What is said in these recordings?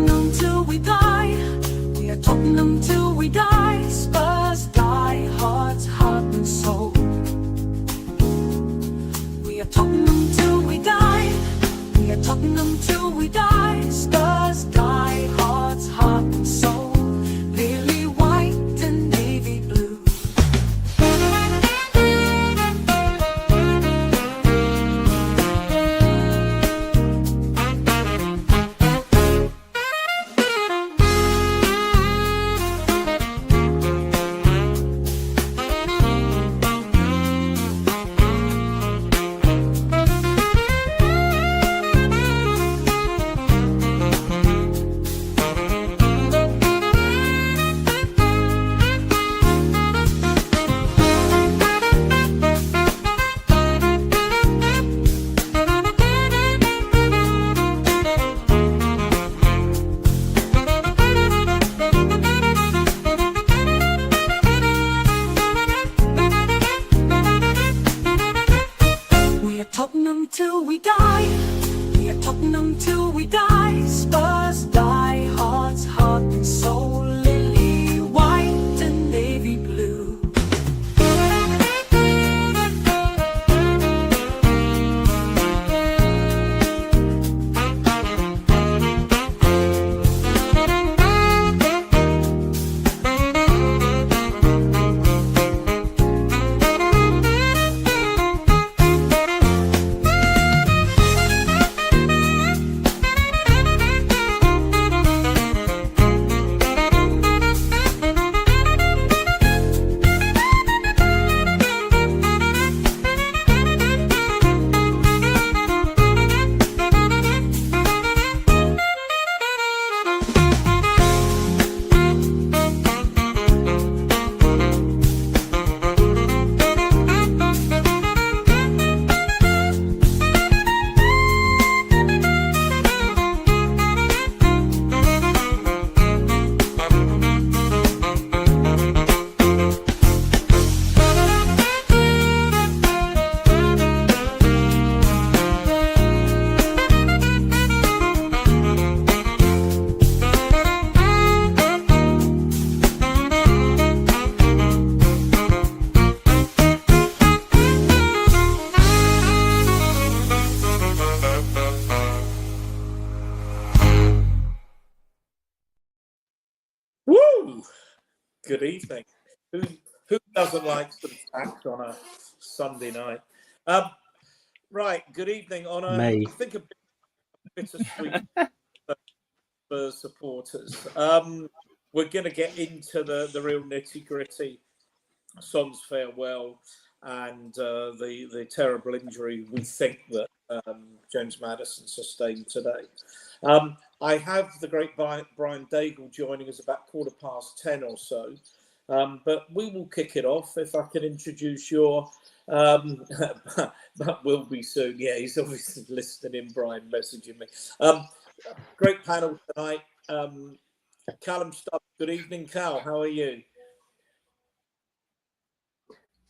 Tottenham till we die. We are Tottenham till we die. Spurs diehards, heart and soul. We are Tottenham till we die. We are Tottenham till we die. Spurs diehards, heart and soul. Lily white and navy blue. We are Tottenham till we die. We are Tottenham till we die. Spurs diehards, heart and soul. Lily white and navy blue. Woo! Good evening. Who doesn't like some tact on a Sunday night? Right. Good evening on a Me. I think a bit bittersweet for supporters. We're going to get into the real nitty gritty. Son's farewell and the terrible injury we think that James Maddison sustained today. I have the great Brian Daigle joining us about 10:15 or so. But we will kick it off. If I can introduce your, that will be soon. Yeah, he's obviously listening in, Brian, messaging me. Great panel tonight. Callum Stubb, good evening, Cal. How are you?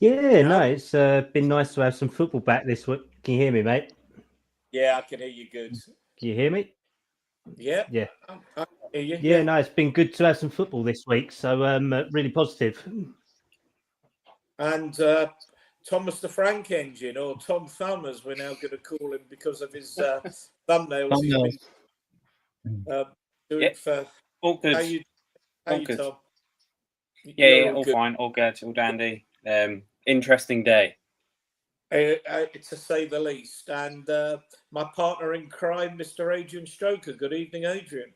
Yeah, no, it's been nice to have some football back this week. Can you hear me, mate? Yeah, I can hear you good. Can you hear me? Yeah. Yeah. I can hear you. Yeah, no, it's been good to have some football this week. So really positive. And Thomas the Frank Engine, or Tom Thumb, as we're now going to call him because of his thumbnails. He's been, doing for all good. How you, good. Tom? Yeah, all good. Fine, all good, all dandy. Interesting day. To say the least. And my partner in crime, Mr. Adrian Stroker. Good evening, Adrian.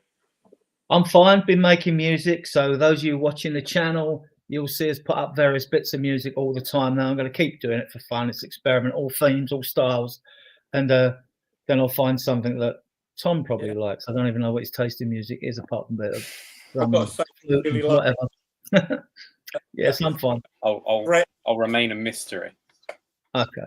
I'm fine. Been making music. So those of you watching the channel, you'll see us put up various bits of music all the time now. I'm going to keep doing it for fun. It's experiment, all themes, all styles. And then I'll find something that Tom probably likes. I don't even know what his taste in music is apart from a bit of drumming, really whatever. Yes, I'm fine. I'll remain a mystery. Okay.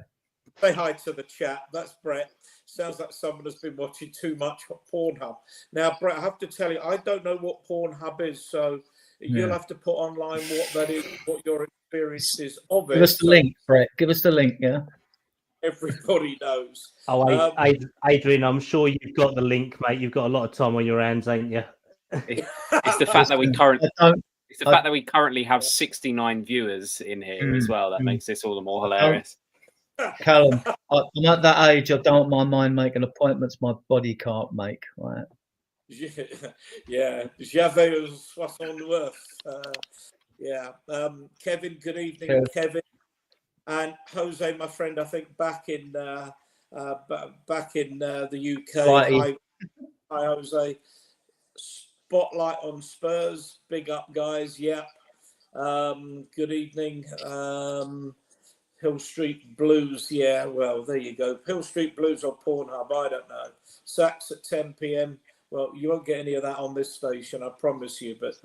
Say hi to the chat. That's Brett. Sounds like someone has been watching too much Pornhub. Now, Brett, I have to tell you, I don't know what Pornhub is, so you'll have to put online what that is, what your experience is of it. Give us the link, Brett. Give us the link, yeah? Everybody knows. Oh, Adrian, I'm sure you've got the link, mate. You've got a lot of time on your hands, ain't you? It's the fact that we currently. It's the fact that we currently have 69 viewers in here as well that makes this all the more hilarious. Callum, I'm at that age. I don't mind making appointments my body can't make. Right? Yeah, j'avais 69. Yeah, Kevin. Good evening, Kevin, and Jose, my friend. I think back in the UK. Right. Hi, Jose. Spotlight on Spurs. Big up, guys. Yep. Good evening. Hill Street Blues. Yeah, well, there you go. Hill Street Blues on Pornhub. I don't know. Sax at 10 p.m. Well, you won't get any of that on this station, I promise you. But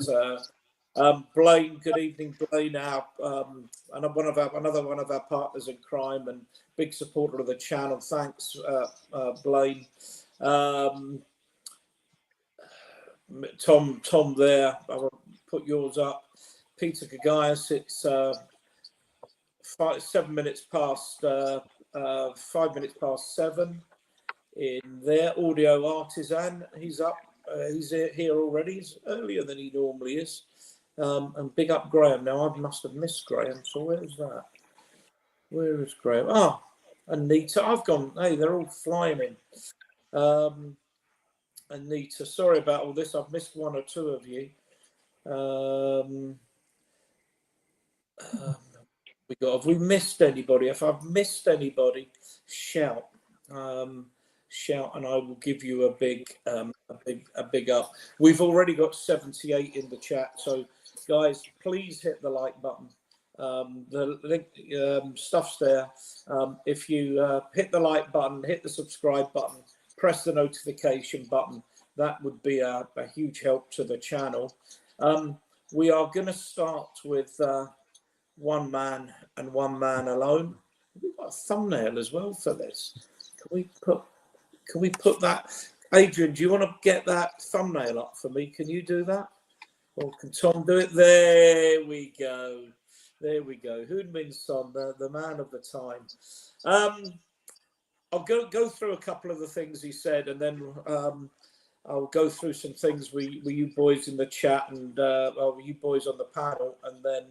Blaine, good evening, Blaine. Another one of our partners in crime and big supporter of the channel. Thanks, Blaine. Tom there. I will put yours up. Peter Gagaius, it's 5 minutes past 7 in there. Audio Artisan, he's up. He's here already. He's earlier than he normally is. And big up Graham. Now, I must have missed Graham. So where is that? Where is Graham? Oh, Anita. I've gone. Hey, they're all flying in. Anita, sorry about all this. I've missed one or two of you. Have we missed anybody? If I've missed anybody, shout, and I will give you a big up. We've already got 78 in the chat, so guys, please hit the like button. The link stuff's there. If you hit the like button, hit the subscribe button, press the notification button, that would be a huge help to the channel. We are going to start with one man and one man alone. We've got a thumbnail as well for this. Can we put that? Adrian, do you want to get that thumbnail up for me? Can you do that? Or can Tom do it? There we go. There we go. Heung-min Son, the man of the time. I'll go through a couple of the things he said, and then I'll go through some things with you boys in the chat and you boys on the panel, and then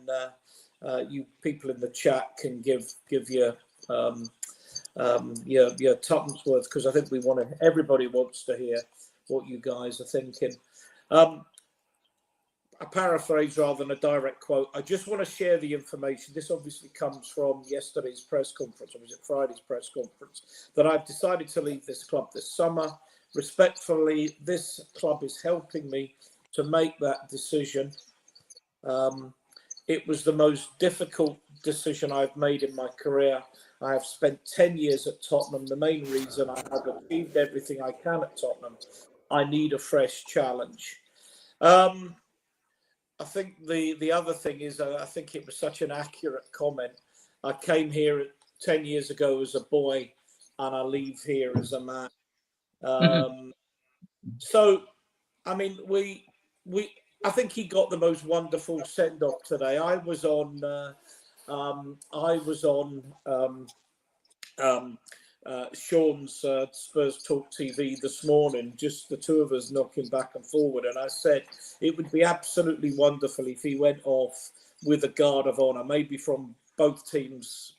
you people in the chat can give your tuppence worth, because I think everybody wants to hear what you guys are thinking. A paraphrase rather than a direct quote. I just want to share the information. This obviously comes from yesterday's press conference, or was it Friday's press conference, that I've decided to leave this club this summer. Respectfully, this club is helping me to make that decision. It was the most difficult decision I've made in my career. I have spent 10 years at Tottenham. The main reason I have achieved everything I can at Tottenham, I need a fresh challenge. I think the other thing is, I think it was such an accurate comment. I came here 10 years ago as a boy, and I leave here as a man. So, I mean, I think he got the most wonderful send off today. I was on Sean's Spurs Talk TV this morning, just the two of us knocking back and forward, and I said it would be absolutely wonderful if he went off with a guard of honour, maybe from both teams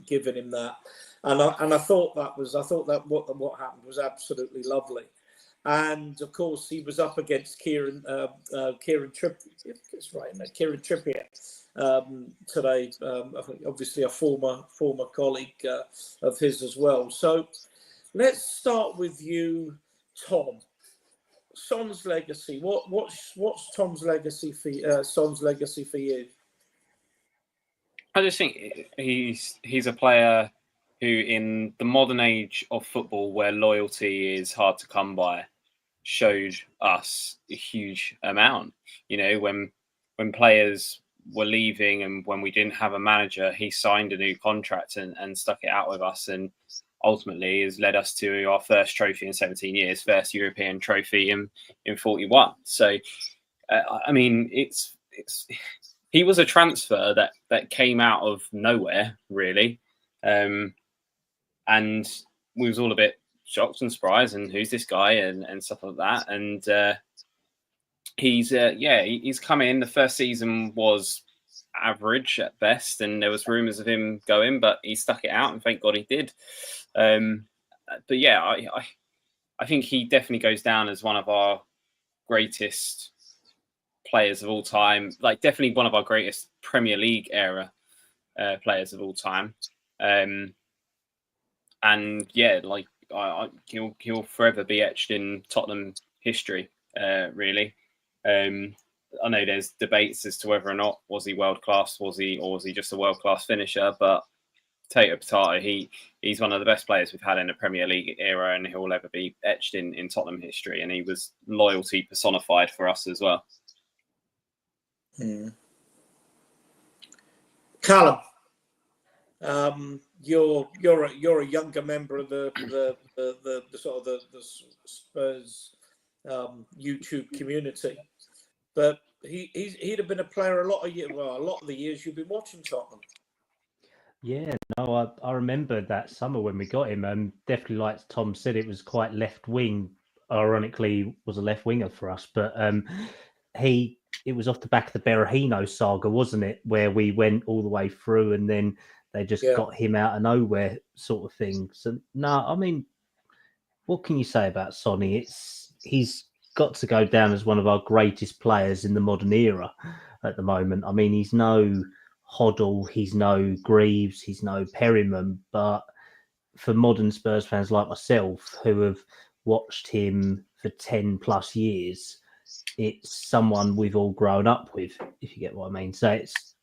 giving him that, and I thought that what happened was absolutely lovely. And of course, he was up against Kieran Trippier. It's right, isn't it? Kieran Trippier today. Obviously, a former colleague of his as well. So let's start with you, Tom. Son's legacy. What's Tom's legacy for Son's legacy for you? I just think he's a player who, in the modern age of football, where loyalty is hard to come by, showed us a huge amount. You know, when players were leaving and when we didn't have a manager, he signed a new contract and stuck it out with us, and ultimately has led us to our first trophy in 17 years, first European trophy in 41. So, I mean, he was a transfer that came out of nowhere, really. And we was all a bit shocked and surprised, and who's this guy and stuff like that. And he's come in. The first season was average at best, and there was rumours of him going, but he stuck it out, and thank God he did. But yeah, I think he definitely goes down as one of our greatest players of all time. Like, definitely one of our greatest Premier League era players of all time. And yeah, like he'll forever be etched in Tottenham history. Really, I know there's debates as to whether or not was he world class, or was he just a world class finisher. But potato, he's one of the best players we've had in the Premier League era, and he'll ever be etched in Tottenham history. And he was loyalty personified for us as well. Callum, you're a younger member of the sort of the Spurs YouTube community, but he'd have been a player a lot of the years you've been watching Tottenham. Yeah, no, I remember that summer when we got him. Definitely, like Tom said, it was quite left wing. Ironically, was a left winger for us, but it was off the back of the Berahino saga, wasn't it? Where we went all the way through, and then they just got him out of nowhere, sort of thing. So no, I mean, what can you say about Sonny? He's got to go down as one of our greatest players in the modern era at the moment. I mean, he's no Hoddle, he's no Greaves, he's no Perryman, but for modern Spurs fans like myself who have watched him for 10 plus years, it's someone we've all grown up with, if you get what I mean. So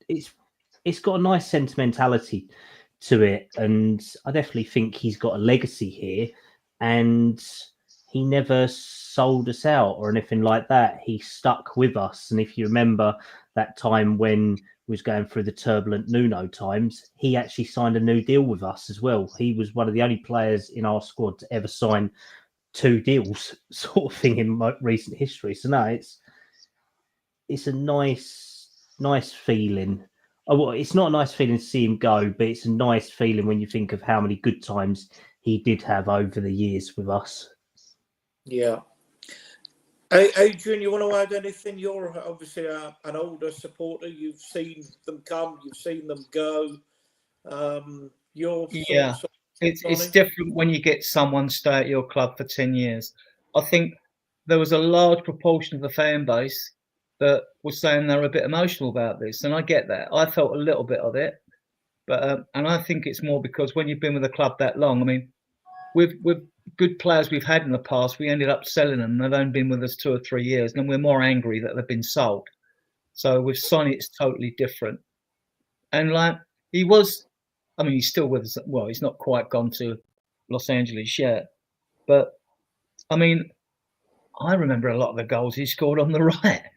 it's got a nice sentimentality to it, and I definitely think he's got a legacy here, and he never sold us out or anything like that. He stuck with us. And if you remember that time when we was going through the turbulent Nuno times, he actually signed a new deal with us as well. He was one of the only players in our squad to ever sign 2 deals, sort of thing, in recent history. So no, it's a nice feeling. Oh, well, it's not a nice feeling to see him go, but it's a nice feeling when you think of how many good times he did have over the years with us. Yeah. Adrian, you want to add anything? You're obviously an older supporter. You've seen them come. You've seen them go. It's different when you get someone stay at your club for 10 years. I think there was a large proportion of the fan base that was saying they're a bit emotional about this, and I get that. I felt a little bit of it, but and I think it's more because when you've been with a club that long, I mean, with good players we've had in the past, we ended up selling them. They've only been with us 2 or 3 years, and we're more angry that they've been sold. So with Sonny, it's totally different. And like he's still with us. Well, he's not quite gone to Los Angeles yet, but I mean, I remember a lot of the goals he scored on the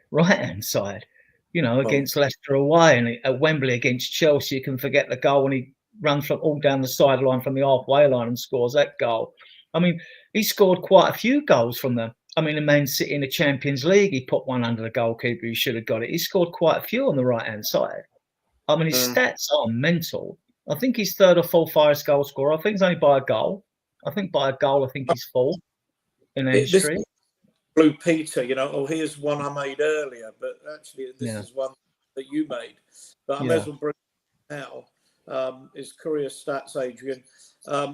right-hand side. You know, against Leicester away, and at Wembley against Chelsea, you can forget the goal when he runs from all down the sideline from the halfway line and scores that goal. I mean, he scored quite a few goals from them. I mean, in Man City in the Champions League, he put one under the goalkeeper who should have got it. He scored quite a few on the right-hand side. I mean, his stats are mental. I think he's 3rd or 4th highest goal scorer. I think it's only by a goal. I think he's 4th in history. Blue Peter, here's one I made earlier, but actually this is one that you made. But I may as well bring it now. His career stats, Adrian,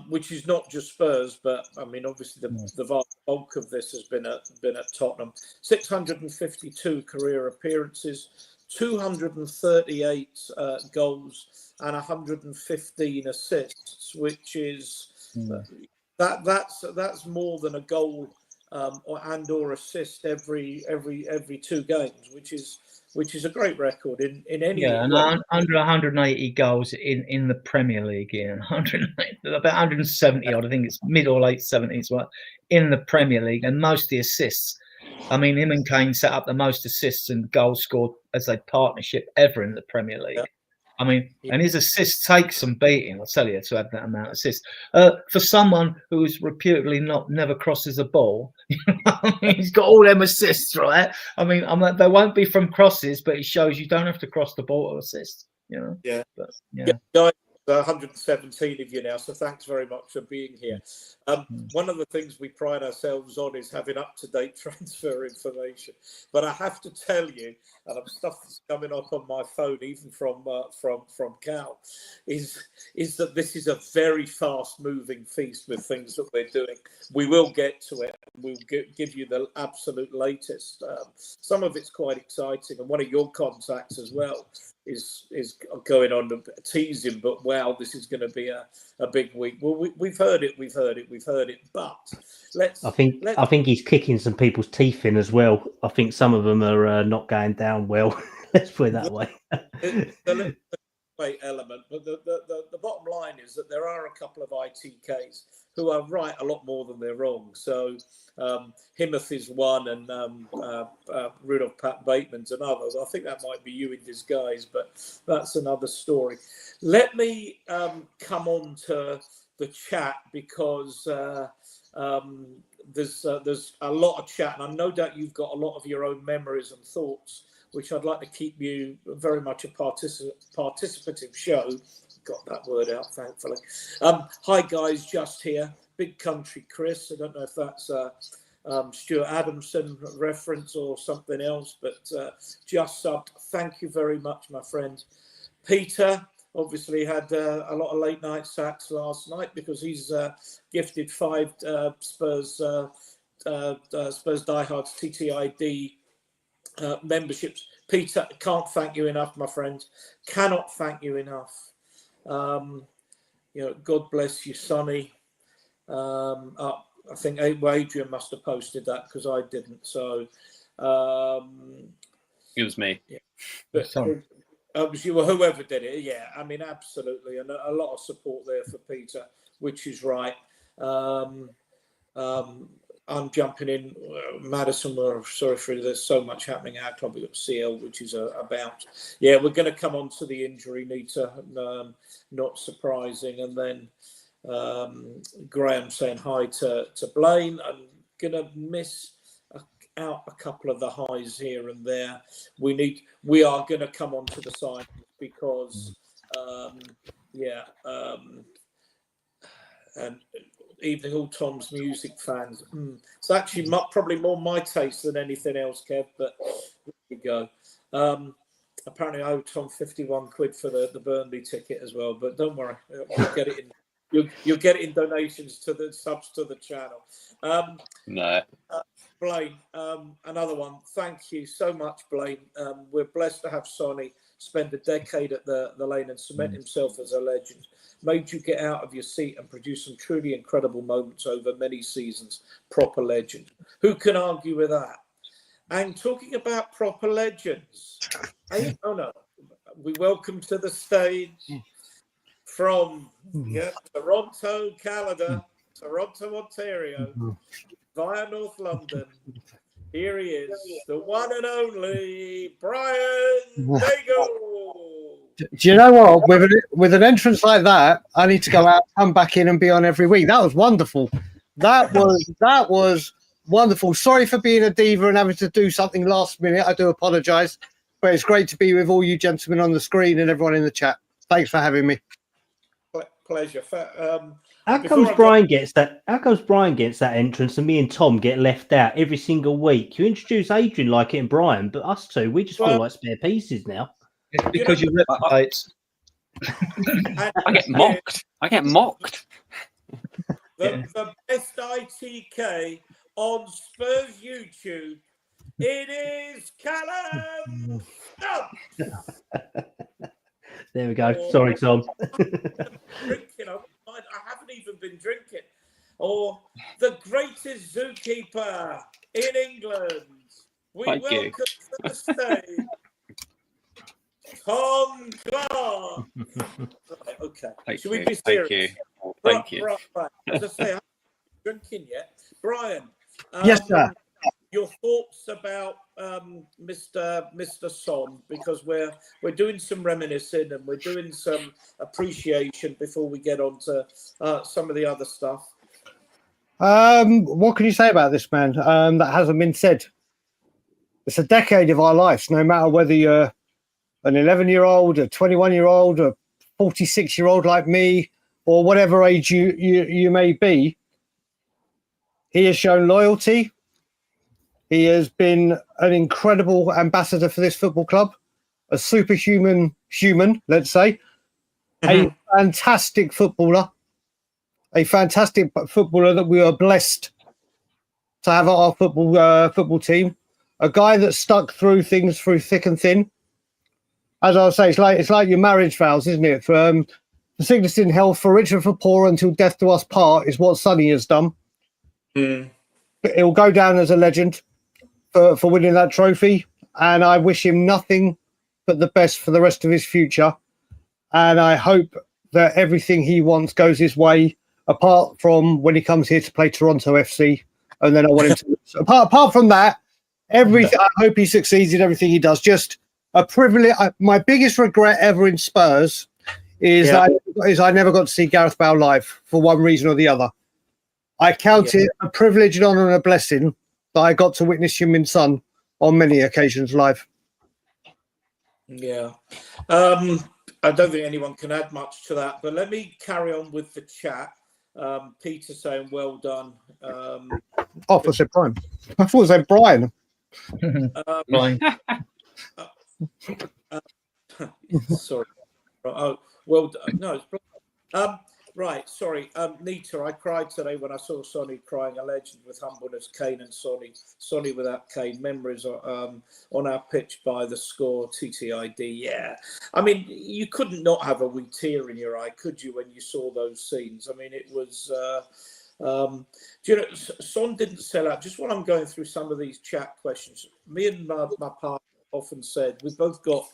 which is not just Spurs, but I mean, obviously the vast bulk of this has been at Tottenham. 652 career appearances, 238 goals, and 115 assists, which is that's more than a goal or assist every 2 games, which is a great record in any. Yeah, and under 180 goals in the Premier League, about 170 odd. I think it's mid or late 70s, right? In the Premier League, and most of the assists. I mean, him and Kane set up the most assists and goals scored as a partnership ever in the Premier League. Yeah. I mean, and his assists take some beating, I'll tell you, to have that amount of assists. For someone who's reputedly never crosses a ball, he's got all them assists, right? I mean, they won't be from crosses, but it shows you don't have to cross the ball to assist, Yeah. But, yeah. 117 of you now, so thanks very much for being here. One of the things we pride ourselves on is having up-to-date transfer information. But I have to tell you, and stuff that's coming up on my phone, even from Cal, is that this is a very fast-moving feast with things that we're doing. We will get to it. We'll give you the absolute latest. Some of it's quite exciting, and one of your contacts as well is going on teasing, but wow, this is going to be a big week. Well, we've heard it, but I think he's kicking some people's teeth in as well. I think some of them are not going down well. Let's put it that way. The element, but the bottom line is that there are a couple of ITKs who are right a lot more than they're wrong. So Himmoth is one, and Rudolph Pat Bateman's another. I think that might be you in disguise, but that's another story. Let me come on to the chat, because there's a lot of chat, and I no doubt you've got a lot of your own memories and thoughts, which I'd like to keep you very much a participative show. Got that word out, thankfully. Hi guys, just here. Big country Chris. I don't know if that's Stuart Adamson reference or something else, but just subbed. Thank you very much, my friend. Peter obviously had a lot of late night sacks last night because he's gifted 5 Spurs Diehards TTID memberships. Peter, can't thank you enough, my friend. Cannot thank you enough. God bless you, Sonny. I think Adrian must have posted that because I didn't. So it was me. Yeah. But it was you or whoever did it. Yeah, I mean, absolutely, and a lot of support there for Peter, which is right. I'm jumping in. Madison, we're sorry for there's so much happening at our club. We've got CL, which is about. Yeah, we're going to come on to the injury, Nita. Not surprising. And then Graham saying hi to Blaine. I'm going to miss out a couple of the highs here and there. We are going to come on to the signings because, and evening, all Tom's music fans. It's actually probably more my taste than anything else, Kev, but there you go. Apparently I owe Tom 51 quid for the Burnley ticket as well, but don't worry, you'll get it in. You'll get it in donations to the subs to the channel. No. Blaine, another one. Thank you so much, Blaine. We're blessed to have Sonny spend a decade at the lane and cement himself as a legend. Made you get out of your seat and produce some truly incredible moments over many seasons. Proper legend. Who can argue with that? And talking about proper legends, we welcome to the stage from Toronto, Canada, Toronto, Ontario, via North London. Here he is, the one and only Brian Dago. Do you know what? With an entrance like that, I need to go out, come back in, and be on every week. That was wonderful. That was wonderful. Sorry for being a diva and having to do something last minute. I do apologise, but it's great to be with all you gentlemen on the screen and everyone in the chat. Thanks for having me. Pleasure. How comes Brian gets that entrance and me and Tom get left out every single week? You introduce Adrian like it and Brian, but us two, we just feel like spare pieces now. It's because you replicate. I get mocked. The best ITK on Spurs YouTube. It is Callum Stubbs. There we go. Sorry, Tom. I haven't even been drinking. Or the greatest zookeeper in England. We welcome to the stage Tom Clark. Right, okay. Should we be serious? Thank you. Right. As I say, I haven't been drinking yet. Brian. Yes, sir. Your thoughts about Mr. Son, because we're doing some reminiscing and we're doing some appreciation before we get on to some of the other stuff. What can you say about this man that hasn't been said? It's a decade of our lives, no matter whether you're an 11-year-old, a 21-year-old, a 46-year-old like me, or whatever age you may be, he has shown loyalty. He has been an incredible ambassador for this football club, a superhuman human, let's say, a fantastic footballer that we are blessed to have at our football team, a guy that stuck through things through thick and thin. As I say, it's like your marriage vows, isn't it? For sickness in health, for rich and for poor, until death do us part, is what Sonny has done. He'll go down as a legend for winning that trophy, and I wish him nothing but the best for the rest of his future. And I hope that everything he wants goes his way, apart from when he comes here to play Toronto FC. And then I want him to. Apart from that, everything. I hope he succeeds in everything he does. Just a privilege. My biggest regret ever in Spurs is I never got to see Gareth Bale live for one reason or the other. I count it a privilege, an honour, and a blessing that I got to witness him in Son on many occasions live. Yeah. I don't think anyone can add much to that, but let me carry on with the chat. Peter saying, well done. I said Brian. I thought it said Brian. Brian. Sorry. Oh, well done. No, it's Brian. Right, sorry. Nita, I cried today when I saw Sonny crying, a legend with humbleness, Kane and Sonny. Sonny without Kane. Memories on our pitch by the score, TTID. Yeah. I mean, you couldn't not have a wee tear in your eye, could you, when you saw those scenes? I mean, it was... do you know, Son didn't sell out. Just while I'm going through some of these chat questions, me and my partner often said, we've both got...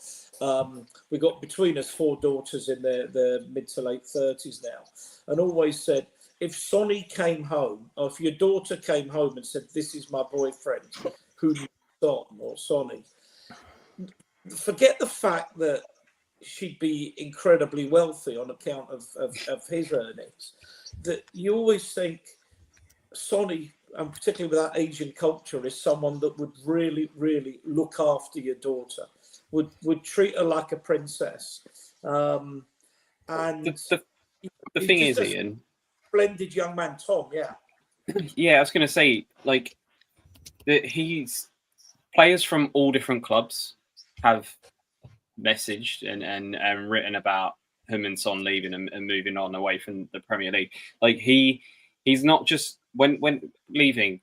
we've got between us 4 daughters in their mid to late 30s now, and always said, if Sonny came home, or if your daughter came home and said, this is my boyfriend, who Son or Sonny, forget the fact that she'd be incredibly wealthy on account of his earnings, that you always think Sonny, and particularly with that Asian culture, is someone that would really, really look after your daughter. Would treat her like a princess, and the thing is, Ian, splendid young man, Tom. Yeah, I was going to say, like, that he's players from all different clubs have messaged and written about him and Son leaving and moving on away from the Premier League. Like he's not just when leaving.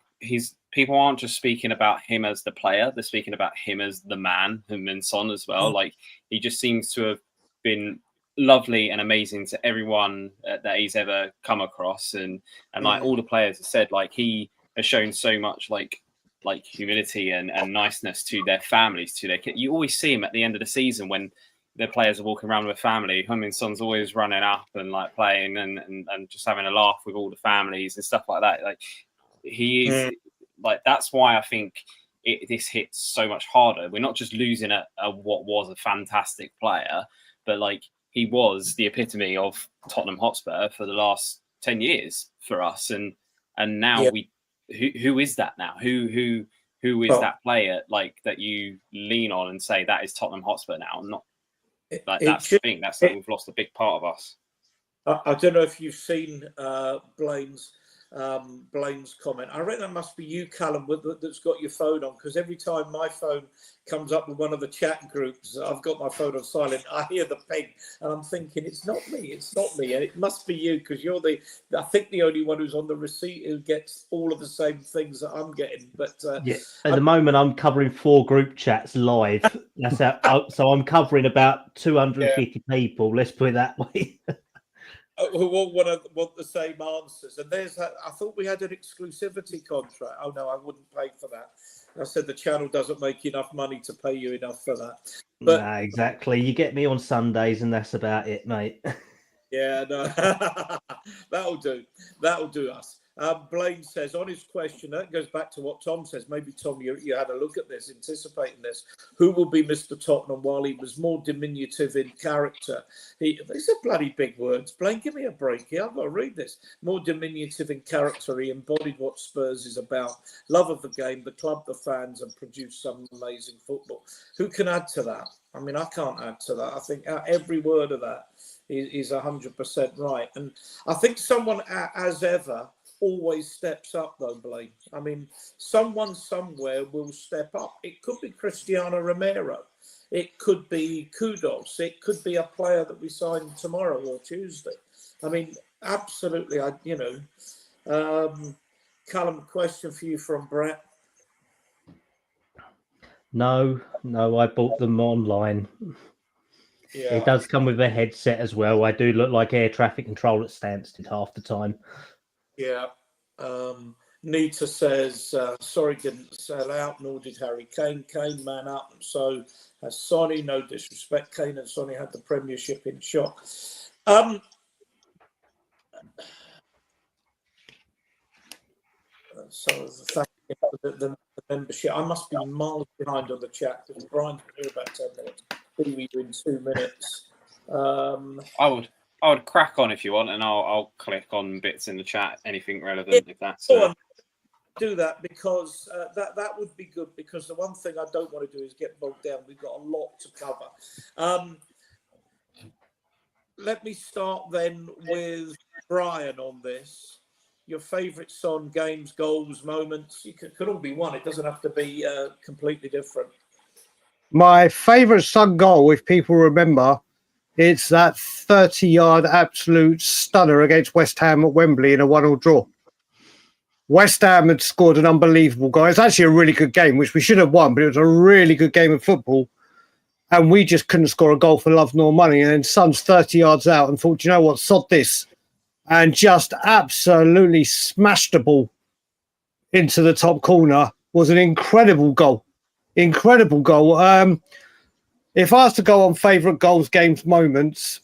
People aren't just speaking about him as the player; they're speaking about him as the man, him and Son as well. Like he just seems to have been lovely and amazing to everyone that he's ever come across, and like all the players have said, like he has shown so much like humility and niceness to their families, to their kids. You always see him at the end of the season when their players are walking around with family. Him and Son's always running up and like playing and just having a laugh with all the families and stuff like that. Like he is. Like that's why I think this hits so much harder. We're not just losing a what was a fantastic player, but like he was the epitome of Tottenham Hotspur for the last 10 years for us, and now who is that now? Who is that player like that you lean on and say that is Tottenham Hotspur now? Not like that's the thing. That's like we've lost a big part of us. I don't know if you've seen Blaine's comment. I reckon that must be you, Callum, that's got your phone on, because every time my phone comes up with one of the chat groups, I've got my phone on silent, I hear the ping, and I'm thinking, it's not me, and it must be you, because you're I think the only one who's on the receipt who gets all of the same things that I'm getting. But at the moment, I'm covering 4 group chats live. That's how, so I'm covering about 250 people. Let's put it that way. Who all want the same answers, and there's that. I thought we had an exclusivity contract. Oh no, I wouldn't pay for that. I said the channel doesn't make enough money to pay you enough for that. But nah, exactly. You get me on Sundays, and that's about it, mate. Yeah, no, that'll do us. Blaine says on his question, that goes back to what Tom says. Maybe Tom, you had a look at this, anticipating this. Who will be Mr. Tottenham while he was more diminutive in character? These are bloody big words. Blaine, give me a break here. I've got to read this. More diminutive in character. He embodied what Spurs is about. Love of the game, the club, the fans, and produced some amazing football. Who can add to that? I mean, I can't add to that. I think every word of that He's 100% right. And I think someone, as ever, always steps up, though, Blaine. I mean, someone somewhere will step up. It could be Cristiano Romero. It could be Kudos. It could be a player that we sign tomorrow or Tuesday. I mean, absolutely. Callum, question for you from Brett. No, I bought them online. Yeah. It does come with a headset as well. I do look like air traffic control at Stansted half the time. Yeah. Nita says, sorry, didn't sell out, nor did Harry Kane. Kane man up, so has Sonny. No disrespect. Kane and Sonny had the Premiership in shock. So the membership, I must be miles behind on the chat because Brian's here about 10 minutes. Be in 2 minutes. I would crack on if you want, and I'll click on bits in the chat, anything relevant if that's. Do that because that would be good, because the one thing I don't want to do is get bogged down. We've got a lot to cover. Let me start then with Brian on this. Your favourite Son games, goals, moments. You could all be one. It doesn't have to be completely different. My favourite Son goal, if people remember, it's that 30-yard absolute stunner against West Ham at Wembley in a 1-1 draw. West Ham had scored an unbelievable goal. It's actually a really good game, which we should have won, but it was a really good game of football. And we just couldn't score a goal for love nor money. And then Son's 30 yards out and thought, you know what, sod this. And just absolutely smashed the ball into the top corner. Was an incredible goal. Incredible goal. If I was to go on favourite goals, games, moments,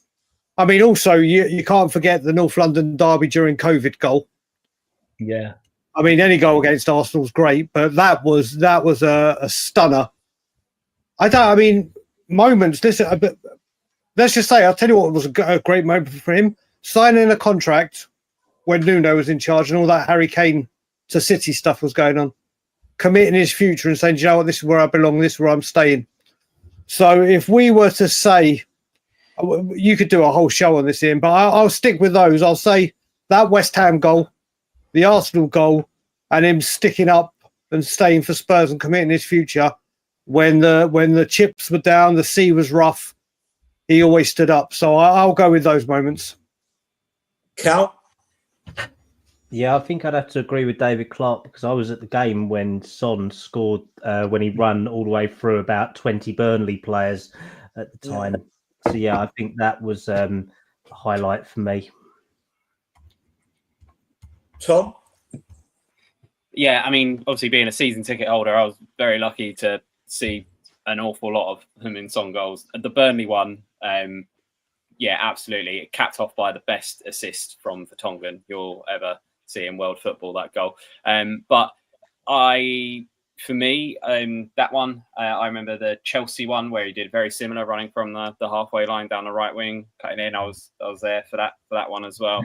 I mean, also, you can't forget the North London derby during COVID goal. Yeah. I mean, any goal against Arsenal is great, but that was a stunner. Moments. Listen, but let's just say, I'll tell you what was a great moment for him: signing a contract when Nuno was in charge and all that Harry Kane to City stuff was going on, committing his future and saying, you know what, this is where I belong, this is where I'm staying. So if we were to say, you could do a whole show on this, Ian, but I'll stick with those. I'll say that West Ham goal, the Arsenal goal, and him sticking up and staying for Spurs and committing his future when the chips were down, the sea was rough. He always stood up. So I'll go with those moments. Cal? Yeah, I think I'd have to agree with David Clark, because I was at the game when Son scored, when he ran all the way through about 20 Burnley players at the time. So, yeah, I think that was a highlight for me. Tom? Yeah, I mean, obviously being a season ticket holder, I was very lucky to see an awful lot of them in Son goals. The Burnley one, yeah, absolutely. It capped off by the best assist from Vertonghen you'll ever see in world football, that goal. But for me, that one, I remember the Chelsea one where he did very similar, running from the halfway line down the right wing, cutting in. I was there for that one as well.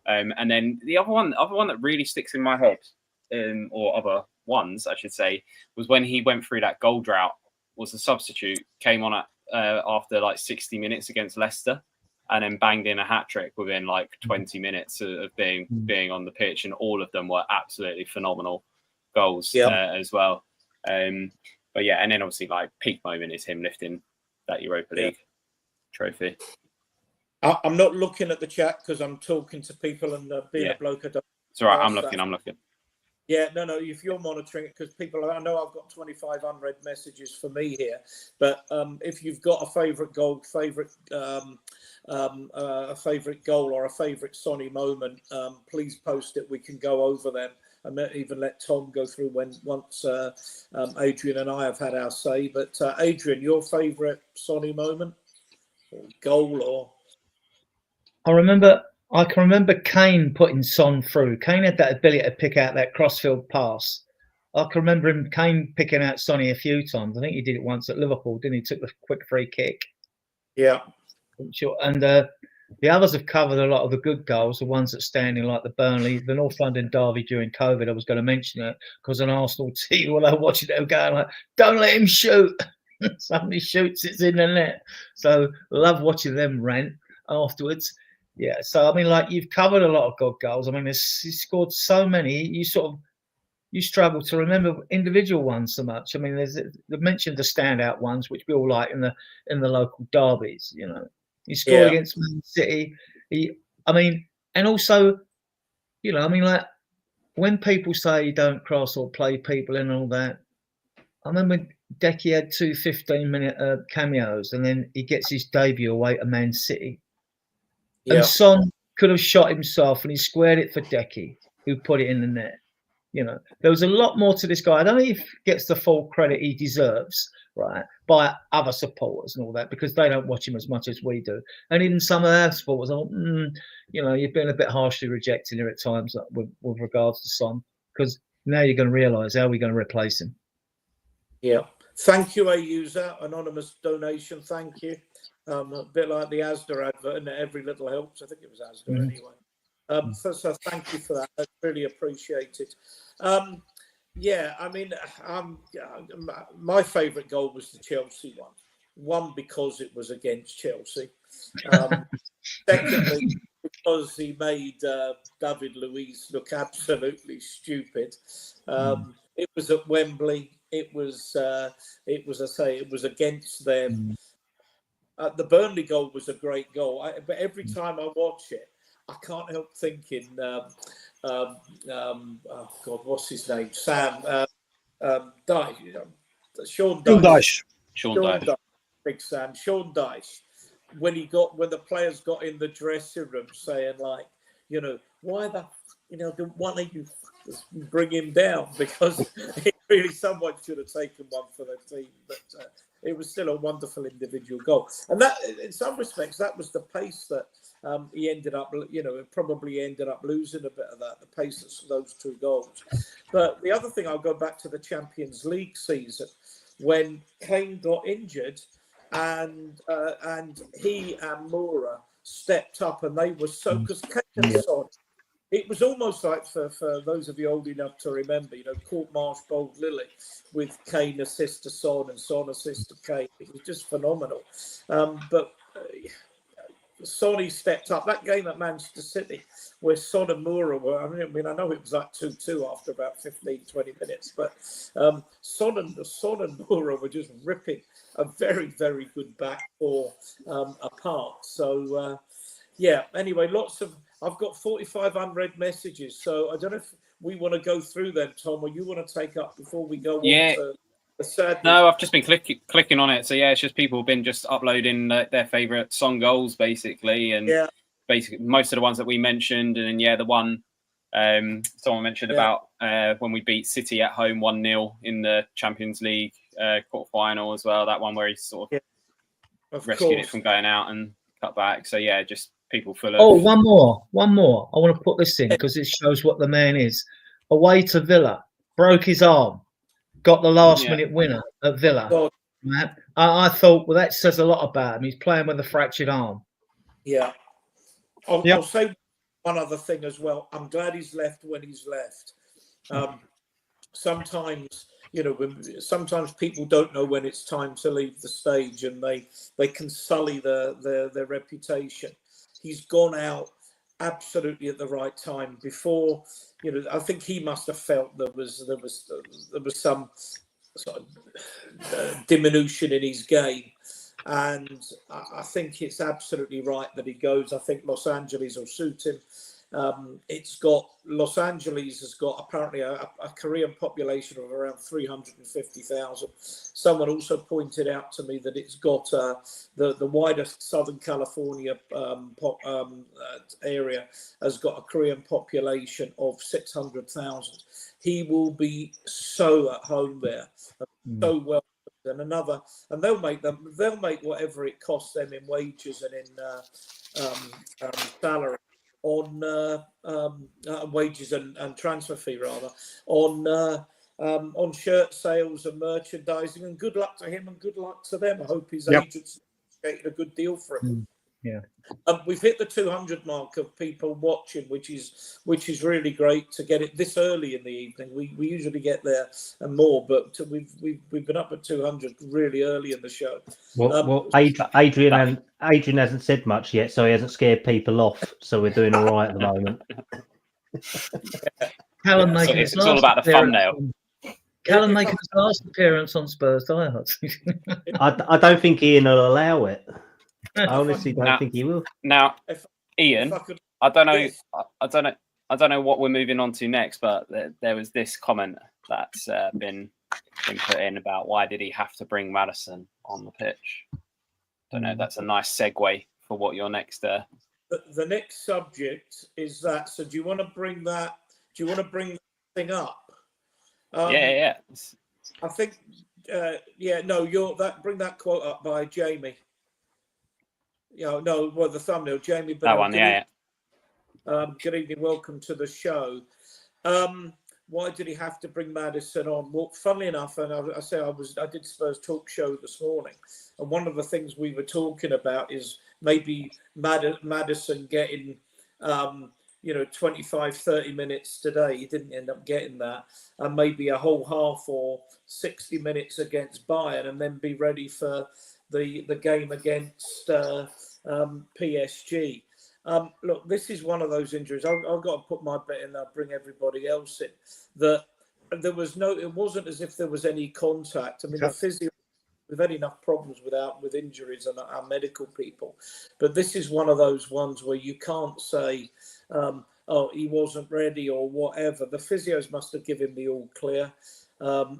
And then the other one that really sticks in my head, or other ones, I should say, was when he went through that goal drought, was a substitute, came on after like 60 minutes against Leicester, and then banged in a hat-trick within like 20 minutes of being on the pitch, and all of them were absolutely phenomenal goals as well. But yeah, and then obviously like peak moment is him lifting that Europa League trophy. I'm not looking at the chat because I'm talking to people, and being a bloke, I don't. It's all right, I'm looking. Yeah, no, if you're monitoring it, because people, I know I've got 25 unread messages for me here, but if you've got a favourite goal, a favourite goal or a favourite Sonny moment, please post it. We can go over them, and even let Tom go through once Adrian and I have had our say. But Adrian, your favourite Sonny moment, or goal, or? I can remember Kane putting Son through. Kane had that ability to pick out that crossfield pass. I can remember Kane picking out Sonny a few times. I think he did it once at Liverpool, didn't he? Took the quick free kick. Yeah. And the others have covered a lot of the good goals, the ones that standing like the Burnley, the North London derby during COVID. I was going to mention it because an Arsenal team, while I watching it, going like, don't let him shoot. Somebody shoots, it's in the net. So love watching them rant. afterwards. Yeah, so I mean, like, you've covered a lot of God goals. I mean, he scored so many. You struggle to remember individual ones so much. I mean, they mentioned the standout ones, which we all like in the local derbies. You know, he scored against Man City. And also, you know, I mean, like, when people say you don't cross or play people in and all that, I remember Decky had 2 15-minute cameos, and then he gets his debut away to Man City. Yeah. And Son could have shot himself, and he squared it for Decky, who put it in the net. You know, there was a lot more to this guy. I don't know if he gets the full credit he deserves, right, by other supporters and all that, because they don't watch him as much as we do. And even some of our supporters are, you know, you've been a bit harshly rejected here at times with regards to Son, because now you're going to realise how we're going to replace him. Yeah. Thank you, a user. Anonymous donation. Thank you. A bit like the Asda advert, and every little helps. I think it was Asda anyway. So thank you for that. That's really appreciated. Yeah, I mean, my favourite goal was the Chelsea one. One, because it was against Chelsea. Secondly, because he made David Luiz look absolutely stupid. It was at Wembley. It was against them. The Burnley goal was a great goal, but every time I watch it, I can't help thinking, oh God, what's his name? Sean Dyche. Big Sam. Sean Dyche. When the players got in the dressing room saying, like, you know, why don't you bring him down? Because really someone should have taken one for the team. But it was still a wonderful individual goal. And that, in some respects, that was the pace that he ended up, you know, probably ended up losing a bit of that, the pace of those 2 goals. But the other thing, I'll go back to the Champions League season when Kane got injured, and he and Moura stepped up, and they were so, because Kane and Son, it was almost like, for those of you old enough to remember, you know, Court Marsh Bold Lily with Kane assist to Son and Son assist to Kane. It was just phenomenal. But Sonny stepped up. That game at Manchester City where Son and Moura were, I mean, I know it was like 2-2 after about 15, 20 minutes, but Son and Moura were just ripping a very, very good back four apart. So, yeah, anyway, I've got 45 unread messages, so I don't know if we want to go through them, Tom, or you want to take up before we go on to the sadness. No, I've just been clicking on it. So, yeah, it's just people have been just uploading their favourite Son goals, basically. And basically most of the ones that we mentioned. And then, yeah, the one someone mentioned about when we beat City at home 1-0 in the Champions League quarter-final as well. That one where he sort of rescued it from going out and cut back. So, yeah, just people full of... Oh, one more. I want to put this in because it shows what the man is. Away to Villa, broke his arm, got the last-minute winner at Villa. I thought, well, that says a lot about him. He's playing with a fractured arm. Yeah. I'll say one other thing as well. I'm glad he's left when he's left. Sometimes, you know, sometimes people don't know when it's time to leave the stage, and they can sully their reputation. He's gone out absolutely at the right time. Before, you know, I think he must have felt there was some sort of diminution in his game, and I think it's absolutely right that he goes. I think Los Angeles will suit him. Los Angeles has got apparently a Korean population of around 350,000. Someone also pointed out to me that it's got the widest Southern California area has got a Korean population of 600,000. He will be so at home there, so well. And they'll make whatever it costs them in wages and in salary. On wages and transfer fee rather, on shirt sales and merchandising, and good luck to him and good luck to them. I hope his agents get a good deal for him. Yeah. We've hit the 200 mark of people watching, which is really great to get it this early in the evening. We usually get there and more, but we've been up at 200 really early in the show. Well, Adrian hasn't said much yet, so he hasn't scared people off. So we're doing all right at the moment. Callum Yeah, making it's his all last about the thumbnail. Callum making his last appearance on Spurs Diehards. I don't think Ian will allow it. I honestly don't Now- think he will. Now, If Ian, I could, I don't know. Yes. I don't know what we're moving on to next, but there was this comment that's been put in about why did he have to bring Maddison on the pitch? Don't know. That's a nice segue for what your next. the next subject is that. So do you want to bring that? Do you want to bring that thing up? Yeah. I think. Bring that quote up by Jamie. The thumbnail, Jamie. That one, yeah. Good evening, welcome to the show. Why did he have to bring Maddison on? Well, funnily enough, and I did Spurs talk show this morning, and one of the things we were talking about is maybe Maddison getting 25, 30 minutes today. He didn't end up getting that, and maybe a whole half or 60 minutes against Bayern, and then be ready for the game against PSG. Look, this is one of those injuries. I've got to put my bet in. I'll bring everybody else in. That it wasn't as if there was any contact. I mean, the physio. We've had enough problems with injuries and our medical people, but this is one of those ones where you can't say, he wasn't ready or whatever. The physios must have given him the all clear.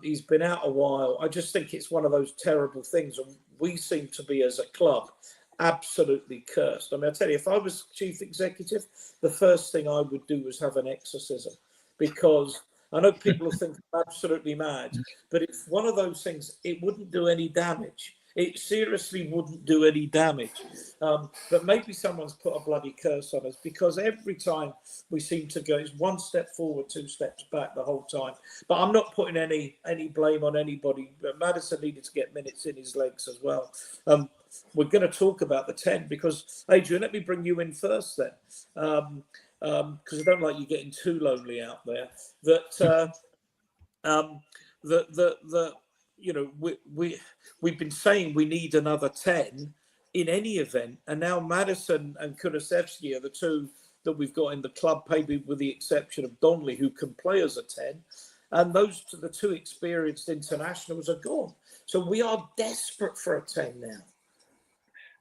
He's been out a while. I just think it's one of those terrible things, and we seem to be, as a club, absolutely cursed. I mean, I tell you, if I was chief executive, the first thing I would do was have an exorcism, because I know people will think I'm absolutely mad, but it's one of those things. It wouldn't do any damage. It seriously wouldn't do any damage. But maybe someone's put a bloody curse on us, because every time we seem to go, it's one step forward, two steps back the whole time. But I'm not putting any blame on anybody. But Maddison needed to get minutes in his legs as well. We're going to talk about the 10, because, Adrian, let me bring you in first then, because I don't like you getting too lonely out there. We've been saying we need another 10 in any event, and now Maddison and Kulusevski are the two that we've got in the club, maybe with the exception of Donnelly, who can play as a 10, and the two experienced internationals are gone. So we are desperate for a 10 now.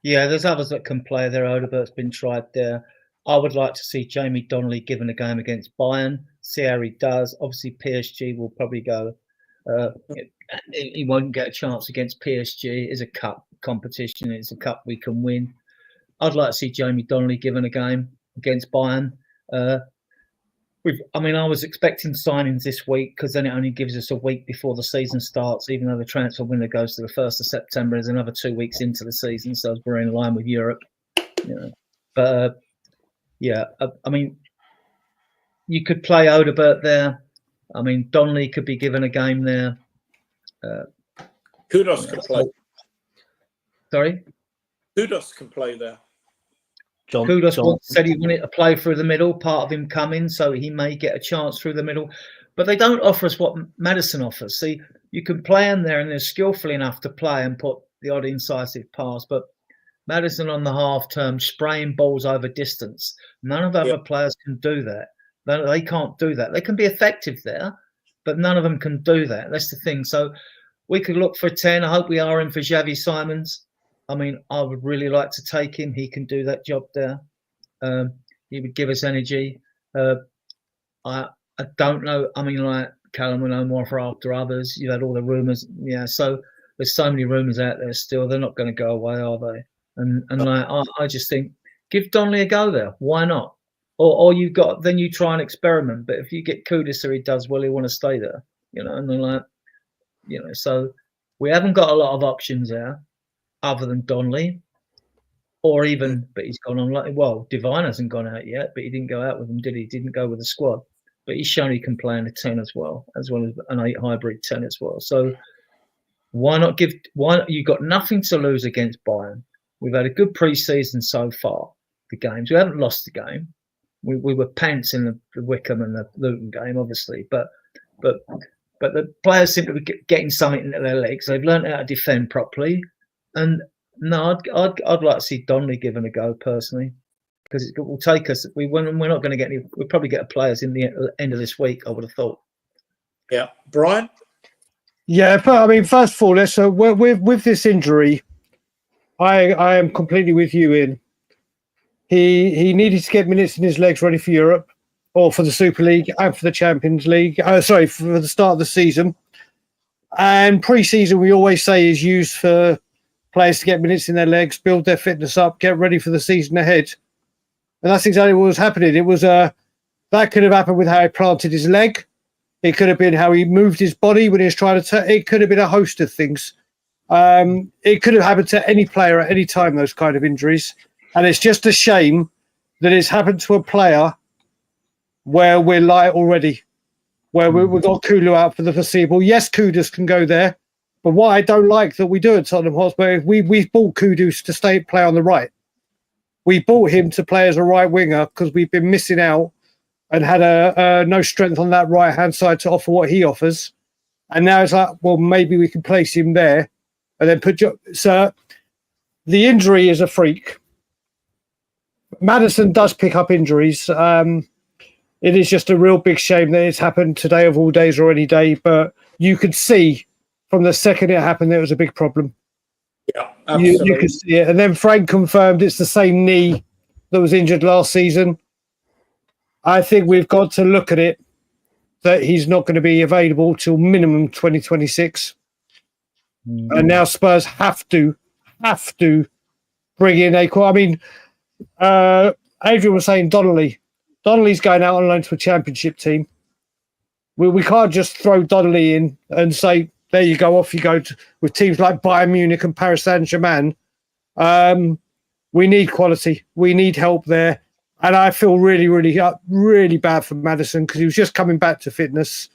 Yeah, there's others that can play there. Odebert's been tried there. I would like to see Jamie Donnelly given a game against Bayern, see how he does. Obviously, PSG will probably go. He won't get a chance against PSG. It's a cup competition. It's a cup we can win. I'd like to see Jamie Donnelly given a game against Bayern. I was expecting signings this week, because then it only gives us a week before the season starts, even though the transfer window goes to the 1st of September. There's another 2 weeks into the season, so we're in line with Europe. But you could play Odebert there. I mean, Donnelly could be given a game there. Kudos can play. Sorry? Kudos can play there. Kudos said he wanted to play through the middle, part of him coming, so he may get a chance through the middle. But they don't offer us what Maddison offers. See, you can play him there, and they're skillful enough to play and put the odd incisive pass. But Maddison on the half term, spraying balls over distance. None of other players can do that. They can't do that. They can be effective there, but none of them can do that. That's the thing. So we could look for a 10. I hope we are in for Xavi Simons. I mean, I would really like to take him. He can do that job there. He would give us energy. I don't know. I mean, like, Callum will know more for after others. You had all the rumours. Yeah, so there's so many rumours out there still. They're not going to go away, are they? And I just think, give Donnelly a go there. Why not? Or then you try and experiment. But if you get Kudus or he does well, he want to stay there. And then so we haven't got a lot of options there, other than Donnelly, but he's gone on. Divine hasn't gone out yet, but he didn't go out with him, did he? He didn't go with the squad, but he's shown he can play in a 10 as well as an 8 hybrid 10 as well. So why not you got nothing to lose against Bayern. We've had a good pre-season so far. The games, we haven't lost the game. We were pants in the Wickham and the Luton game, obviously, but the players seem to be getting something into their legs. They've learned how to defend properly, and no, I'd like to see Donnelly given a go personally, because it will take us. We're not going to get any. We'll probably get players in the end of this week, I would have thought. Yeah, Brian. Yeah, but I mean, first of all, so with this injury, I am completely with you in. He needed to get minutes in his legs ready for Europe, or for the Super League and for the Champions League. Sorry, for the start of the season. And pre-season, we always say, is used for players to get minutes in their legs, build their fitness up, get ready for the season ahead. And that's exactly what was happening. It was that could have happened with how he planted his leg. It could have been how he moved his body when he was trying to. It could have been a host of things. It could have happened to any player at any time. Those kind of injuries. And it's just a shame that it's happened to a player where we're light already, where we've got Kulu out for the foreseeable. Yes, Kudus can go there, but what I don't like that we do at Tottenham Hotspur, we've bought Kudus to play on the right. We bought him to play as a right winger because we've been missing out and had no strength on that right-hand side to offer what he offers. And now it's like, well, maybe we can place him there and then so the injury is a freak. Maddison does pick up injuries. It is just a real big shame that it's happened today of all days or any day, but you could see from the second it happened there was a big problem. Yeah, absolutely. You could see it. And then Frank confirmed it's the same knee that was injured last season. I think we've got to look at it that he's not going to be available till minimum 2026. Mm-hmm. And now Spurs have to bring in I mean, Adrian was saying Donnelly's going out on loan to a championship team. We can't just throw Donnelly in and say, there you go, off you go with teams like Bayern Munich and Paris Saint-Germain. We need quality. We need help there. And I feel really, really, really bad for Maddison because he was just coming back to fitness.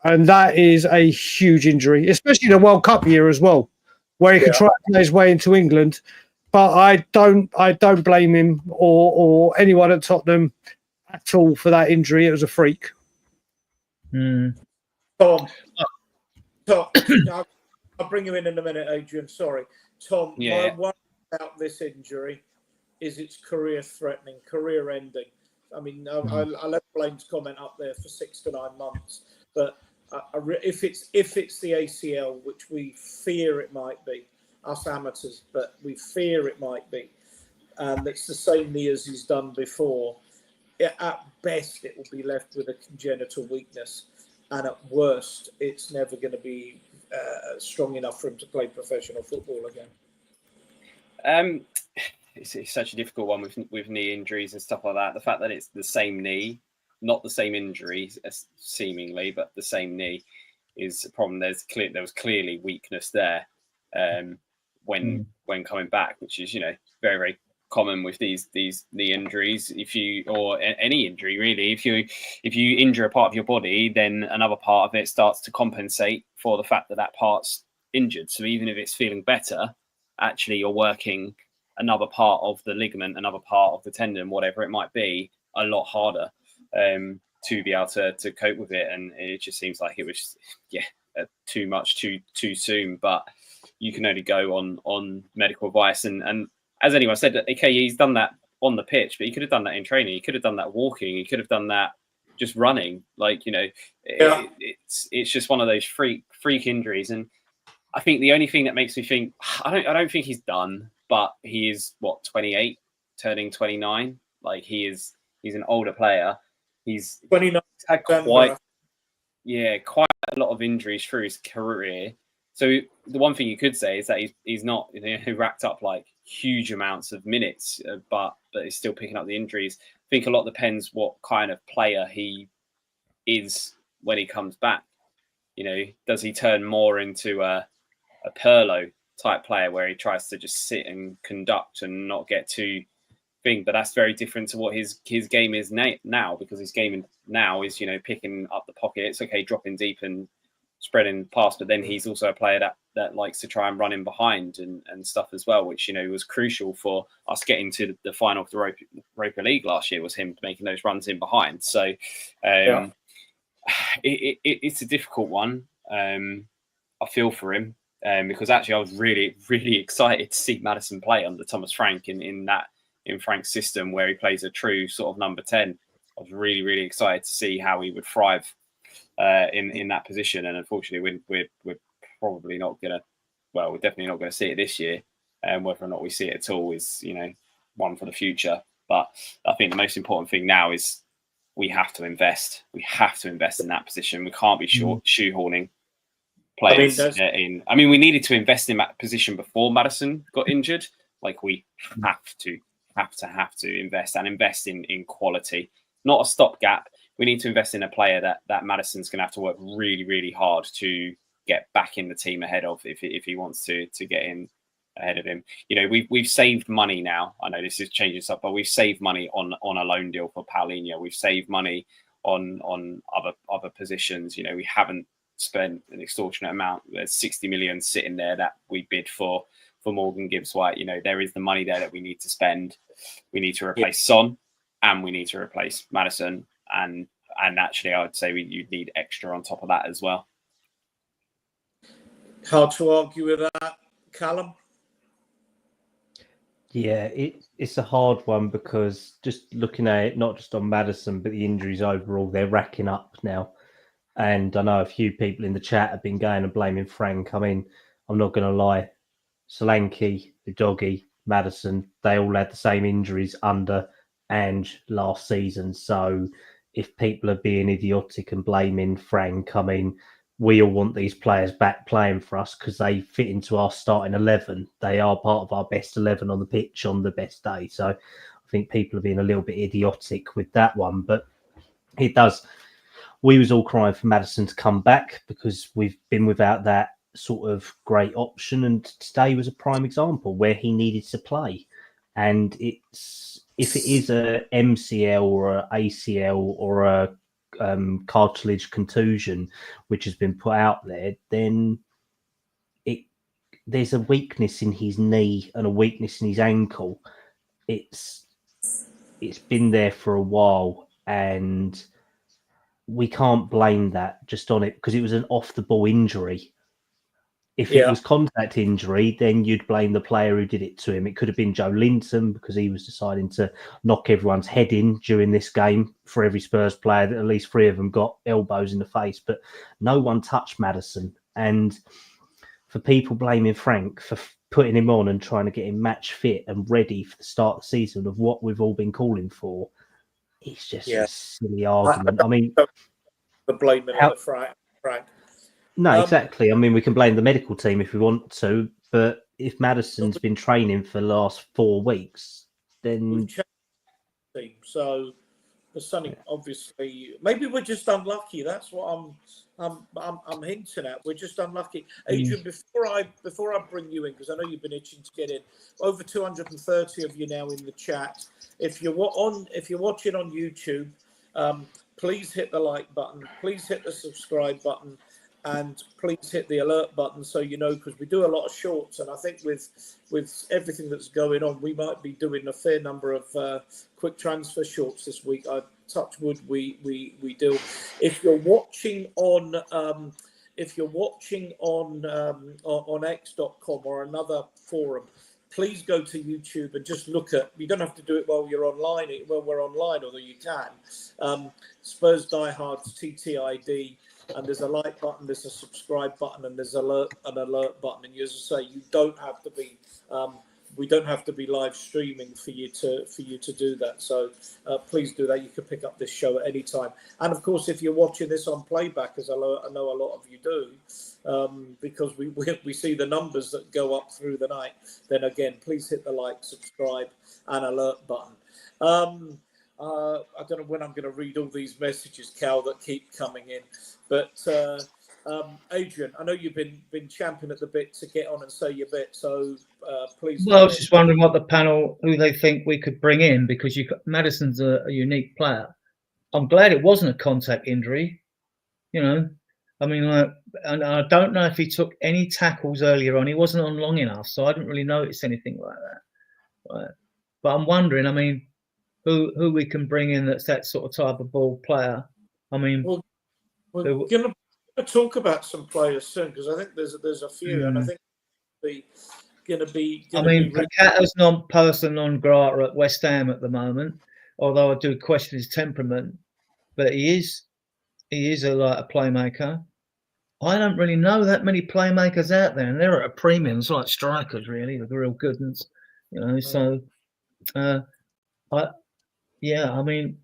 And that is a huge injury, especially the World Cup year as well, where he could try to play his way into England. But I don't blame him or anyone at Tottenham at all for that injury. It was a freak. Tom, I'll bring you in a minute, Adrian. Sorry. Tom, my worry about this injury is it's career-threatening, career-ending. I mean, I left Blaine's comment up there for 6 to 9 months. But if it's the ACL, which we fear it might be, us amateurs, but we fear it might be, and it's the same knee as he's done before, at best it will be left with a congenital weakness, and at worst it's never going to be strong enough for him to play professional football again. It's such a difficult one with knee injuries and stuff like that. The fact that it's the same knee, not the same injury seemingly, but the same knee is a problem. There was clearly weakness there when coming back, which is very, very common with these knee injuries. Or any injury really, if you injure a part of your body, then another part of it starts to compensate for the fact that part's injured. So even if it's feeling better, actually you're working another part of the ligament, another part of the tendon, whatever it might be, a lot harder to be able to cope with it. And it just seems like it was too much too soon. But you can only go on medical advice. And as anyone said, okay, he's done that on the pitch, but he could have done that in training. He could have done that walking. He could have done that just running. It's just one of those freak an And I think the only thing that makes me think, I don't think he's done, but he is 28, turning 29. He's an older player. He's 29. Had quite a lot of injuries through his career. So the one thing you could say is that he's not racked up huge amounts of minutes, but he's still picking up the injuries. I think a lot depends what kind of player he is when he comes back. Does he turn more into a Pirlo type player where he tries to just sit and conduct and not get too thing? But that's very different to what his game is now, because his game now is picking up the pockets, dropping deep and spreading past, but then he's also a player that likes to try and run in behind and stuff as well, which, you know, was crucial for us getting to the final of the Europa League last year, was him making those runs in behind. So it's a difficult one. I feel for him because actually I was really, really excited to see Maddison play under Thomas Frank in Frank's system where he plays a true sort of number 10. I was really, really excited to see how he would thrive in that position, and unfortunately, we're probably not gonna. Well, we're definitely not going to see it this year, and whether or not we see it at all is, you know, one for the future. But I think the most important thing now is we have to invest. We have to invest in that position. We can't be shoehorning players in. I mean, we needed to invest in that position before Maddison got injured. Like, we have to invest in quality, not a stopgap. We need to invest in a player that Maddison's going to have to work really, really hard to get back in the team ahead of if he wants to get in ahead of him. You know, we've saved money now. I know this is changing stuff, but we've saved money on a loan deal for Palhinha. We've saved money on other positions. You know, we haven't spent an extortionate amount. There's 60 million sitting there that we bid for Morgan Gibbs-White. You know, there is the money there that we need to spend. We need to replace Son, and we need to replace Maddison, and actually I would say you'd need extra on top of that as well. Hard to argue with that, Callum. Yeah, it's a hard one because just looking at it, not just on Maddison, but the injuries overall, they're racking up now. And I know a few people in the chat have been going and blaming Frank. I mean, I'm not going to lie. Solanke, Udogie, Maddison, they all had the same injuries under Ange last season. So if people are being idiotic and blaming Frank, I mean, we all want these players back playing for us because they fit into our starting 11. They are part of our best 11 on the pitch on the best day. So I think people are being a little bit idiotic with that one. But it does. We was all crying for Maddison to come back because we've been without that sort of great option. And today was a prime example where he needed to play. And if it is a MCL or a ACL or a cartilage contusion which has been put out there, then there's a weakness in his knee and a weakness in his ankle. It's been there for a while, and we can't blame that just on it because it was an off the ball injury. If it was contact injury, then you'd blame the player who did it to him. It could have been Joe Linton because he was deciding to knock everyone's head in during this game. For every Spurs player, that at least 3 of them got elbows in the face, but no one touched Maddison. And for people blaming Frank for putting him on and trying to get him match fit and ready for the start of the season of what we've all been calling for, it's just a silly argument. I mean, the blaming on the Frank. No, exactly. I mean, we can blame the medical team if we want to, but if Maddison's been training for the last 4 weeks, then so the Sonny, obviously, maybe we're just unlucky. That's what I'm hinting at. We're just unlucky. Adrian, before I bring you in, because I know you've been itching to get in. Over 230 of you now in the chat. If you're watching on YouTube, please hit the like button. Please hit the subscribe button. And please hit the alert button so you know, because we do a lot of shorts, and I think with everything that's going on, we might be doing a fair number of quick transfer shorts this week. I touch wood, we do. If you're watching on X.com or another forum, please go to YouTube and just look at. You don't have to do it while you're online. While we're online, although you can. Spurs Diehards TTID. And there's a like button, there's a subscribe button, and there's an alert button. And as I say, you don't have to be. We don't have to be live streaming for you to do that. So please do that. You can pick up this show at any time. And of course, if you're watching this on playback, as I know a lot of you do, because we see the numbers that go up through the night, then again, please hit the like, subscribe, and alert button. I don't know when I'm going to read all these messages, Cal, that keep coming in. But Adrian, I know you've been champing at the bit to get on and say your bit. So please. Well, I was just wondering what the panel, who they think we could bring in, because Maddison's a unique player. I'm glad it wasn't a contact injury. You know, I mean, like, and I don't know if he took any tackles earlier on. He wasn't on long enough, so I didn't really notice anything like that. Right. But I'm wondering, I mean, who we can bring in that's that sort of type of ball player. I mean, Well, we're going to talk about some players soon because I think there's a few, and I think going to be. I mean, Paqueta's non-person non grata at West Ham at the moment, although I do question his temperament. But he is a playmaker. I don't really know that many playmakers out there, and they're at a premium. It's like strikers, really, the real good ones, you know. So, I mean,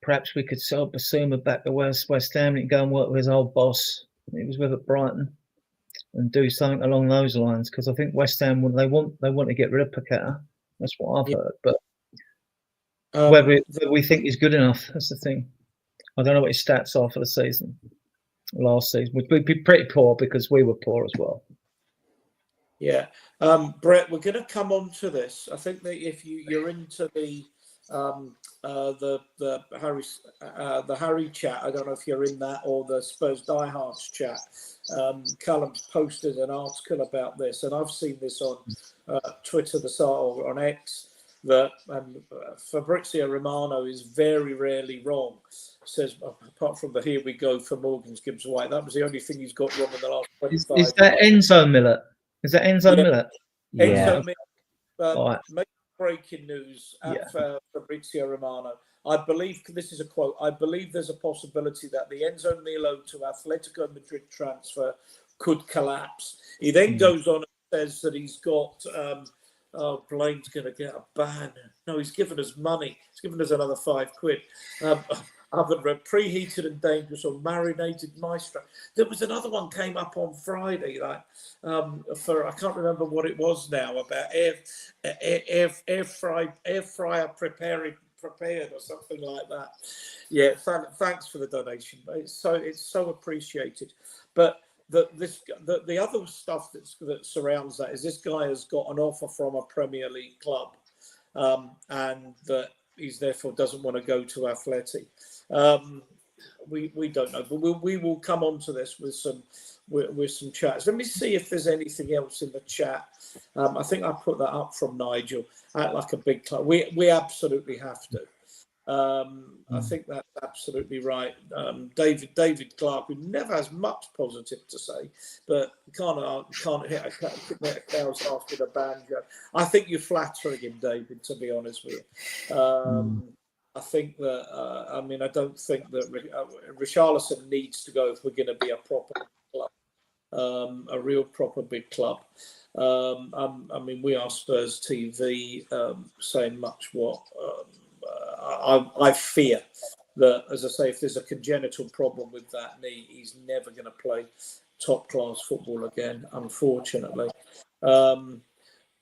perhaps we could sell Basuma back to West Ham and go and work with his old boss he was with at Brighton, and do something along those lines. Because I think West Ham they want to get rid of Paqueta. That's what I've heard. But whether we think he's good enough, that's the thing. I don't know what his stats are for the season. Last season would be pretty poor because we were poor as well. Yeah, Brett, we're going to come on to this. I think that if you're into the Harry chat, I don't know if you're in that or the Spurs Diehards chat. Callum's posted an article about this, and I've seen this on Twitter or on X. That Fabrizio Romano is very rarely wrong. Says apart from the "here we go" for Morgan's Gibbs White, that was the only thing he's got wrong in the last 25 Is that Enzo Millet? Is that Enzo Millet? Enzo Millet. Make breaking news at Fabrizio Romano. I believe this is a quote. I believe there's a possibility that the Enzo Milo to Atletico Madrid transfer could collapse. He then goes on and says that he's got. Blaine's going to get a ban. No, he's given us money. He's given us another £5. I've read preheated and dangerous or marinated maestro. There was another one came up on Friday, like for I can't remember what it was now, about air fryer prepared or something like that. Yeah, thanks for the donation. It's so appreciated. But the other stuff that surrounds that is this guy has got an offer from a Premier League club, and that he's therefore doesn't want to go to Atleti. We don't know, but we will come on to this with some chats. Let me see if there's anything else in the chat. I think I put that up from Nigel. Act like a big club. We absolutely have to. I think that's absolutely right. David Clark, who never has much positive to say, but can't hit a cow's ass with a banjo. I think you're flattering him, David, to be honest with you. I think that, I don't think that Richarlison needs to go if we're going to be a proper club, a real proper big club. We are Spurs TV, saying much what. I fear that, as I say, if there's a congenital problem with that knee, he's never going to play top-class football again, unfortunately.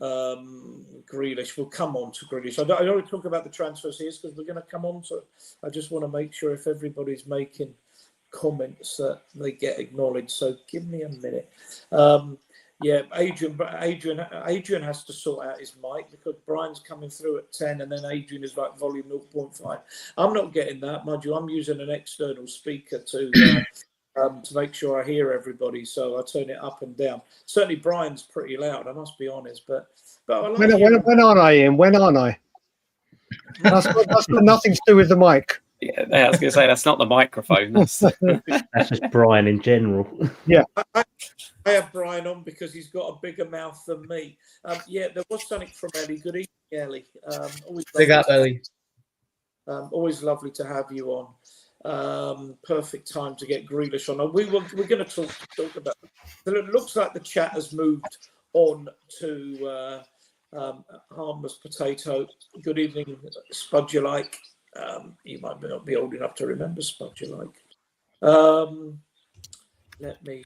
Grealish, we'll come on to Grealish. I don't want to talk about the transfers here because we're going to come on to it. I just want to make sure if everybody's making comments that they get acknowledged. So give me a minute. Adrian has to sort out his mic because Brian's coming through at 10 and then Adrian is like volume 0.5. I'm not getting that, mind you. I'm using an external speaker to make sure I hear everybody, so I turn it up and down. Certainly Brian's pretty loud, I must be honest, but I like when aren't I in? When aren't I? That's got nothing to do with the mic. Yeah, I was going to say that's not the microphone. That's just Brian in general. Yeah. I have Brian on because he's got a bigger mouth than me. There was something from Ellie. Good evening, Ellie. Big up, Ellie. Always lovely to have you on. Perfect time to get Grealish on. We're going to talk about it. It looks like the chat has moved on to Harmless Potato. Good evening, Spud You Like. You might not be old enough to remember Spud You Like. Let me.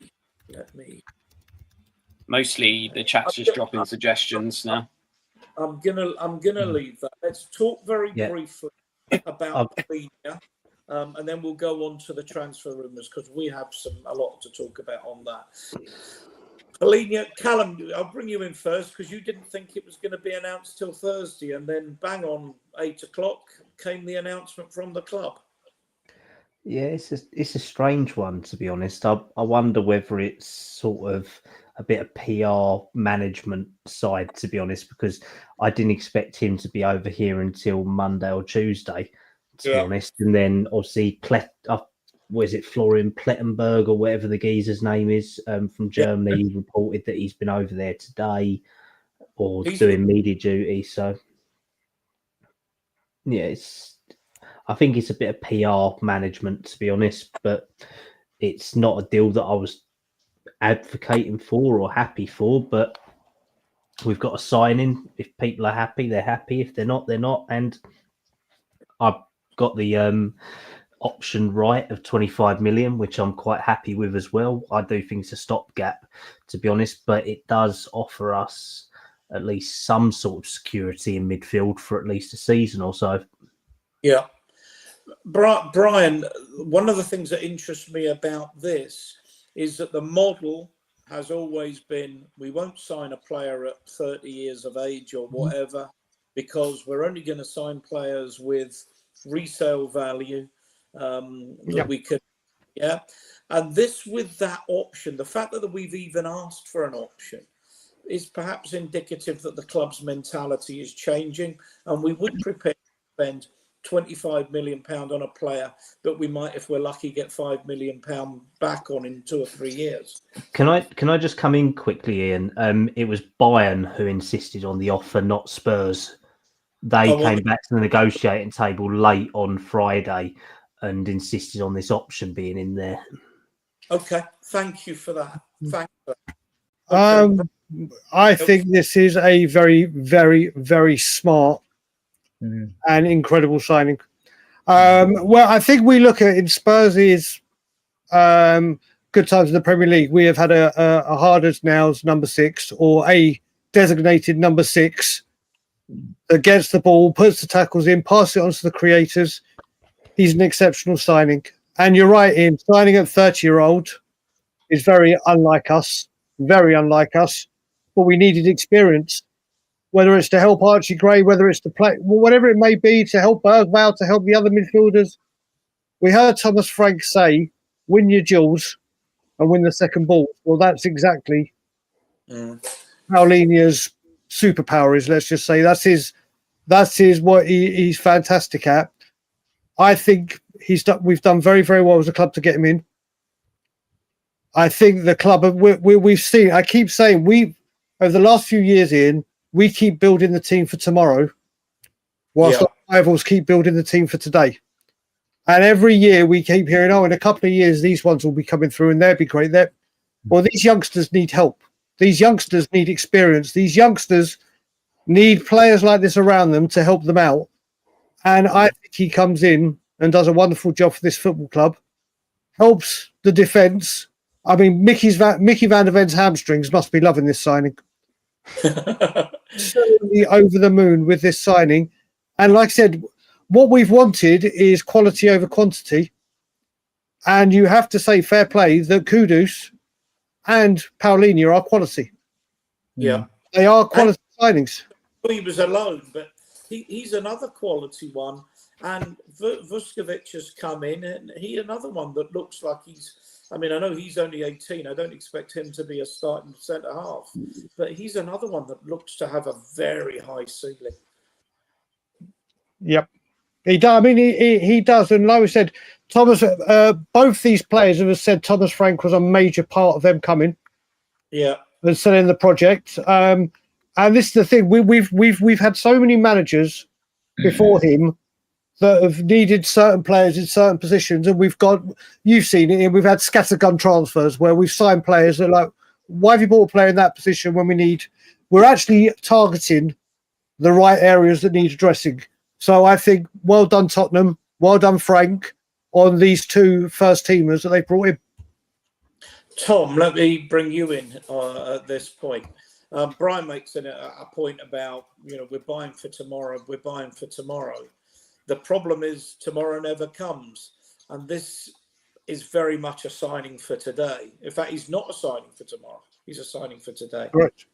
Mostly the chat's just dropping suggestions now. I'm gonna leave that. Let's talk very briefly about Palhinha, and then we'll go on to the transfer rumours because we have a lot to talk about on that. Palhinha, Callum, I'll bring you in first because you didn't think it was going to be announced till Thursday, and then bang on 8 o'clock came the announcement from the club. Yeah, it's a strange one, to be honest. I wonder whether it's sort of a bit of PR management side, to be honest, because I didn't expect him to be over here until Monday or Tuesday, to be honest. And then obviously, what is it, Florian Plettenberg or whatever the geezer's name is from Germany, he reported that he's been over there today or doing media duty. So, yeah, I think it's a bit of PR management, to be honest, but it's not a deal that I was advocating for or happy for. But we've got a signing. If people are happy, they're happy. If they're not, they're not. And I've got the option right of 25 million, which I'm quite happy with as well. I do think it's a stopgap, to be honest, but it does offer us at least some sort of security in midfield for at least a season or so. Yeah. Brian, one of the things that interests me about this is that the model has always been, we won't sign a player at 30 years of age or whatever, because we're only going to sign players with resale value that we could, and this with that option, the fact that we've even asked for an option is perhaps indicative that the club's mentality is changing, and we would prepare to spend £25 million on a player that we might, if we're lucky, get £5 million back on in 2 or 3 years. Can I just come in quickly, Ian? It was Bayern who insisted on the offer, not Spurs. They came back to the negotiating table late on Friday and insisted on this option being in there. Okay, thank you for that. Thank you. Okay. I think this is a very, very, very smart and incredible signing. Well, I think we look at in Spurs' good times in the Premier League. We have had a hard as nails number 6 or a designated number 6 that gets the ball, puts the tackles in, passes it on to the creators. He's an exceptional signing. And you're right, Ian, signing a 30-year-old is very unlike us, but we needed experience. Whether it's to help Archie Gray, whether it's to play, whatever it may be, to help Bergvall, to help the other midfielders. We heard Thomas Frank say, win your duels and win the second ball. Well, that's exactly Palhinha's superpower is, let's just say. That's his what he's fantastic at. I think we've done very, very well as a club to get him in. I think the club, we've seen, I keep saying, over the last few years, Ian, we keep building the team for tomorrow, whilst our rivals keep building the team for today. And every year we keep hearing, in a couple of years, these ones will be coming through and they'll be great. Well, these youngsters need help. These youngsters need experience. These youngsters need players like this around them to help them out. And I think he comes in and does a wonderful job for this football club, helps the defence. I mean, Mickey van der Ven's hamstrings must be loving this signing. Certainly over the moon with this signing. And like I said, what we've wanted is quality over quantity. And you have to say fair play that Kudus and Palhinha are quality. Yeah. They are quality signings. He was alone, but he's another quality one. And Vuskovic has come in, and another one that looks like I know he's only 18. I don't expect him to be a starting centre half, but he's another one that looks to have a very high ceiling. Yep, he does. I mean, he does. And like we said, Thomas, both these players have said Thomas Frank was a major part of them coming. Yeah, and selling the project. And this is the thing: we've had so many managers before him that have needed certain players in certain positions, and you've seen it, and we've had scattergun transfers where we've signed players that are like, why have you bought a player in that position when we're actually targeting the right areas that need addressing. So I think well done Tottenham, well done Frank on these 2 first teamers that they brought in. Tom, let me bring you in at this point. Brian makes a point about, we're buying for tomorrow. The problem is tomorrow never comes. And this is very much a signing for today. In fact, he's not a signing for tomorrow. He's a signing for today. Correct.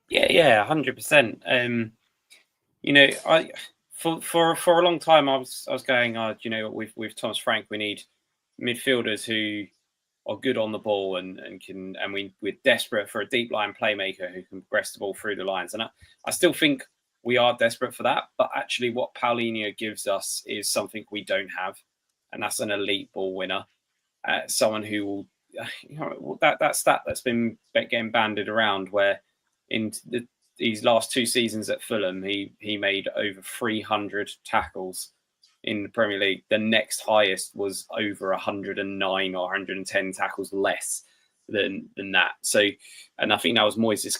Yeah, 100%. for a long time, I was going, you know, with Thomas Frank, we need midfielders who are good on the ball and we're desperate for a deep line playmaker who can progress the ball through the lines. And I still think we are desperate for that. But actually, what Palhinha gives us is something we don't have, and that's an elite ball winner, someone who will, you know, that stat that's been getting banded around, where in these last 2 seasons at Fulham, he made over 300 tackles in the Premier League. The next highest was over 109 or 110 tackles less than that. So, and I think that was Moises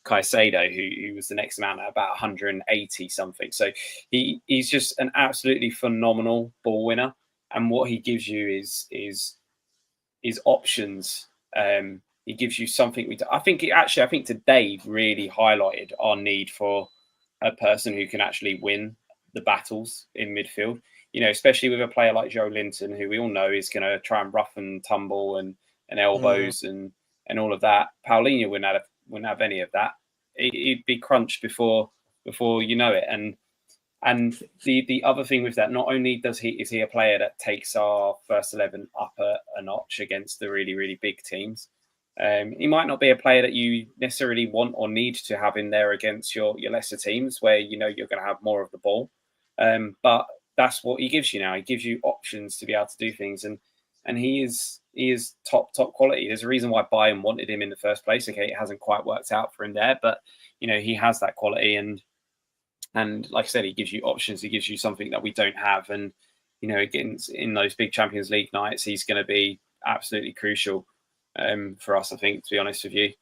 Caicedo, who was the next amount at about 180 something. So he's just an absolutely phenomenal ball winner, and what he gives you is options. He gives you something. I think today really highlighted our need for a person who can actually win the battles in midfield. You know, especially with a player like Joe Linton, who we all know is going to try and rough and tumble and elbows and all of that. Palhinha wouldn't have any of that. He'd be crunched before you know it. And the other thing with that, not only is he a player that takes our first 11 up a notch against the really, really big teams. He might not be a player that you necessarily want or need to have in there against your lesser teams, where you know you're going to have more of the ball. But that's what he gives you now. He gives you options to be able to do things, and he is top quality. There's a reason why Bayern wanted him in the first place. Okay, it hasn't quite worked out for him there, but you know he has that quality, and like I said, he gives you options. He gives you something that we don't have, and you know, again, in those big Champions League nights, he's going to be absolutely crucial for us, I think, to be honest with you.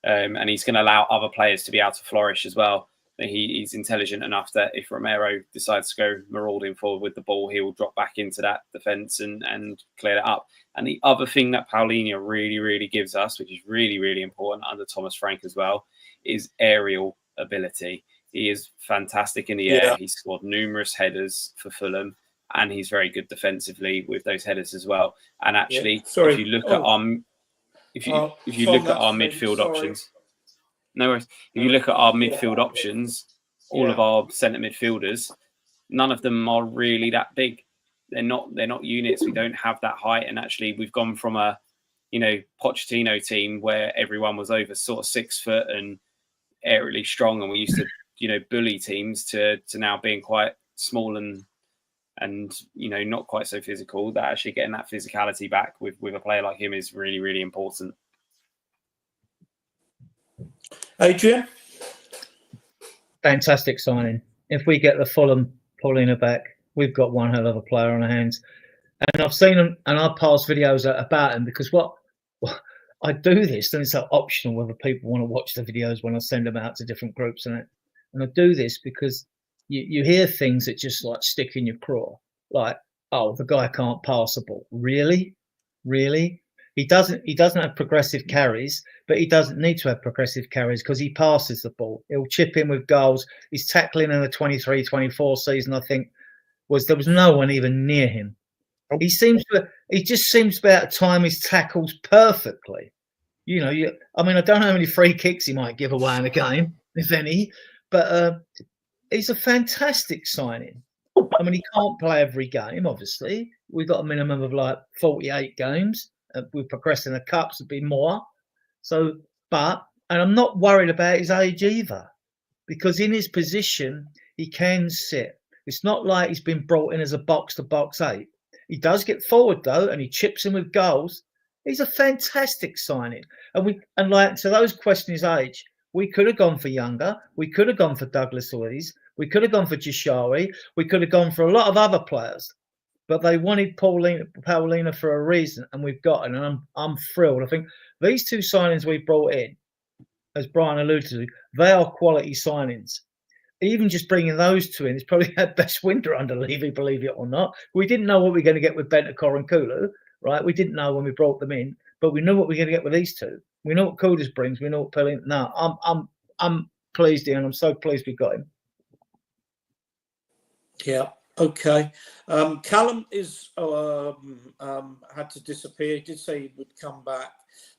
And he's going to allow other players to be able to flourish as well. He's intelligent enough that if Romero decides to go marauding forward with the ball, he will drop back into that defence and clear it up. And the other thing that Palhinha really, really gives us, which is really, really important under Thomas Frank as well, is aerial ability. He is fantastic in the air. He's scored numerous headers for Fulham, and he's very good defensively with those headers as well. And actually, if you look at our midfield options. No worries. If you look at our midfield options, all of our centre midfielders, none of them are really that big. They're not units. We don't have that height. And actually, we've gone from a, you know, Pochettino team where everyone was over sort of 6 foot and aerially strong, and we used to, you know, bully teams to now being quite small and you know, not quite so physical. That actually getting that physicality back with a player like him is really, really important. Adrian? Fantastic signing. If we get the Fulham Palhinha back, we've got one hell of a player on our hands. And I've seen him, and I pass videos about him, because what I do this, and it's optional whether people want to watch the videos when I send them out to different groups and I do this because you hear things that just like stick in your craw, like, oh, the guy can't pass the ball. Really? He doesn't have progressive carries, but he doesn't need to have progressive carries because he passes the ball. He'll chip in with goals. His tackling in the 23-24 season, I think, there was no one even near him. He just seems to be able to time his tackles perfectly. You know, I mean, I don't know how many free kicks he might give away in a game, if any, but he's a fantastic signing. I mean, he can't play every game, obviously. We've got a minimum of like 48 games. We're progressing the cups, a bit more. So, and I'm not worried about his age either, because in his position, he can sit. It's not like he's been brought in as a box-to-box 8. He does get forward, though, and he chips in with goals. He's a fantastic signing. And like, to those questioning his age, we could have gone for younger. We could have gone for Douglas Luiz. We could have gone for Jashari. We could have gone for a lot of other players. But they wanted Palhinha for a reason, and we've got it, and I'm thrilled. I think these 2 signings we brought in, as Brian alluded to, they are quality signings. Even just bringing those 2 in, it's probably our best winter under Levy, believe it or not. We didn't know what we were going to get with Bentancur and Kulu, right? We didn't know when we brought them in, but we knew what we were going to get with these 2. We know what Kudus brings. We know what Palhinha. No, I'm pleased, and I'm so pleased we got him. Yeah. Okay. Callum is had to disappear. He did say he would come back.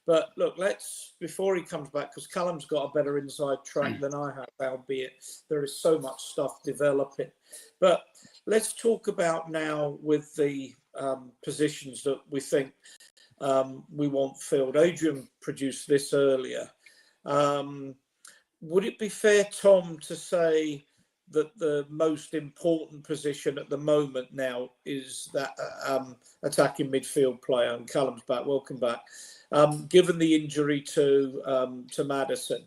But look, before he comes back, because Callum's got a better inside track than I have, albeit there is so much stuff developing. But let's talk about now with the positions that we think we want filled. Adrian produced this earlier. Would it be fair, Tom, to say that the most important position at the moment now is that attacking midfield player? And Callum's back. Welcome back. Given the injury to Maddison,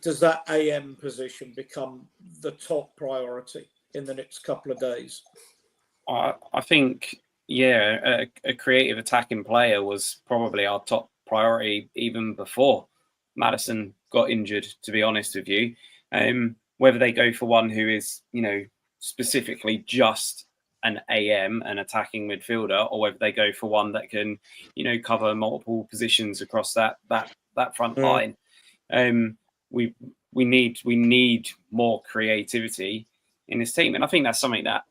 does that AM position become the top priority in the next couple of days? I think, yeah, a creative attacking player was probably our top priority even before Maddison got injured, to be honest with you. Whether they go for one who is, specifically just an AM, an attacking midfielder, or whether they go for one that can, cover multiple positions across that front line. We need more creativity in this team, and I think that's something that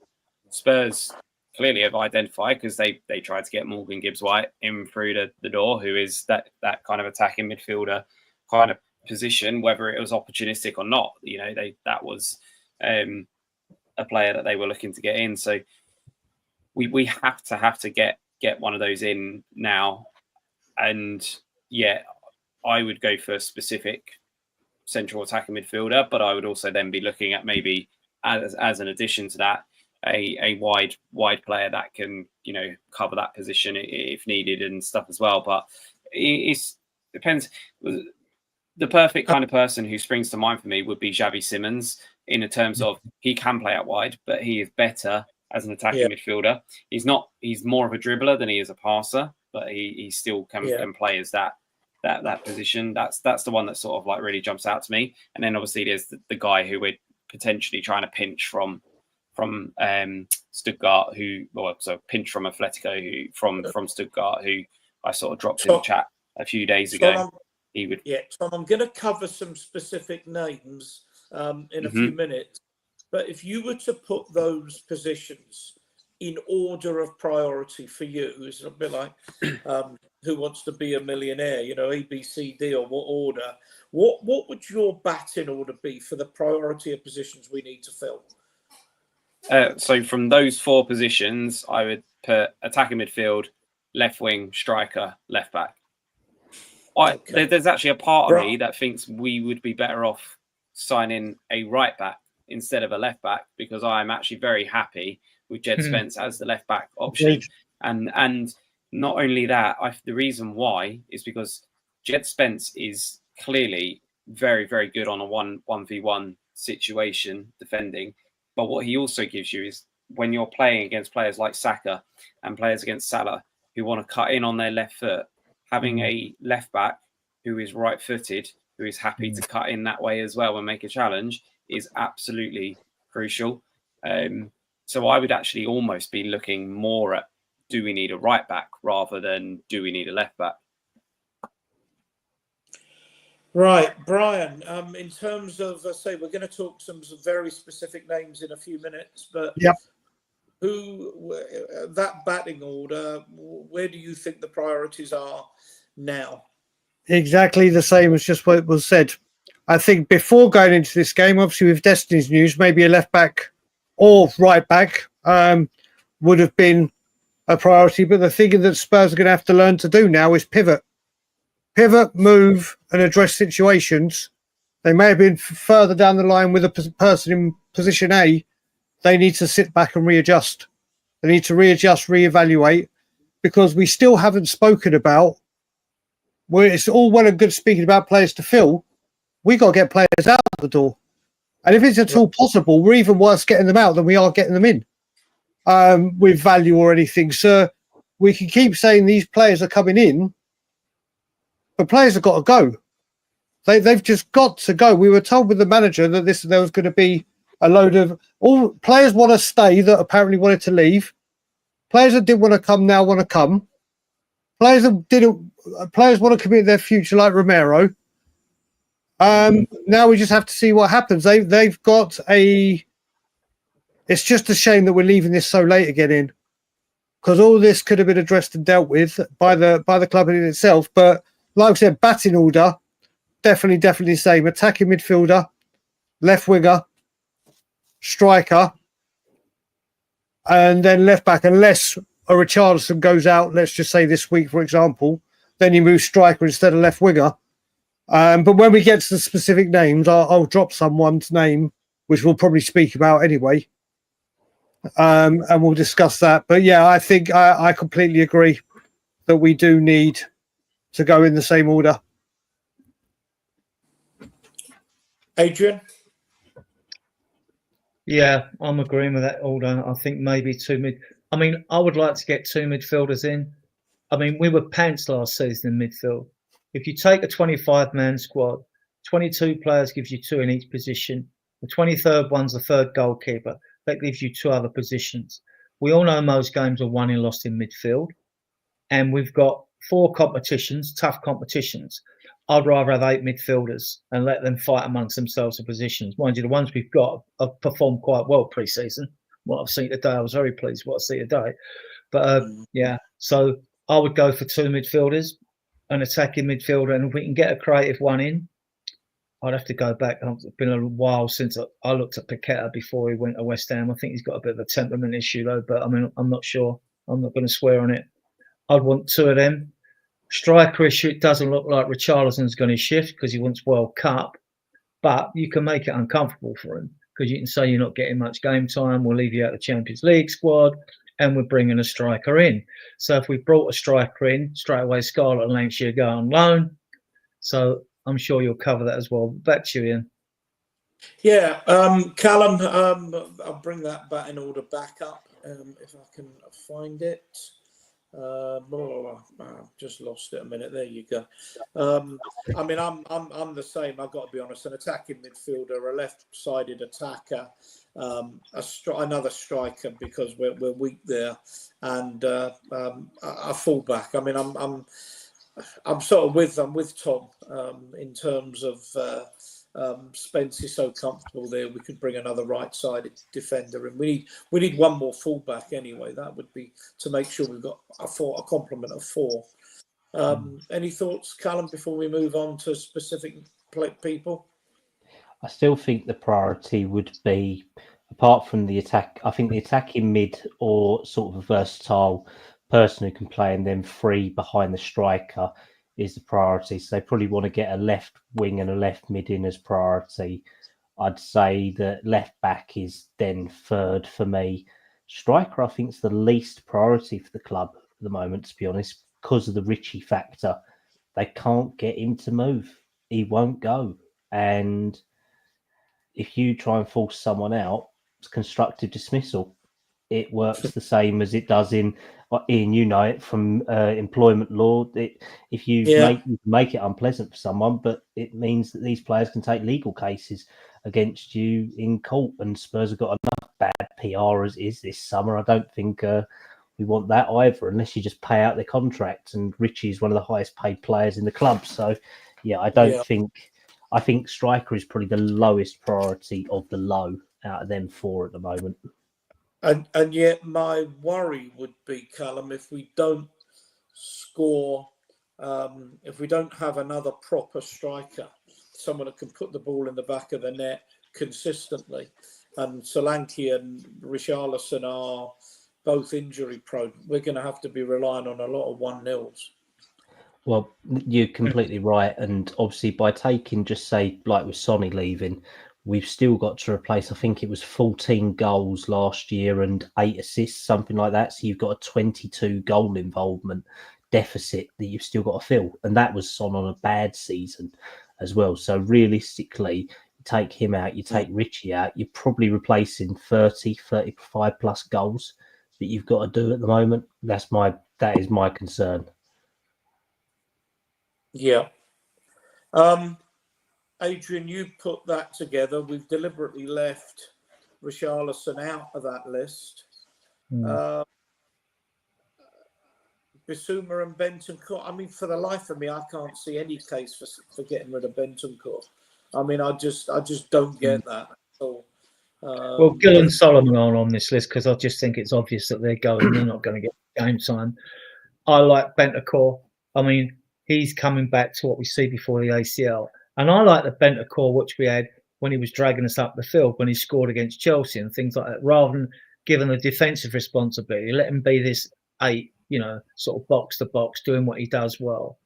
Spurs clearly have identified, because they tried to get Morgan Gibbs-White in through the door, who is that kind of attacking midfielder kind of position, whether it was opportunistic or not. That was a player that they were looking to get in. So we have to get one of those in now. And yeah, I would go for a specific central attacking midfielder, but I would also then be looking at maybe as an addition to that, a wide player that can, cover that position if needed and stuff as well. But it depends. The perfect kind of person who springs to mind for me would be Xavi Simons, in terms of he can play out wide, but he is better as an attacking midfielder. He's more of a dribbler than he is a passer, but he still can play as that position. That's the one that sort of like really jumps out to me. And then obviously there's the guy who we're potentially trying to pinch from Stuttgart, pinch from Atletico, from Stuttgart, who I sort of dropped in the chat a few days ago. Tom, I'm going to cover some specific names in a few minutes. But if you were to put those positions in order of priority for you, it's a bit like Who Wants to Be a Millionaire, A, B, C, D, or what order? What would your batting order be for the priority of positions we need to fill? So from those four positions, I would put attacking midfield, left wing, striker, left back. There's actually a part of me that thinks we would be better off signing a right back instead of a left back, because I'm actually very happy with Jed Spence as the left back option. And not only that, the reason why is because Jed Spence is clearly very, very good on a 1v1 situation defending. But what he also gives you is when you're playing against players like Saka and players against Salah who want to cut in on their left foot, having a left back who is right-footed, who is happy to cut in that way as well and make a challenge, is absolutely crucial. So I would actually almost be looking more at, do we need a right back rather than do we need a left back? Right, Brian, in terms of, we're going to talk some very specific names in a few minutes, but that batting order, where do you think the priorities are now? Exactly the same as just what was said. I think before going into this game, obviously with Destiny's news, maybe a left back or right back would have been a priority. But the thing that Spurs are going to have to learn to do now is pivot, move and address situations. They may have been further down the line with a person in position A. They need to sit back and readjust. They need to readjust, reevaluate, because we still haven't spoken about where it's all well and good speaking about players to fill. We got to get players out the door. And if it's at all possible, we're even worse getting them out than we are getting them in with value or anything. So we can keep saying these players are coming in, but players have got to go. They've just got to go. We were told with the manager that there was going to be a load of all players want to stay that apparently wanted to leave. Players that didn't want to come now want to come. Players want to commit their future like Romero. Now we just have to see what happens. They've got a. It's just a shame that we're leaving this so late again in, because all this could have been addressed and dealt with by the club in itself. But like I said, batting order, definitely the same. Attacking midfielder, left winger, striker, and then left back, unless a Richarlison goes out, let's just say this week, for example, then you move striker instead of left winger. But when we get to the specific names, I'll drop someone's name, which we'll probably speak about anyway. And we'll discuss that. But yeah, I think I completely agree that we do need to go in the same order. Adrian? Yeah, I'm agreeing with that order. I think maybe I mean, I would like to get 2 midfielders in. I mean, we were pants last season in midfield. If you take a 25-man squad, 22 players gives you 2 in each position. The 23rd one's the third goalkeeper. That gives you 2 other positions. We all know most games are won and lost in midfield. And we've got 4 competitions, tough competitions. I'd rather have 8 midfielders and let them fight amongst themselves for positions. Mind you, the ones we've got have performed quite well pre-season. What I've seen today, I was very pleased with what I see today. But yeah, so I would go for 2 midfielders, an attacking midfielder, and if we can get a creative one in, I'd have to go back. It's been a while since I looked at Paqueta before he went to West Ham. I think he's got a bit of a temperament issue though, but I mean, I'm not sure. I'm not going to swear on it. I'd want 2 of them. Striker issue, it doesn't look like Richarlison's going to shift because he wants World Cup, but you can make it uncomfortable for him because you can say you're not getting much game time. We'll leave you out of the Champions League squad and we're bringing a striker in. So if we brought a striker in, straight away Scarlett and Lancashire go on loan. So I'm sure you'll cover that as well. Back to you, Ian. Yeah, Callum, I'll bring that batting order back up if I can find it. I've just lost it a minute. There you go. I mean, I'm the same. I've got to be honest. An attacking midfielder, a left-sided attacker, another striker because we're weak there, and a fullback. I mean, I'm sort of with Tom in terms of. Spence is so comfortable there. We could bring another right-sided defender, and we need one more fullback anyway. That would be to make sure we've got a complement of 4. Any thoughts, Callum, before we move on to specific people? I still think the priority would be, apart from the attack, I think the attacking mid or sort of a versatile person who can play and then 3 behind the striker is the priority. So they probably want to get a left wing and a left mid in as priority. I'd say that left back is then 3rd for me. Striker, I think, is the least priority for the club at the moment, to be honest, because of the Richie factor. They can't get him to move. He won't go. And if you try and force someone out, it's constructive dismissal. It works the same as it does in, Ian, you know it from employment law. If you make it unpleasant for someone, but it means that these players can take legal cases against you in court. And Spurs have got enough bad PR as is this summer. I don't think we want that either, unless you just pay out their contracts. And Richie is one of the highest paid players in the club. So, yeah, I think striker is probably the lowest priority of the low out of them 4 at the moment. And yet my worry would be, Callum, if we don't score, if we don't have another proper striker, someone that can put the ball in the back of the net consistently, and Solanke and Richarlison are both injury prone, we're going to have to be relying on a lot of 1-0s. Well, you're completely right. And obviously by taking, just say, like with Sonny leaving, we've still got to replace, I think it was 14 goals last year and 8 assists, something like that. So you've got a 22 goal involvement deficit that you've still got to fill. And that was Son on a bad season as well. So realistically, you take him out, you take Richie out, you're probably replacing 35 plus goals that you've got to do at the moment. That is my concern. Yeah. Adrian, you put that together. We've deliberately left Richarlison out of that list. Bissouma and Bentancur. I mean, for the life of me, I can't see any case for getting rid of Bentancur. I mean, I just don't get that at all. Well, Gill and Solomon are on this list because I just think it's obvious that they're going. They're not going to get game time. I like Bentancur. I mean, he's coming back to what we see before the ACL. And I like the Bentancur, which we had when he was dragging us up the field, when he scored against Chelsea and things like that, rather than giving the defensive responsibility, let him be this 8, sort of box to box, doing what he does well.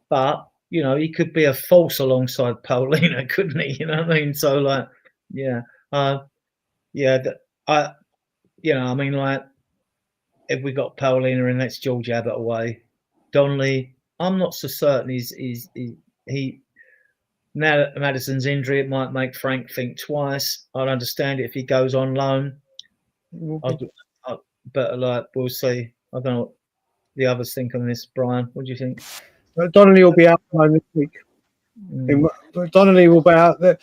But he could be a false alongside Palhinha, couldn't he? You know what I mean? So like, if we got Palhinha in, let's George Abbott away. Donnelly, I'm not so certain he now that Maddison's injury, it might make Frank think twice. I'd understand it if he goes on loan. But we'll see. I don't know what the others think on this, Brian. What do you think? Donnelly will be out this week. Donnelly will be out there.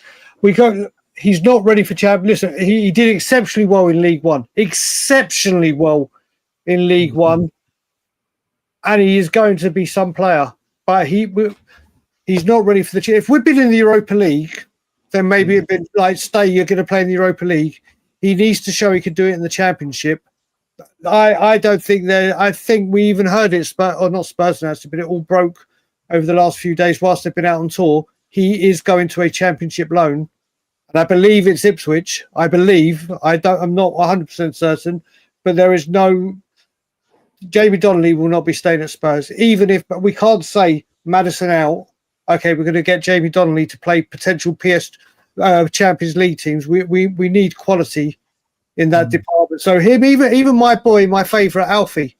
He's not ready for Champions. Listen, he did exceptionally well in League One. Exceptionally well in League One. And he is going to be some player. But he's not ready for the... If we'd been in the Europa League, then maybe it'd been like, you're going to play in the Europa League. He needs to show he can do it in the Championship. I don't think that... I think we even heard it, not Spurs announced it, but it all broke over the last few days whilst they've been out on tour. He is going to a Championship loan. And I believe it's Ipswich. I'm not 100% certain, but there is no... Jamie Donnelly will not be staying at Spurs, but we can't say Maddison out. Okay, we're going to get Jamie Donnelly to play potential Champions League teams. We need quality in that department. So him, even my boy, my favourite Alfie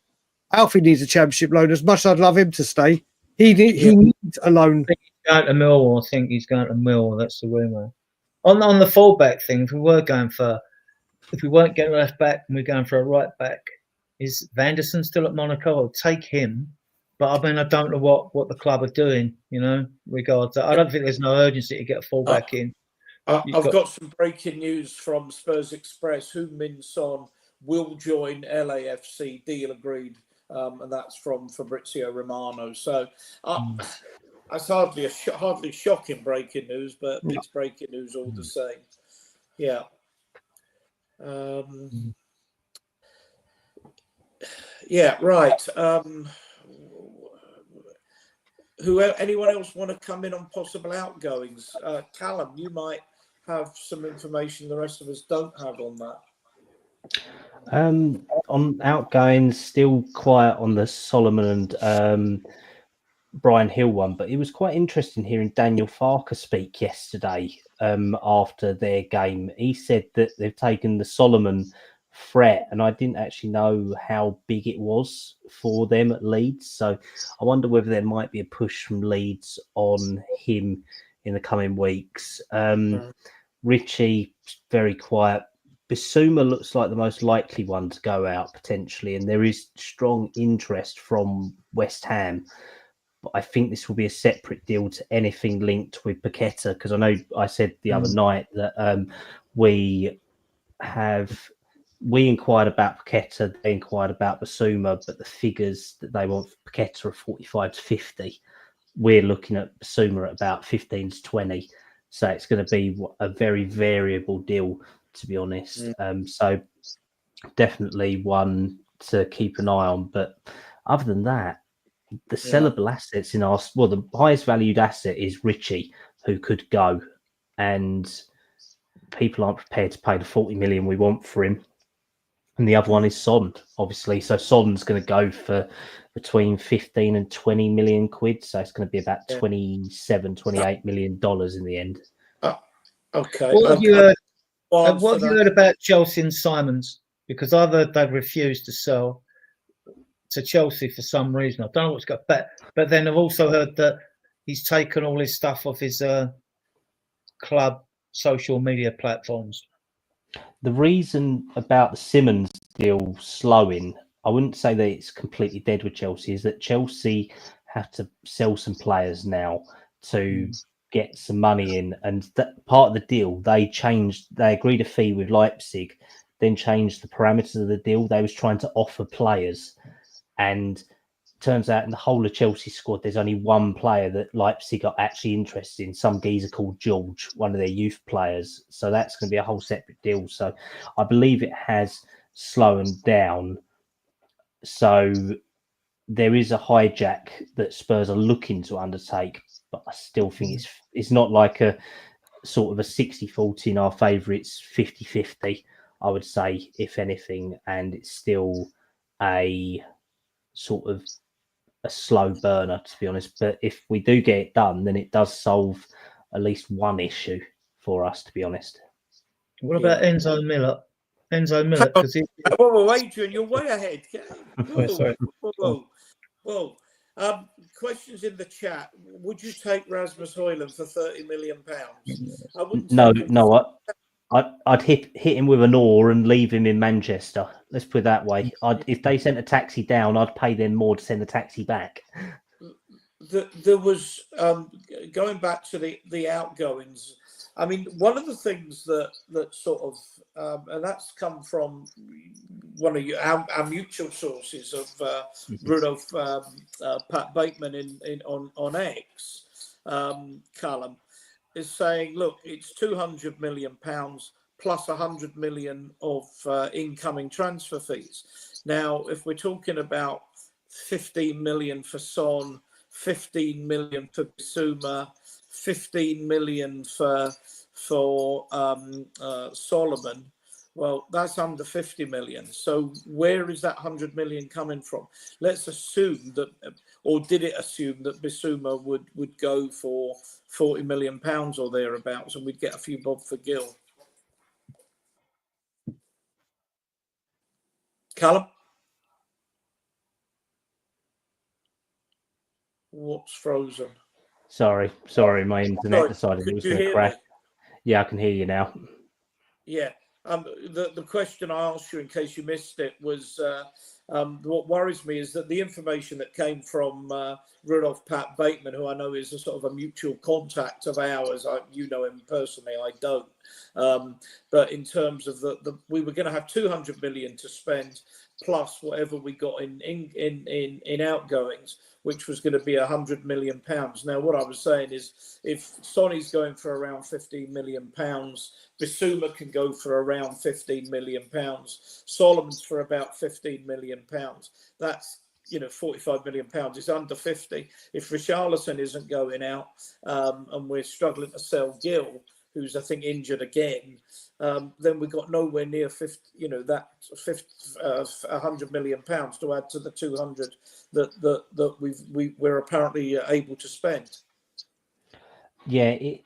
needs a Championship loan. As much as I'd love him to stay, he needs a loan. I think he's going to Millwall. That's the rumour. On the fullback thing, if we weren't getting a left back and we're going for a right back, is Vanderson still at Monaco? I'll take him. But I don't know what the club are doing, regards to. I don't think there's no urgency to get a fullback in. I've got some breaking news from Spurs Express. Heung-min Son will join LAFC, deal agreed. And that's from Fabrizio Romano. So that's hardly shocking breaking news, but it's breaking news all the same. Yeah. Yeah, right. Anyone else want to come in on possible outgoings? Callum, you might have some information the rest of us don't have on that. On outgoings, still quiet on the Solomon and Brian Hill one, but it was quite interesting hearing Daniel Farker speak yesterday after their game. He said that they've taken the Solomon threat, and I didn't actually know how big it was for them at Leeds. So I wonder whether there might be a push from Leeds on him in the coming weeks. Richie, very quiet. Bissouma looks like the most likely one to go out potentially, and there is strong interest from West Ham. But I think this will be a separate deal to anything linked with Paqueta, because I know I said the other night that we inquired about Paqueta, they inquired about Bissouma, but the figures that they want for Paqueta are 45 to 50. We're looking at Bissouma at about 15 to 20. So it's going to be a very variable deal, to be honest. So definitely one to keep an eye on. But other than that, the sellable assets in the highest valued asset is Richie, who could go. And people aren't prepared to pay the 40 million we want for him. And the other one is Son, obviously. So Son's going to go for between 15 and 20 million quid. So it's going to be about 27, 28 million dollars in the end. Okay. What have you heard about Chelsea and Simons? Because I've heard they've refused to sell to Chelsea for some reason. I don't know what's got back. But then I've also heard that he's taken all his stuff off his club social media platforms. The reason about the Simmons deal slowing, I wouldn't say that it's completely dead with Chelsea, is that Chelsea have to sell some players now to get some money in. And that part of the deal, they agreed a fee with Leipzig, then changed the parameters of the deal. They was trying to offer players. And turns out in the whole of Chelsea squad, there's only one player that Leipzig are actually interested in, some geezer called George, one of their youth players. So that's going to be a whole separate deal. So I believe it has slowed down. So there is a hijack that Spurs are looking to undertake, but I still think it's not like a sort of a 60-40 in our favour. It's 50-50, I would say, if anything, and it's still a sort of a slow burner, to be honest. But if we do get it done, then it does solve at least one issue for us, to be honest. What about Enzo Miller? Enzo Miller, because he. Whoa, Adrian, you're way ahead. Oh, sorry. Whoa. Questions in the chat. Would you take Rasmus Højlund for £30 million? I wouldn't. No. I'd hit him with an oar and leave him in Manchester. Let's put it that way. If they sent a taxi down, I'd pay them more to send the taxi back. There was going back to the outgoings. I mean, one of the things that sort of, and that's come from one of our mutual sources of Rudolph Pat Bateman on X, Callum, is saying, look, it's £200 million plus 100 million of incoming transfer fees. Now, if we're talking about 15 million for Son, 15 million for Bissouma, 15 million for Solomon, well, that's under 50 million. So where is that 100 million coming from? Let's assume that, or did it assume that Bissouma would go for £40 million or thereabouts, and we'd get a few bob for Gill? Callum? What's frozen? Sorry, my internet decided it was going to crash. Yeah, I can hear you now. Yeah. The question I asked you, in case you missed it, was what worries me is that the information that came from Rudolph Pat Bateman, who I know is a sort of a mutual contact of ours. You know him personally, I don't. But in terms of we were going to have 200 million to spend plus whatever we got in outgoings, which was going to be 100 million pounds. Now, what I was saying is, if Sonny's going for around 15 million pounds, Bissouma can go for around 15 million pounds, Solomon's for about 15 million pounds. That's 45 million pounds. It's under 50. If Richarlison isn't going out, and we're struggling to sell Gill, who's I think injured again, then we got nowhere near 100 million pounds to add to the 200 that we're apparently able to spend. Yeah, it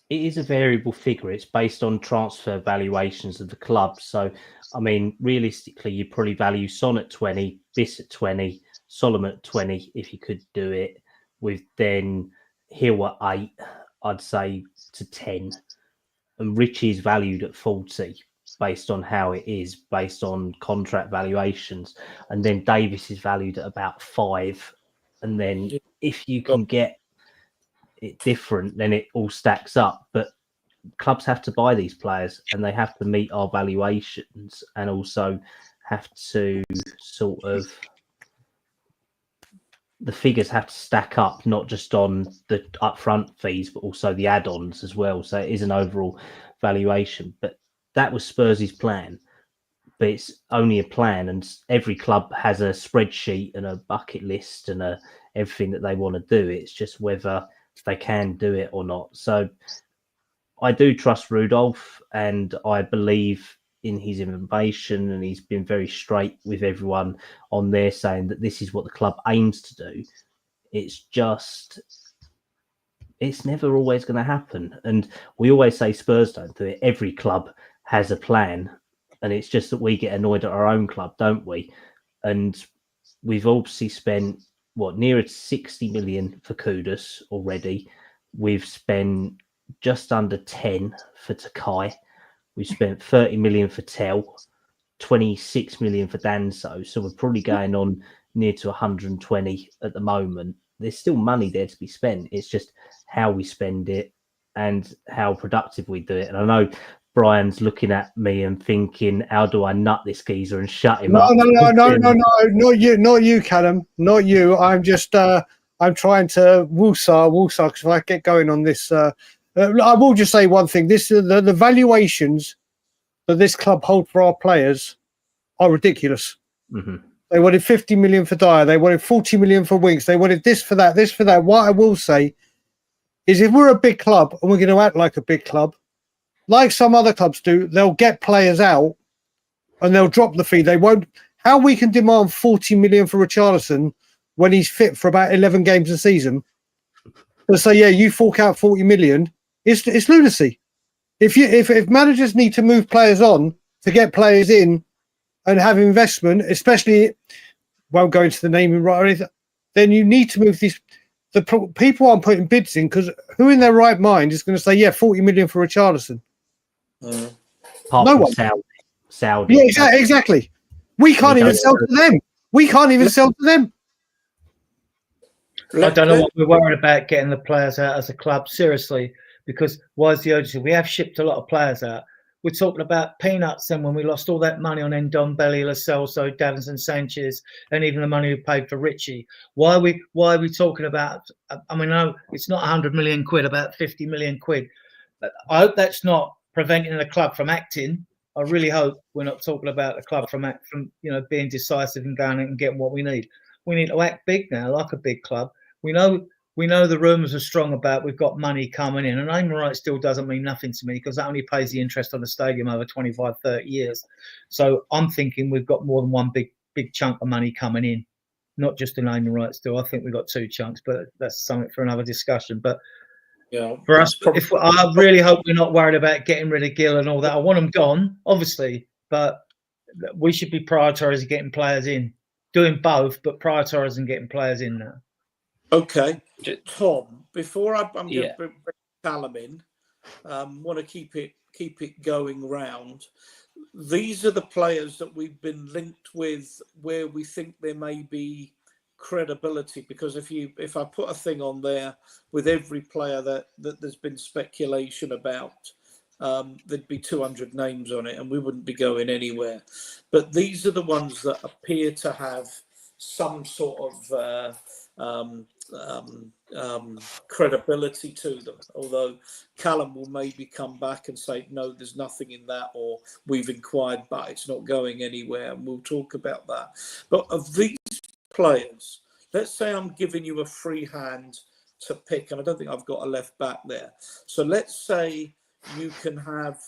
is a variable figure. It's based on transfer valuations of the club. So, I mean, realistically, you probably value Son at 20, Biss at 20, Solomon at 20, if you could do it, with then Hill at 8, I'd say, to 10. And Richie's valued at 40 based on how it is, based on contract valuations. And then Davis is valued at about 5. And then if you can get it different, then it all stacks up. But clubs have to buy these players and they have to meet our valuations, and also have to sort of, the figures have to stack up, not just on the upfront fees, but also the add-ons as well. So it is an overall valuation. But that was Spurs' plan. But it's only a plan, and every club has a spreadsheet and a bucket list and everything that they want to do. It's just whether they can do it or not. So I do trust Rudolph, and I believe in his information, and he's been very straight with everyone on there saying that this is what the club aims to do. It's just, it's never always going to happen. And we always say Spurs don't do it. Every club has a plan, and it's just that we get annoyed at our own club, don't we? And we've obviously spent nearer to 60 million for Kudus already. We've spent just under 10 for Takai. We've spent 30 million for Tel, 26 million for Danso. So we're probably going on near to 120 at the moment. There's still money there to be spent. It's just how we spend it and how productive we do it. And I know Brian's looking at me and thinking, how do I nut this geezer and shut him up? No, not you, Callum, not you. I'm just, I'm trying to woosah, because if I get going on this, I will just say one thing. The valuations that this club hold for our players are ridiculous. Mm-hmm. They wanted 50 million for Dyer. They wanted 40 million for Winks. They wanted this for that, this for that. What I will say is if we're a big club and we're going to act like a big club, like some other clubs do, they'll get players out and they'll drop the fee. They won't. How we can demand 40 million for Richarlison when he's fit for about 11 games a season and say, yeah, you fork out 40 million, it's lunacy. If managers need to move players on to get players in and have investment, especially, won't go into the naming right or anything, then you need to move these. The people aren't putting bids in because who in their right mind is going to say, yeah, 40 million for Richarlison? Apart No from one. Saudi. Yeah, exactly. We can't even sell to them. We can't even sell to them. I don't know what we're worried about getting the players out as a club, seriously, because why is the urgency? We have shipped a lot of players out. We're talking about peanuts then when we lost all that money on Ndombele, Lo Celso, Davinson Sanchez, and even the money we paid for Richie. Why are we talking about, I mean, no, it's not 100 million quid, about 50 million quid. I hope that's not preventing the club from acting. I really hope we're not talking about the club from being decisive and going and getting what we need. We need to act big now, like a big club. We know the rumours are strong about we've got money coming in, and naming rights still doesn't mean nothing to me because that only pays the interest on the stadium over 25, 30 years. So I'm thinking we've got more than one big chunk of money coming in, not just the naming rights still. I think we've got 2 chunks, but that's something for another discussion. But yeah, for us, I really hope we're not worried about getting rid of Gill and all that. I want them gone, obviously, but we should be prioritising getting players in, doing both, but prioritising getting players in now. Okay, Tom. Before I'm going to bring Callum in, want to keep it going round. These are the players that we've been linked with, where we think there may be credibility. Because if I put a thing on there with every player that there's been speculation about, there'd be 200 names on it, and we wouldn't be going anywhere. But these are the ones that appear to have some sort of credibility to them, although Callum will maybe come back and say no, there's nothing in that, or we've inquired but it's not going anywhere, and we'll talk about that. But of these players, let's say I'm giving you a free hand to pick, and I don't think I've got a left back there, so let's say you can have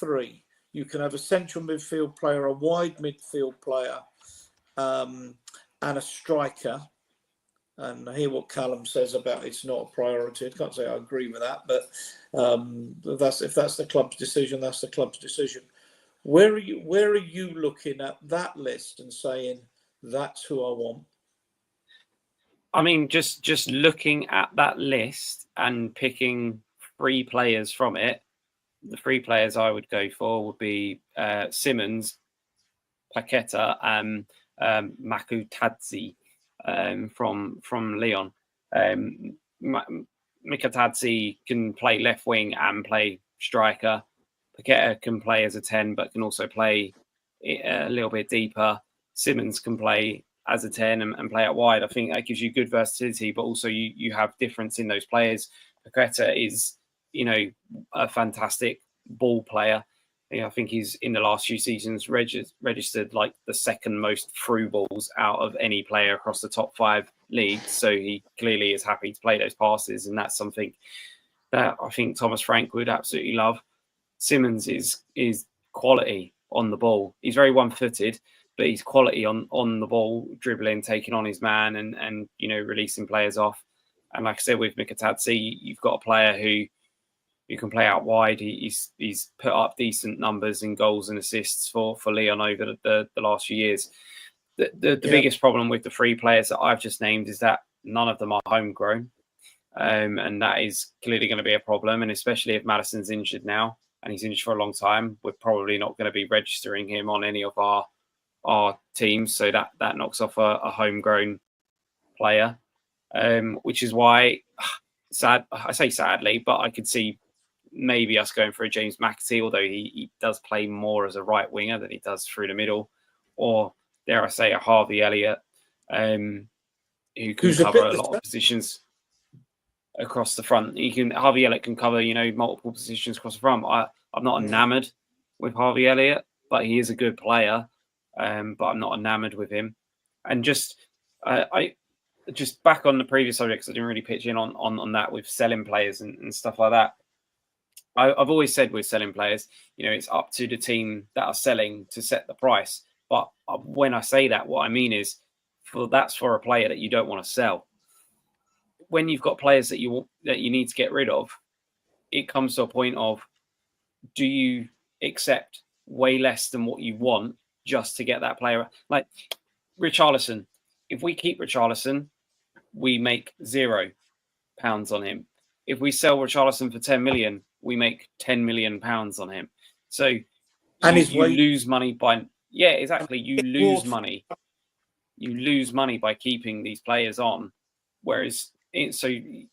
3. You can have a central midfield player, a wide midfield player, and a striker. And I hear what Callum says about it's not a priority. I can't say I agree with that, but if that's the club's decision, that's the club's decision. Where are you looking at that list and saying that's who I want? I mean, just looking at that list and picking 3 players from it, the 3 players I would go for would be Simmons, Paqueta, and Makutadze. From Lyon. Mikatadze can play left wing and play striker. Paqueta can play as a 10, but can also play a little bit deeper. Simmons can play as a 10 and play out wide. I think that gives you good versatility, but also you have difference in those players. Paqueta is, a fantastic ball player. I think he's in the last few seasons registered like the 2nd most through balls out of any player across the top 5 leagues. So he clearly is happy to play those passes, and that's something that I think Thomas Frank would absolutely love. Simmons is quality on the ball. He's very one-footed, but he's quality on the ball, dribbling, taking on his man, and releasing players off. And like I said, with Mikatadze, you've got a player who you can play out wide. He's put up decent numbers in goals and assists for Lyon over the last few years. The biggest problem with the 3 players that I've just named is that none of them are homegrown. And that is clearly going to be a problem. And especially if Maddison's injured now, and he's injured for a long time, we're probably not going to be registering him on any of our teams. So that knocks off a homegrown player, which is why, I say sadly, but I could see maybe us going for a James McAtee, although he does play more as a right winger than he does through the middle, or dare I say a Harvey Elliott, who can cover a lot of positions across the front. Harvey Elliott can cover, multiple positions across the front. I'm not enamoured with Harvey Elliott, but he is a good player. But I'm not enamoured with him. And just I just back on the previous subject, 'cause I didn't really pitch in on that with selling players and stuff like that. I've always said with selling players, it's up to the team that are selling to set the price. But when I say that, what I mean is that's for a player that you don't want to sell. When you've got players that you need to get rid of, it comes to a point of, do you accept way less than what you want just to get that player? Like Richarlison, if we keep Richarlison, we make £0 on him. If we sell Richarlison for 10 million, we make £10 million on him. So you lose money by exactly. You lose money. You lose money by keeping these players on. Whereas the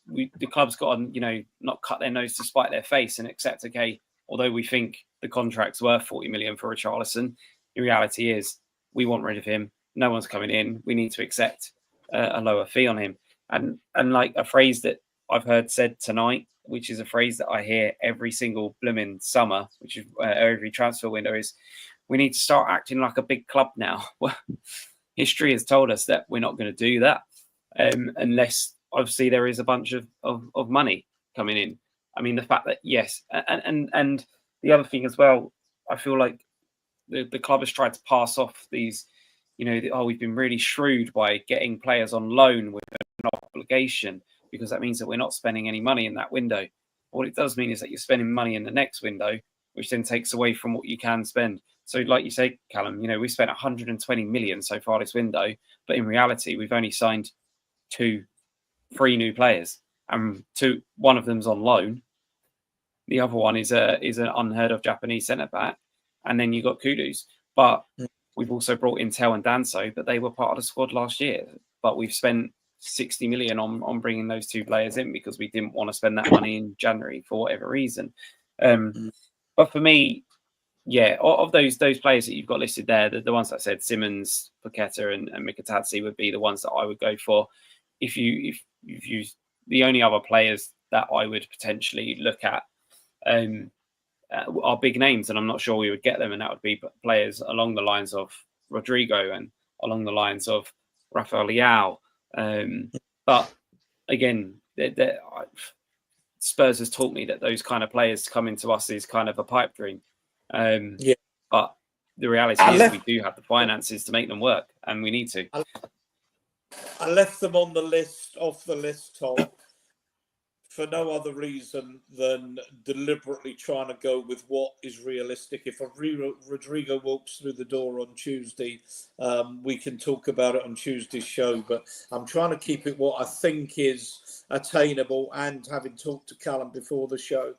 club's got to not cut their nose to spite their face and accept, okay, although we think the contract's worth 40 million for Richarlison, the reality is we want rid of him. No one's coming in. We need to accept a lower fee on him. And like a phrase that I've heard said tonight, which is a phrase that I hear every single blooming summer, which is every transfer window, is we need to start acting like a big club now. Well, history has told us that we're not going to do that unless obviously there is a bunch of money coming in. I mean, the fact that, yes, and the other thing as well, I feel like the club has tried to pass off these, we've been really shrewd by getting players on loan with an obligation, because that means that we're not spending any money in that window. What it does mean is that you're spending money in the next window, which then takes away from what you can spend. So like you say, Callum, we spent 120 million so far this window, but in reality, we've only signed 3 new players, and one of them's on loan. The other one is an unheard of Japanese centre back, and then you got Kudus. But we've also brought in Tel and Danso, but they were part of the squad last year. But we've spent 60 million on bringing those 2 players in because we didn't want to spend that money in January for whatever reason. But for me, of those players that you've got listed there, the ones that I said, Simmons, Paqueta, and Mikatadze would be the ones that I would go for. If you the only other players that I would potentially look at are big names, and I'm not sure we would get them, and that would be players along the lines of Rodrigo and along the lines of Rafael Leao. But again, Spurs has taught me that those kind of players coming to us is kind of a pipe dream. But the reality is we do have the finances to make them work, and we need to. I left them on the list, off the list, Tom, for no other reason than deliberately trying to go with what is realistic. If Rodrigo walks through the door on Tuesday, we can talk about it on Tuesday's show, but I'm trying to keep it what I think is attainable, and having talked to Callum before the show,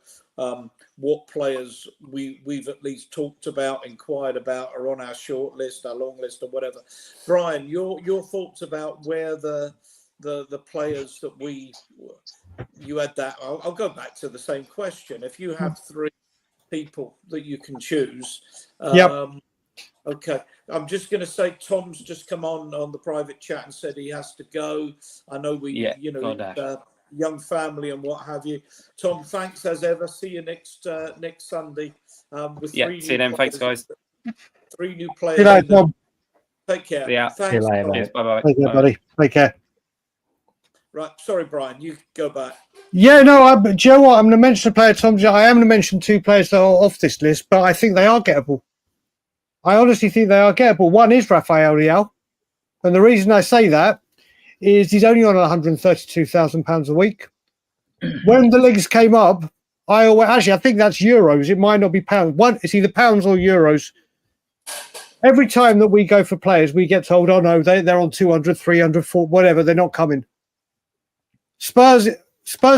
what players we've at least talked about, inquired about, are on our short list, our long list, or whatever. Brian, your thoughts about where the players that you had that. I'll go back to the same question. If you have 3 people that you can choose, okay. I'm just going to say Tom's just come on the private chat and said he has to go. I know young family and what have you. Tom, thanks as ever. See you next Sunday. With 3 see you then. Thanks, guys. 3 new players. Good night, Tom. Take care. See you later. Bye-bye. Take care, buddy. Take care. Right, sorry, Brian, you go back. Yeah, no, do you know what? I'm going to mention a player, Tom. I am going to mention 2 players that are off this list, but I think they are gettable. I honestly think they are gettable. One is Rafael Leao, and the reason I say that is he's only on £132,000 a week. When the leagues came up, I think that's euros. It might not be pounds. It's either pounds or euros. Every time that we go for players, we get told, oh no, they're on 200, 300, 400, whatever, they're not coming. Spurs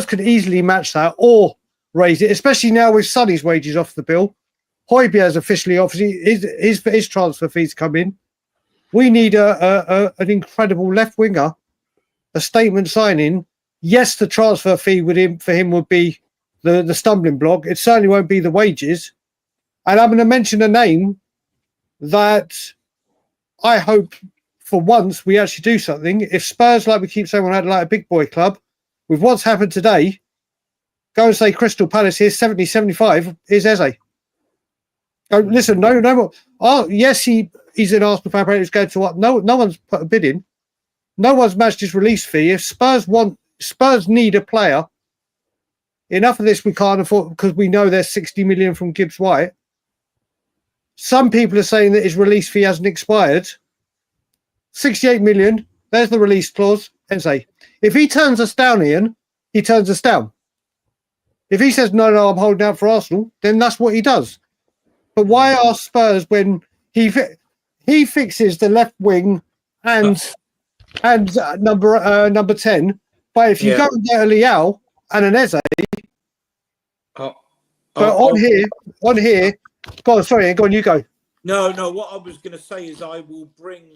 could easily match that or raise it, especially now with Sonny's wages off the bill. Højbjerg's officially off. His transfer fees come in. We need an incredible left winger, a statement signing. Yes, the transfer fee for him would be the stumbling block. It certainly won't be the wages. And I'm going to mention a name that I hope for once we actually do something. If Spurs, like we keep saying, want to act like a big boy club, with what's happened today, go and say Crystal Palace, here's 70, 75, here's Eze. Oh, listen, no. Oh, yes, he's an Arsenal fan. He's going to what? No one's put a bid in. No one's matched his release fee. If Spurs need a player, enough of this we can't afford because we know there's 60 million from Gibbs White. Some people are saying that his release fee hasn't expired. 68 million. There's the release clause. And say, if he turns us down, Ian, he turns us down. If he says no, I'm holding out for Arsenal, then that's what he does. But why are Spurs when he fixes the left wing and number 10? But if you go and get a Leao and an Eze, on here, go on. Sorry, go on. You go. No. What I was going to say is I will bring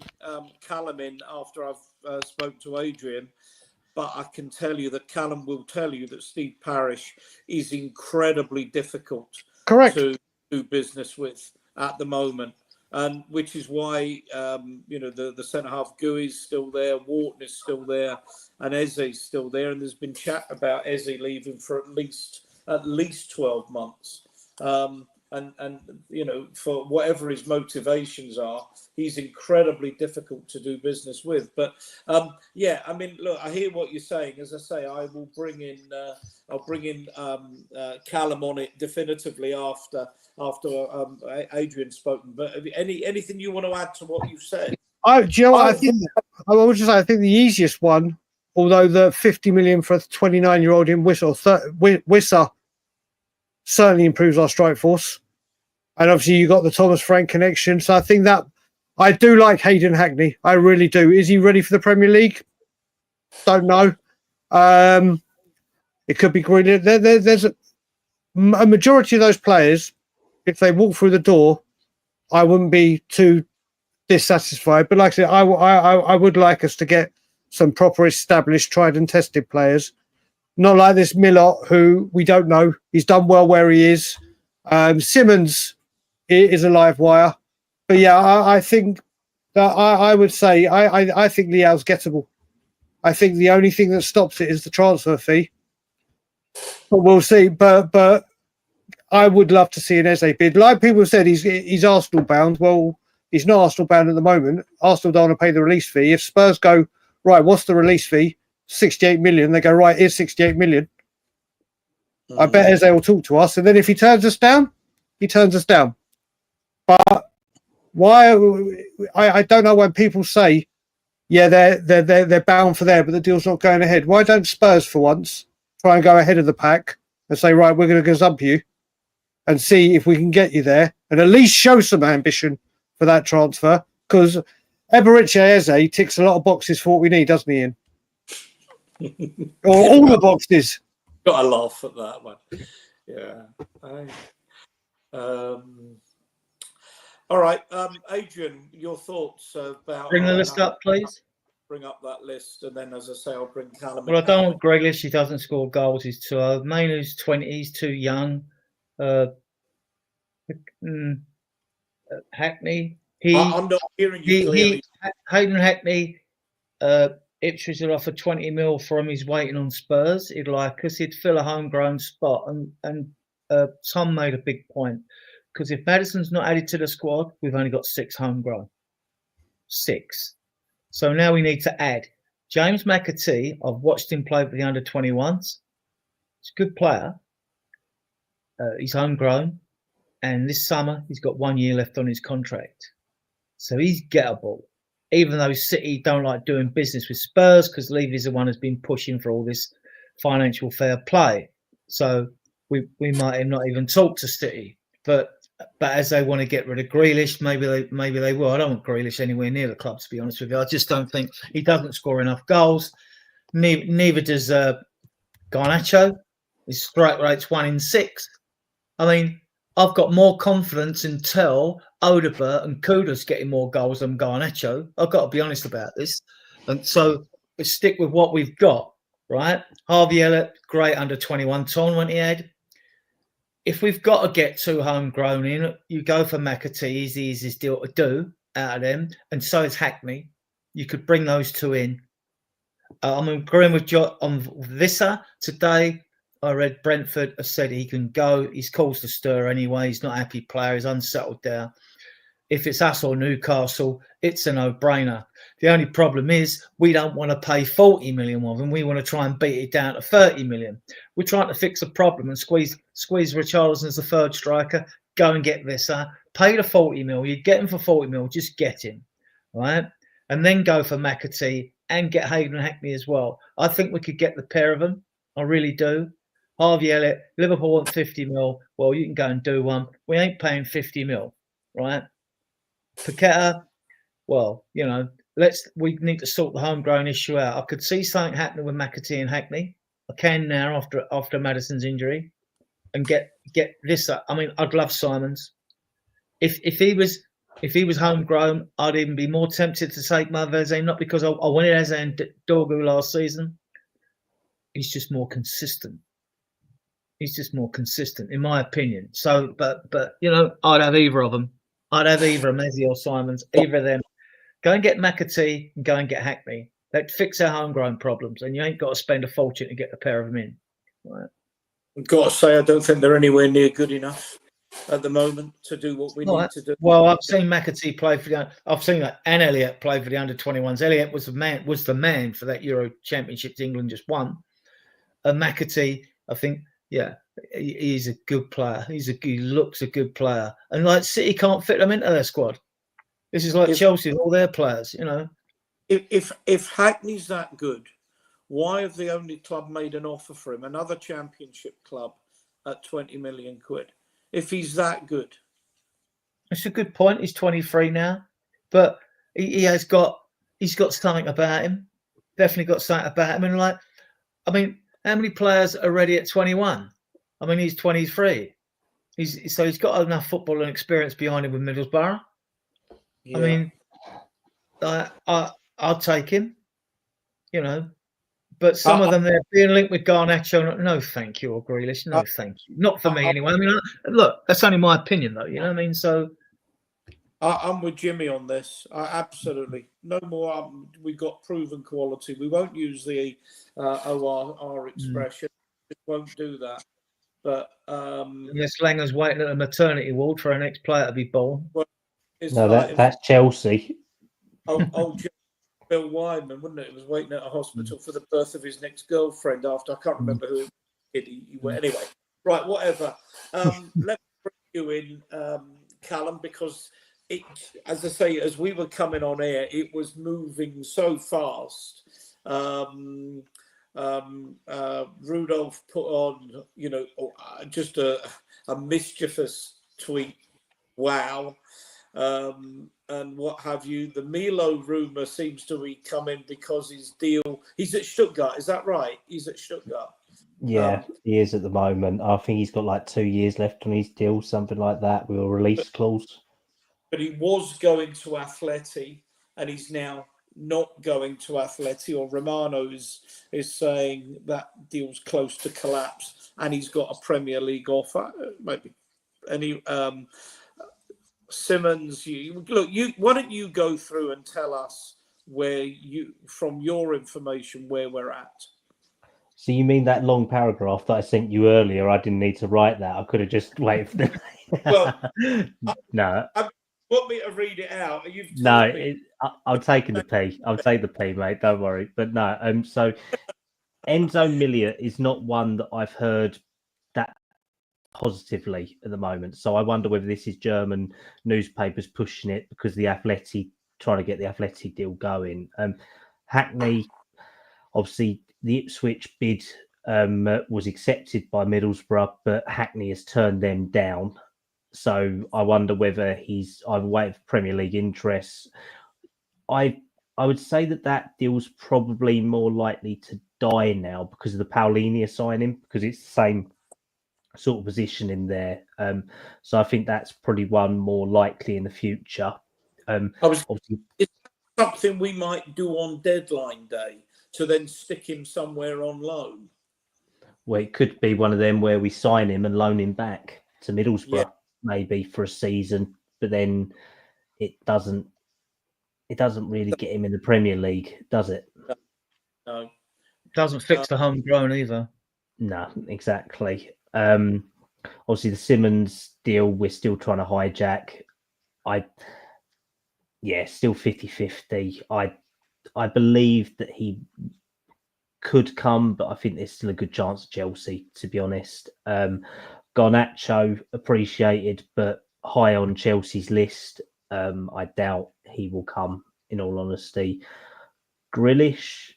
Callum in after I've spoke to Adrian. But I can tell you that Callum will tell you that Steve Parish is incredibly difficult to do business with at the moment. And which is why, the centre-half Gui is still there, Wharton is still there, and Eze is still there. And there's been chat about Eze leaving for at least 12 months. And for whatever his motivations are, he's incredibly difficult to do business with. But look, I hear what you're saying. As I say, I will bring in Callum on it definitively after Adrian's spoken. But anything you want to add to what you've said? Do you know what I think? I would just say I think the easiest one, although the 50 million for a 29-year-old in Wissa certainly improves our strike force. And obviously you got the Thomas Frank connection. So I think that I do like Hayden Hackney. I really do. Is he ready for the Premier League? Don't know. It could be great. There's a majority of those players, if they walk through the door, I wouldn't be too dissatisfied. But like I said, I would like us to get some proper established, tried and tested players. Not like this Millot, who we don't know. He's done well where he is. Simmons is a live wire. But yeah, I think that I would say I think Leao's gettable. I think the only thing that stops it is the transfer fee. But we'll see. But I would love to see an Eze bid. Like people said, he's Arsenal bound. Well, he's not Arsenal bound at the moment. Arsenal don't want to pay the release fee. If Spurs go, right, what's the release fee? 68 million. They go, right, here's 68 million. I bet Eze will talk to us. And then if he turns us down, he turns us down. But why? I don't know when people say, yeah, they're bound for there, but the deal's not going ahead. Why don't Spurs, for once, try and go ahead of the pack and say, right, we're going to gazump you and see if we can get you there and at least show some ambition for that transfer? Because Eberiche Eze ticks a lot of boxes for what we need, doesn't he, Ian? Or all the boxes. Got to laugh at that one. Yeah. All right, Adrian, your thoughts about... Bring the list up, please. Bring up that list, and then, as I say, I'll bring Callum. Well, I don't want Grealish. He doesn't score goals. He's too old. Mainu's 20. He's too young. Hackney. I'm not hearing you clearly. Hayden Hackney. Ipswich will offer 20 mil for him. He's waiting on Spurs. He'd like us. He'd fill a homegrown spot. And Tom made a big point. Because if Maddison's not added to the squad, we've only got 6 homegrown. 6. So now we need to add. James McAtee, I've watched him play for the under-21s. He's a good player. He's homegrown. And this summer, he's got 1 year left on his contract. So he's gettable. Even though City don't like doing business with Spurs, because Levy's the one who's been pushing for all this financial fair play. So we might not even talk to City. But as they want to get rid of Grealish, maybe they will. I don't want Grealish anywhere near the club, to be honest with you. I just don't think he doesn't score enough goals. Neither does Garnacho. His strike rate's 1 in 6. I mean, I've got more confidence in Tell, Odobert and Kudus getting more goals than Garnacho. I've got to be honest about this. And so we stick with what we've got, right? Harvey Elliott, great under-21 tournament he had. If we've got to get 2 homegrown in, you go for McAtee. He's the easiest deal to do out of them. And so is Hackney. You could bring those 2 in. I'm agreeing with John on Vissa today. I read Brentford has said he can go. He's caused a stir anyway. He's not a happy player. He's unsettled there. If it's us or Newcastle, it's a no-brainer. The only problem is we don't want to pay 40 million of him. We want to try and beat it down to 30 million. We're trying to fix a problem and squeeze Richarlison as the third striker. Go and get this. Pay the 40 mil. You get him for 40 mil. Just get him, right? And then go for McAtee and get Hayden Hackney as well. I think we could get the pair of them. I really do. Harvey Elliott, Liverpool want 50 mil. Well, you can go and do one. We ain't paying 50 mil, right? Paqueta, well, you know, we need to sort the homegrown issue out. I could see something happening with McAtee and Hackney. I can now after Maddison's injury, and get this up. I mean, I'd love Simons. If he was homegrown, I'd even be more tempted to take Eze, not because I wanted Eze and Dorgu last season. He's just more consistent. He's just more consistent, in my opinion. So, but you know, I'd have either of them. I'd have either Eze or Simons, either of them. Go and get McAtee and go and get Hackney. They'd fix our homegrown problems, and you ain't got to spend a fortune to get a pair of them in. Right. I've got to say, I don't think they're anywhere near good enough at the moment to do what we need to do. Well, I've seen McAtee play for the. I've seen that, and Elliott play for the under-21s. Elliott was the man for that Euro Championship England just won. And McAtee, I think, yeah, he's a good player. He looks a good player, and like City can't fit them into their squad. This is like Chelsea, all their players, you know. If Hackney's that good, why have the only club made an offer for him? Another Championship club at 20 million quid. If he's that good, it's a good point. He's 23 now, but he's got something about him. Definitely got something about him. And like, I mean, how many players are ready at 21? I mean, he's 23. He's got enough football and experience behind him with Middlesbrough. Yeah. I mean, I'll take him, you know. But some of them, they're being linked with Garnacho. No, thank you, or Grealish. No, thank you. Not for me, anyway. I mean, look, that's only my opinion, though. You know what I mean? So, I'm with Jimmy on this. Absolutely. No more. We've got proven quality. We won't use the ORR expression. We won't do that. But yes, Langer's waiting at a maternity ward for our next player to be born. Well, no, that's Chelsea. Oh, Bill Wyman, wouldn't it? He was waiting at a hospital for the birth of his next girlfriend after, I can't remember who he went. Anyway, right, whatever. Let me bring you in, Callum, because it, as I say, as we were coming on air, it was moving so fast. Rudolph put on, you know, just a mischievous tweet. Wow. And what have you. The Milo rumour seems to be coming because he's at Stuttgart, is that right? He's at Stuttgart. Yeah, he is at the moment. I think he's got like 2 years left on his deal, something like that, with a release clause. But he was going to Atleti, and he's now not going to Atleti, or Romano is saying that deal's close to collapse, and he's got a Premier League offer, maybe. Any Simmons, why don't you go through and tell us from your information, where we're at? So you mean that long paragraph that I sent you earlier? I didn't need to write that. I could have just waited for the... Well, no. Want me to read it out? I'm taking the P. I'll take the P, mate. Don't worry. But no, so Enzo Milia is not one that I've heard that positively at the moment. So I wonder whether this is German newspapers pushing it because the Atleti, trying to get the Atleti deal going. Hackney, obviously, the Ipswich bid was accepted by Middlesbrough, but Hackney has turned them down. So I wonder whether he's either way of Premier League interests. I would say that deal's probably more likely to die now because of the Palhinha signing, because it's the same sort of position in there. So I think that's probably one more likely in the future. It's something we might do on deadline day to then stick him somewhere on loan. Well, it could be one of them where we sign him and loan him back to Middlesbrough, maybe for a season, but then it doesn't really get him in the Premier League, does it? No. Doesn't fix the homegrown either. No, exactly. Obviously, the Simmons deal, we're still trying to hijack. Still 50-50. I believe that he could come, but I think there's still a good chance of Chelsea, to be honest. Garnacho, appreciated, but high on Chelsea's list. I doubt he will come, in all honesty. Grealish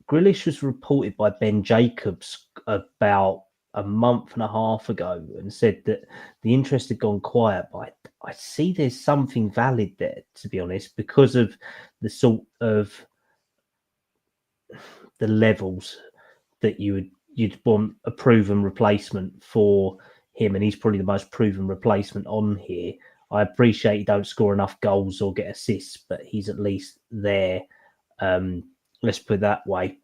was reported by Ben Jacobs about a month and a half ago and said that the interest had gone quiet, but I see there's something valid there, to be honest, because of the sort of the levels that you'd want a proven replacement for him, and he's probably the most proven replacement on here. I appreciate he don't score enough goals or get assists, but he's at least there. Let's put it that way.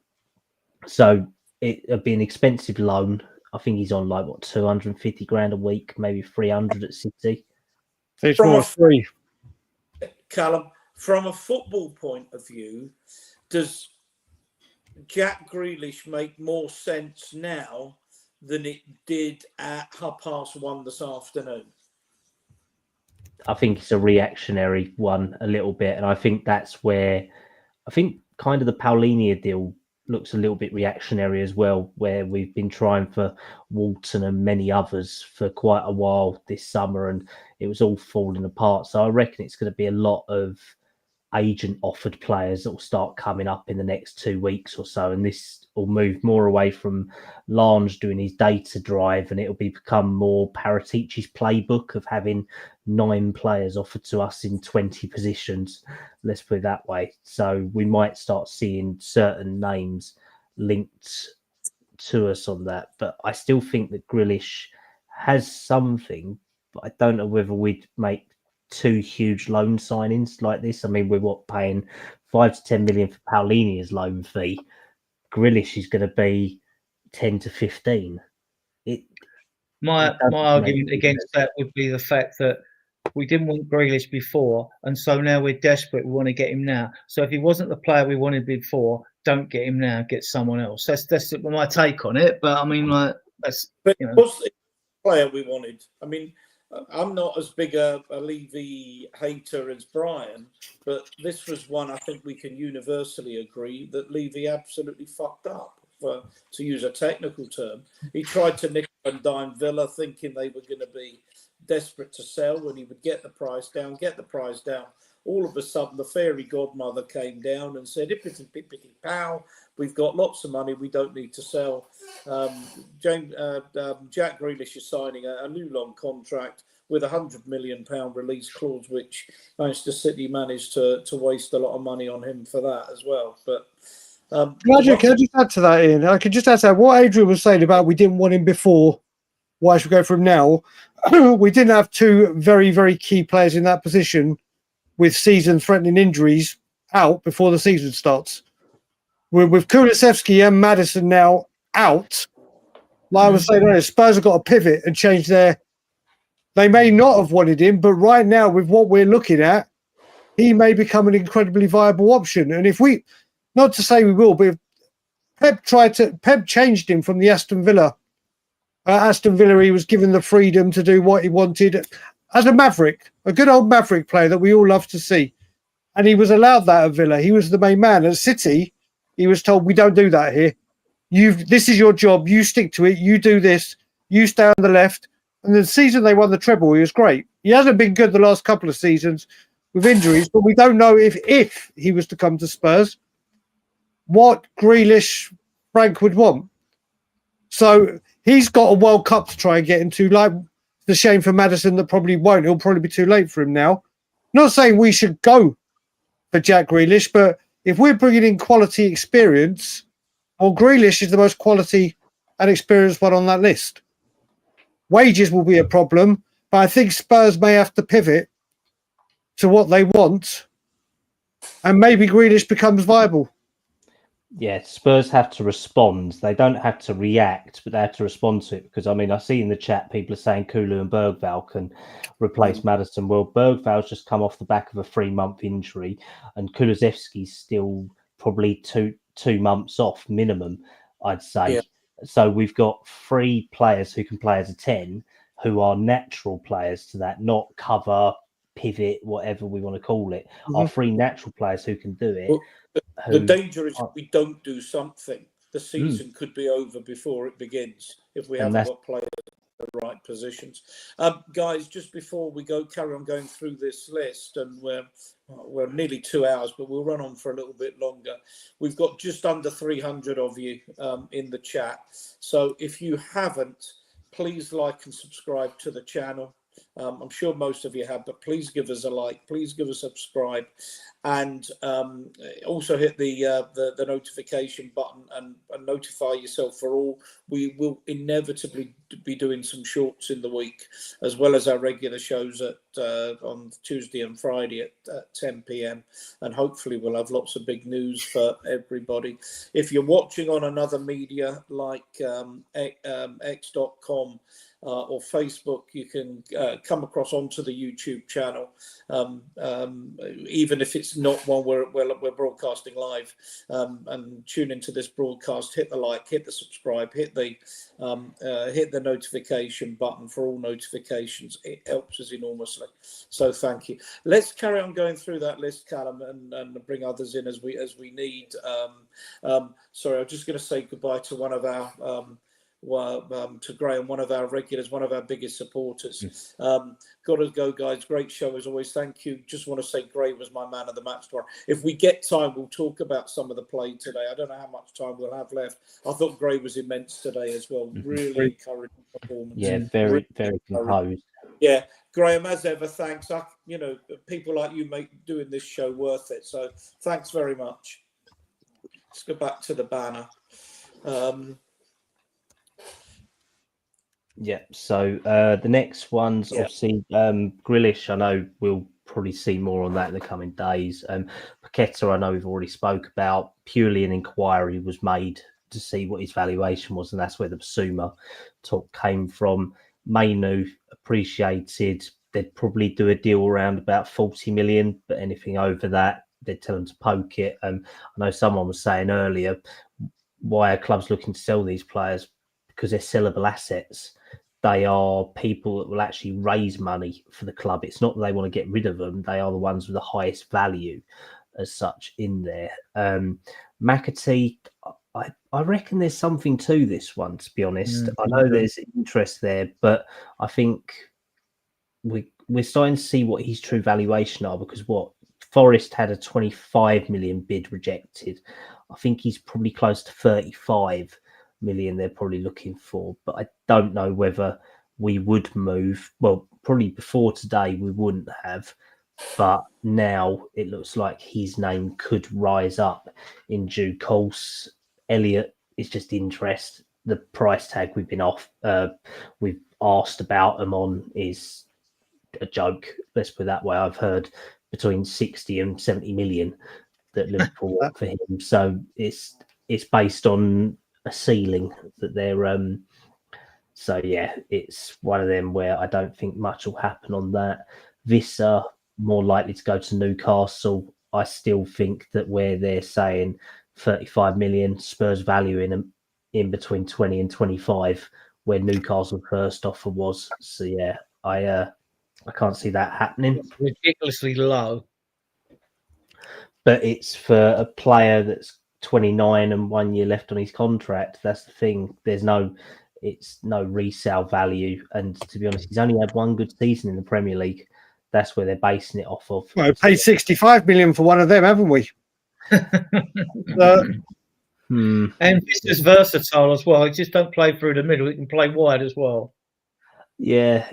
So it'd be an expensive loan. I think he's on like 250 grand a week, maybe 300 at City. It's more free. Callum, from a football point of view, does Jack Grealish make more sense now than it did at 1:30 this afternoon? I think it's a reactionary one a little bit, and I think that's where kind of the Palhinha deal looks a little bit reactionary as well, where we've been trying for Walton and many others for quite a while this summer, and it was all falling apart. So I reckon it's going to be a lot of agent offered players that will start coming up in the next 2 weeks or so, and this will move more away from Lange doing his data drive, and it'll become more Paratici's playbook of having 9 players offered to us in 20 positions. Let's put it that way. So we might start seeing certain names linked to us on that, but I still think that Grealish has something, but I don't know whether we'd make 2 huge loan signings like this. I mean, we're paying 5 to 10 million for Palhinha's loan fee. Grealish is going to be 10 to 15. My argument against that would be the fact that we didn't want Grealish before, and so now we're desperate. We want to get him now. So if he wasn't the player we wanted before, don't get him now. Get someone else. That's my take on it. But I mean, like that's. But was the player we wanted? I mean, I'm not as big a Levy hater as Brian, but this was one I think we can universally agree that Levy absolutely fucked up, to use a technical term. He tried to nickel and dime Villa thinking they were going to be desperate to sell when he would get the price down. All of a sudden, the fairy godmother came down and said, "Hippity pow, we've got lots of money. We don't need to sell." Jack Grealish is signing a new long contract with £100 million release clause, which Manchester City managed to waste a lot of money on him for that as well. But can I just add to that, Ian? I could just add to that. What Adrian was saying about we didn't want him before, why should we go for him now? We didn't have 2 very, very key players in that position with season-threatening injuries out before the season starts. With Kulusevski and Maddison now out, like I was saying earlier, Spurs have got to pivot and change their... They may not have wanted him, but right now, with what we're looking at, he may become an incredibly viable option. And if we... Not to say we will, but if Pep changed him from the Aston Villa. Aston Villa, he was given the freedom to do what he wanted as a Maverick, a good old Maverick player that we all love to see. And he was allowed that at Villa. He was the main man. At City, he was told, we don't do that here. This is your job. You stick to it. You do this. You stay on the left. And the season they won the treble, he was great. He hasn't been good the last couple of seasons with injuries, but we don't know if he was to come to Spurs, what Grealish Frank would want. So he's got a World Cup to try and get into. Like, it's a shame for Maddison that probably won't. It'll probably be too late for him now. Not saying we should go for Jack Grealish, but if we're bringing in quality experience, well, Grealish is the most quality and experienced one on that list. Wages will be a problem, but I think Spurs may have to pivot to what they want, and maybe Grealish becomes viable. Yeah, Spurs have to respond. They don't have to react, but they have to respond to it. Because, I mean, I see in the chat people are saying Kulu and Bergvall can replace Maddison. Well, Bergvall's just come off the back of a 3-month injury, and Kulusevski's still probably two months off minimum, I'd say. So we've got 3 players who can play as a 10, who are natural players to that, not cover, pivot, whatever we want to call it. Are 3 natural players who can do it. Well, the danger is if we don't do something, the season could be over before it begins if we haven't got players in the right positions. Guys, just before we carry on going through this list, and we're nearly 2 hours, but we'll run on for a little bit longer. We've got just under 300 of you in the chat. So if you haven't, please like and subscribe to the channel. I'm sure most of you have, but please give us a like, please give us a subscribe, and also hit the notification button and notify yourself for all. We will inevitably be doing some shorts in the week, as well as our regular shows on Tuesday and Friday at 10 p.m. And hopefully we'll have lots of big news for everybody. If you're watching on another media like x.com, or Facebook, you can come across onto the YouTube channel, even if it's not one we're broadcasting live, and tune into this broadcast. Hit the like, hit the subscribe, hit the notification button for all notifications. It helps us enormously. So thank you. Let's carry on going through that list, Callum, and bring others in as we need. Sorry, I'm just going to say goodbye to one of our. To Graham, one of our regulars, one of our biggest supporters. Got to go, guys. Great show as always. Thank you. Just want to say Gray was my man of the match tomorrow. If we get time, we'll talk about some of the play today. I don't know how much time we'll have left. I thought Gray was immense today as well. Really encouraging performance. Yeah, very composed. Yeah, Graham, as ever, thanks. People like you make doing this show worth it. So thanks very much. Let's go back to the banner. Yeah, so the next one's obviously Grealish. I know we'll probably see more on that in the coming days. Paqueta, I know we've already spoke about. Purely an inquiry was made to see what his valuation was, and that's where the Basuma talk came from. Mainu, appreciated. They'd probably do a deal around about 40 million, but anything over that, they'd tell them to poke it. I know someone was saying earlier, why are clubs looking to sell these players? Because they're sellable assets. They are people that will actually raise money for the club. It's not that they want to get rid of them. They are the ones with the highest value as such in there. McAtee, I reckon there's something to this one, to be honest. I know there's interest there, but I think we're starting to see what his true valuation are, because Forest had a 25 million bid rejected. I think he's probably close to 35 million they're probably looking for, but I don't know whether we would move. Well, probably before today we wouldn't have, but now it looks like his name could rise up in due course. Elliot is just interest. The price tag we've asked about him on is a joke. Let's put it that way. I've heard between 60 and 70 million that Liverpool want for him. So it's based on a ceiling that they're so yeah, it's one of them where I don't think much will happen on that. Visser more likely to go to Newcastle. I still think that where they're saying 35 million, Spurs valuing them in between 20 and 25, where Newcastle first offer was. So yeah, I can't see that happening. It's ridiculously low. But it's for a player that's 29 and 1 year left on his contract. That's the thing. It's no resale value. And to be honest, he's only had one good season in the Premier League. That's where they're basing it off of. Well, we paid 65 million for one of them, haven't we? And this is versatile as well. He just don't play through the middle. He can play wide as well. Yeah,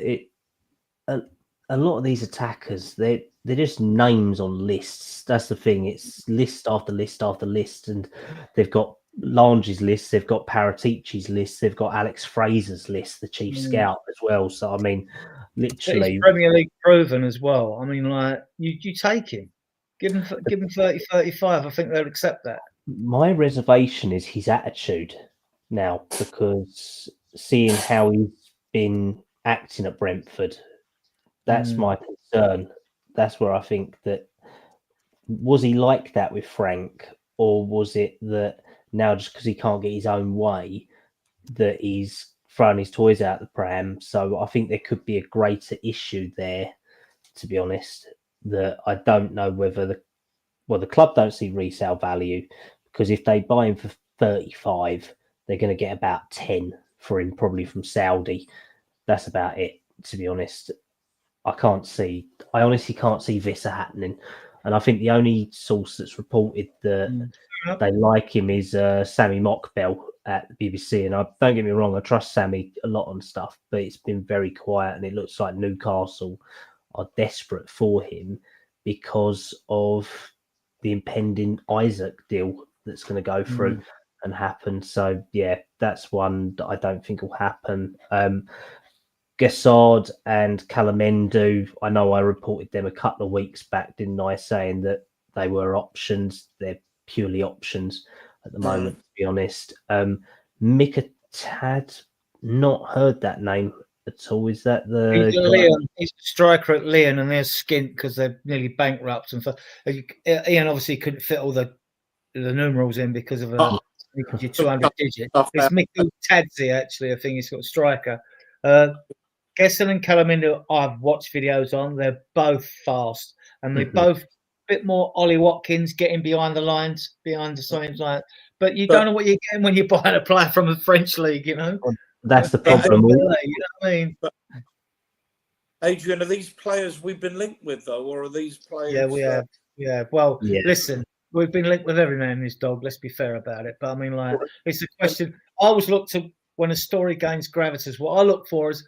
a lot of these attackers, they're just names on lists. That's the thing. It's list after list after list, and they've got Lange's list, they've got Paratici's list, they've got Alex Fraser's list, the chief scout as well. So I mean, literally, he's Premier League proven as well. I mean, like you take him, give him 30, 35. I think they'll accept that. My reservation is his attitude now, because seeing how he's been acting at Brentford, that's my concern. That's where I think that, was he like that with Frank, or was it that now just because he can't get his own way, that he's thrown his toys out the pram. So I think there could be a greater issue there, to be honest, that I don't know whether the club don't see resale value, because if they buy him for 35, they're going to get about 10 for him, probably from Saudi. That's about it, to be honest. I honestly can't see this happening. And I think the only source that's reported that they like him is Sammy Mockbell at the BBC. And don't get me wrong, I trust Sammy a lot on stuff, but it's been very quiet, and it looks like Newcastle are desperate for him because of the impending Isaac deal that's going to go through and happen. So yeah, that's one that I don't think will happen. Gassard and Calamendu, I know I reported them a couple of weeks back, didn't I, saying that they were options. They're purely options at the moment, to be honest. Mikatad, not heard that name at all. Is that the He's a striker at Lyon, and they're skint because they're nearly bankrupt. And Ian obviously couldn't fit all the numerals in because of your 200 digit. It's Midfield Tadzi, actually. I think he's got a striker. Gesson and Calamendu, I've watched videos on. They're both fast, and they both a bit more Ollie Watkins getting behind the lines, behind the signs like. But you don't know what you're getting when you're buying a player from a French league, you know. That's the problem. You know what I mean? But, Adrian, are these players we've been linked with, though, or are these players? Yeah, we have. Yeah. Well, listen, we've been linked with every man and his dog. Let's be fair about it. But I mean, like, it's a question. I always look to when a story gains gravitas. What I look for is,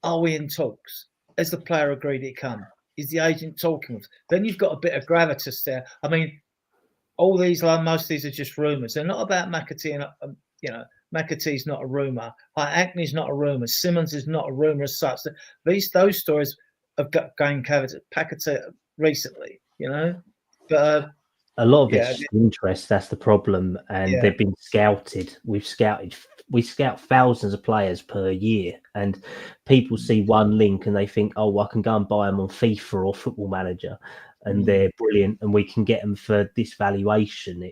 are we in talks? Has the player agreed it come? Is the agent talking with? Then you've got a bit of gravitas there. I mean, all these, like most of these, are just rumours. They're not about McAtee, and McAtee's not a rumour. Hackney's not a rumour. Simmons is not a rumour as such. Those stories have gained gravitas recently, you know. But a lot of it's interest. That's the problem, and they've been scouted. We scout thousands of players per year, and people see one link and they think, oh, I can go and buy them on FIFA or Football Manager, and they're brilliant, and we can get them for this valuation.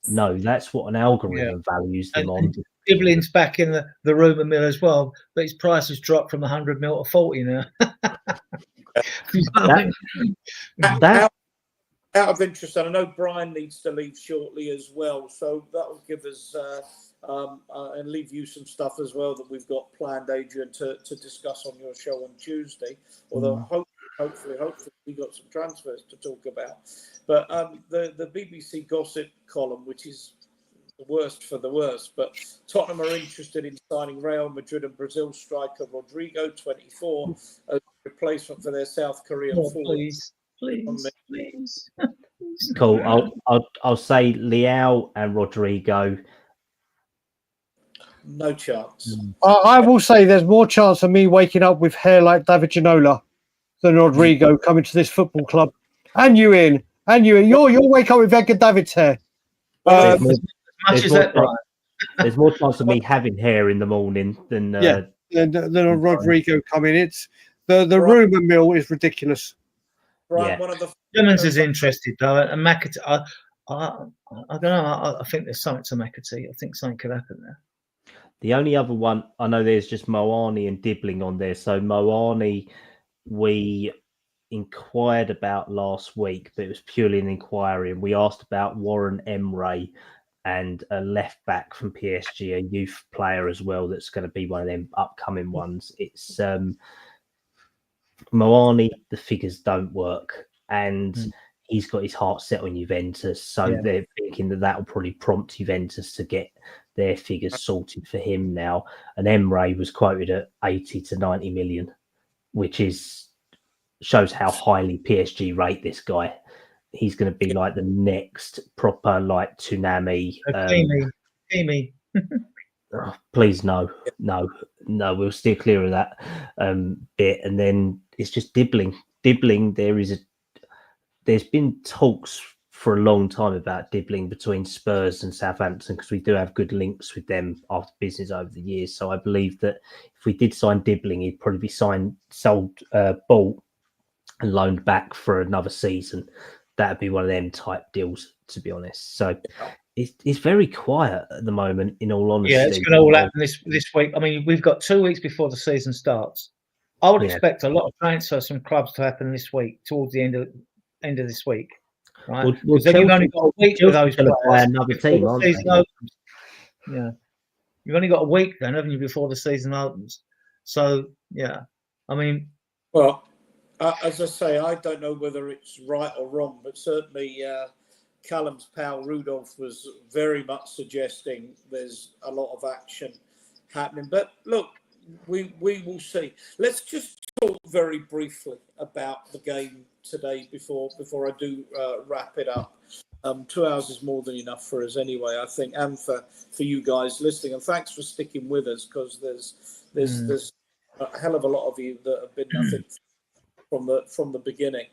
That's what an algorithm values them on. Dibling's back in the rumour mill as well, but his price has dropped from 100 mil to 40 now. Out of interest, and I know Brian needs to leave shortly as well, so that will give us and leave you some stuff as well that we've got planned, Adrian, to discuss on your show on Tuesday. Although hopefully we got some transfers to talk about. But the BBC gossip column, which is the worst for the worst, but Tottenham are interested in signing Real Madrid and Brazil striker Rodrigo, 24, as a replacement for their South Korean forward. Please. Cool. I'll say Leao and Rodrigo. No chance. I will say there's more chance of me waking up with hair like David Ginola than Rodrigo coming to this football club. And you, Ian. You'll wake up with Edgar David's hair. There's more chance of me having hair in the morning than a Rodrigo coming. It's the rumour mill is ridiculous. Right, one of the Simmons is interested though, and McAtee. I don't know. I think there's something to McAtee. I think something could happen there. The only other one I know, there's just Moani and Dibbling on there. So Moani, we inquired about last week, but it was purely an inquiry, and we asked about Warren Emre and a left back from PSG, a youth player as well. That's going to be one of them upcoming ones. It's Moani, the figures don't work, and he's got his heart set on Juventus, so they're thinking that will probably prompt Juventus to get their figures sorted for him now. And Emre was quoted at 80 to 90 million, which shows how highly PSG rate this guy. He's going to be like the next proper like Tsunami. Kimi. Oh, please no, we'll steer clear of that bit. And then it's just Dibbling. There's been talks for a long time about Dibbling between Spurs and Southampton, because we do have good links with them after business over the years. So I believe that if we did sign Dibbling, he'd probably be bought and loaned back for another season. That'd be one of them type deals, to be honest. So it's very quiet at the moment. In all honesty, Yeah, it's going to all happen this week. I mean, we've got 2 weeks before the season starts. I would Yeah. expect a lot of transfers from clubs to happen this week, towards the end of this week, right? Well, Because then you've only got a week with those Chelsea's gonna buy players another before team, the aren't season they? opens. Yeah, you've only got a week then, haven't you, before the season opens? So yeah, I mean, Well, as I say, I don't know whether it's right or wrong, but certainly Callum's pal Rudolph was very much suggesting there's a lot of action happening. But look, we will see. Let's just talk very briefly about the game today before I do wrap it up. 2 hours is more than enough for us anyway, I think, and for you guys listening. And thanks for sticking with us, because there's a hell of a lot of you that have been, I think, from the beginning.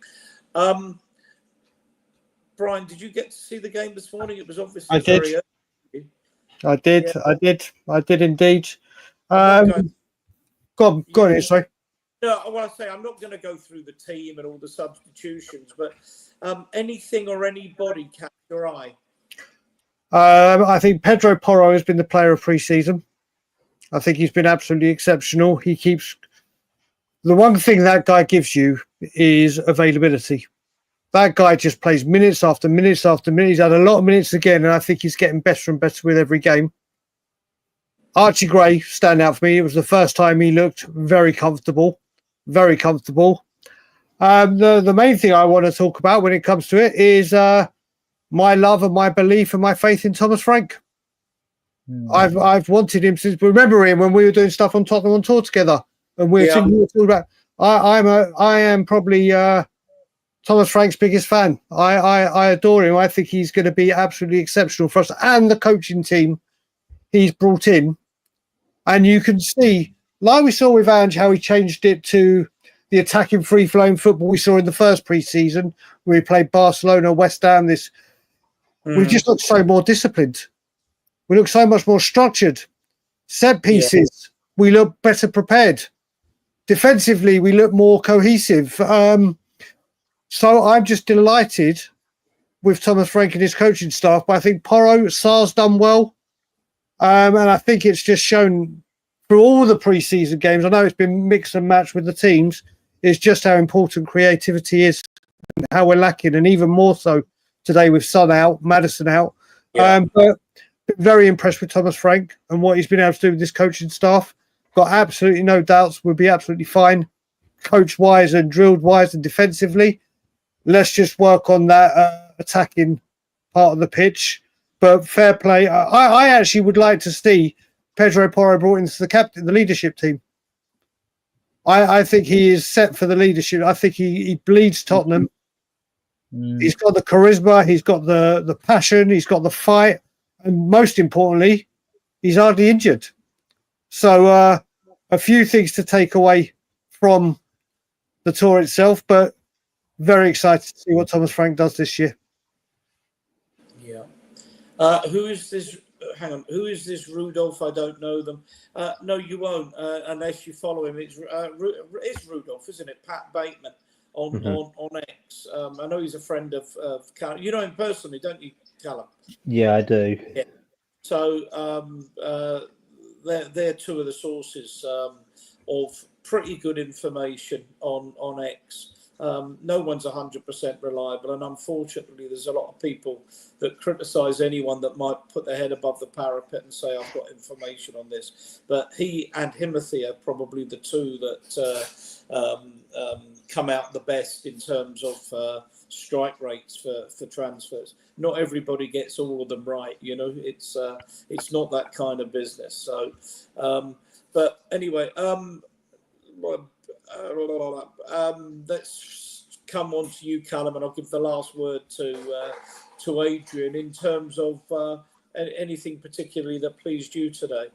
Brian, did you get to see the game this morning? It was obviously I did. very early. I did. Yeah. I did indeed. Okay. Go on, sorry. No, I want to say I'm not going to go through the team and all the substitutions, but anything or anybody catch your eye? I think Pedro Porro has been the player of pre-season. I think he's been absolutely exceptional. He keeps the one thing that guy gives you is availability. That guy just plays minutes after minutes after minutes. He's had a lot of minutes again, and I think he's getting better and better with every game. Archie Gray stand out for me. It was the first time he looked very comfortable, very comfortable. The main thing I want to talk about when it comes to it is my love and my belief and my faith in Thomas Frank. I've wanted him since. Remember him when we were doing stuff on Tottenham on tour together, and we were talking about. I am probably Thomas Frank's biggest fan. I adore him. I think he's going to be absolutely exceptional for us and the coaching team he's brought in. And you can see, like we saw with Ange, how he changed it to the attacking, free-flowing football we saw in the first pre-season, where we played Barcelona, West Ham. We just look so more disciplined. We look so much more structured. Set pieces, we look better prepared. Defensively, we look more cohesive. So I'm just delighted with Thomas Frank and his coaching staff. But I think Sarr's done well. And I think it's just shown through all the pre-season games. I know it's been mix and match with the teams. It's just how important creativity is and how we're lacking. And even more so today with Son out, Maddison out. But very impressed with Thomas Frank and what he's been able to do with this coaching staff. Got absolutely no doubts. We'll be absolutely fine, coach-wise and drilled-wise and defensively. Let's just work on that attacking part of the pitch. But fair play. I actually would like to see Pedro Porro brought into the leadership team. I think he is set for the leadership. I think he bleeds Tottenham. He's got the charisma. He's got the passion. He's got the fight. And most importantly, he's hardly injured. So a few things to take away from the tour itself, but very excited to see what Thomas Frank does this year. Yeah. Who is this? Hang on. Who is this Rudolph? I don't know them. No, you won't unless you follow him. It's Rudolph, isn't it? Pat Bateman on X. I know he's a friend of Callum. You know him personally, don't you, Callum? Yeah, I do. Yeah. So they're two of the sources of pretty good information on X. No one's 100% reliable, and unfortunately there's a lot of people that criticise anyone that might put their head above the parapet and say, I've got information on this. But he and Timothy are probably the two that come out the best in terms of strike rates for transfers. Not everybody gets all of them right, you know. It's not that kind of business. So, but anyway, let's come on to you, Callum, and I'll give the last word to Adrian in terms of anything particularly that pleased you today.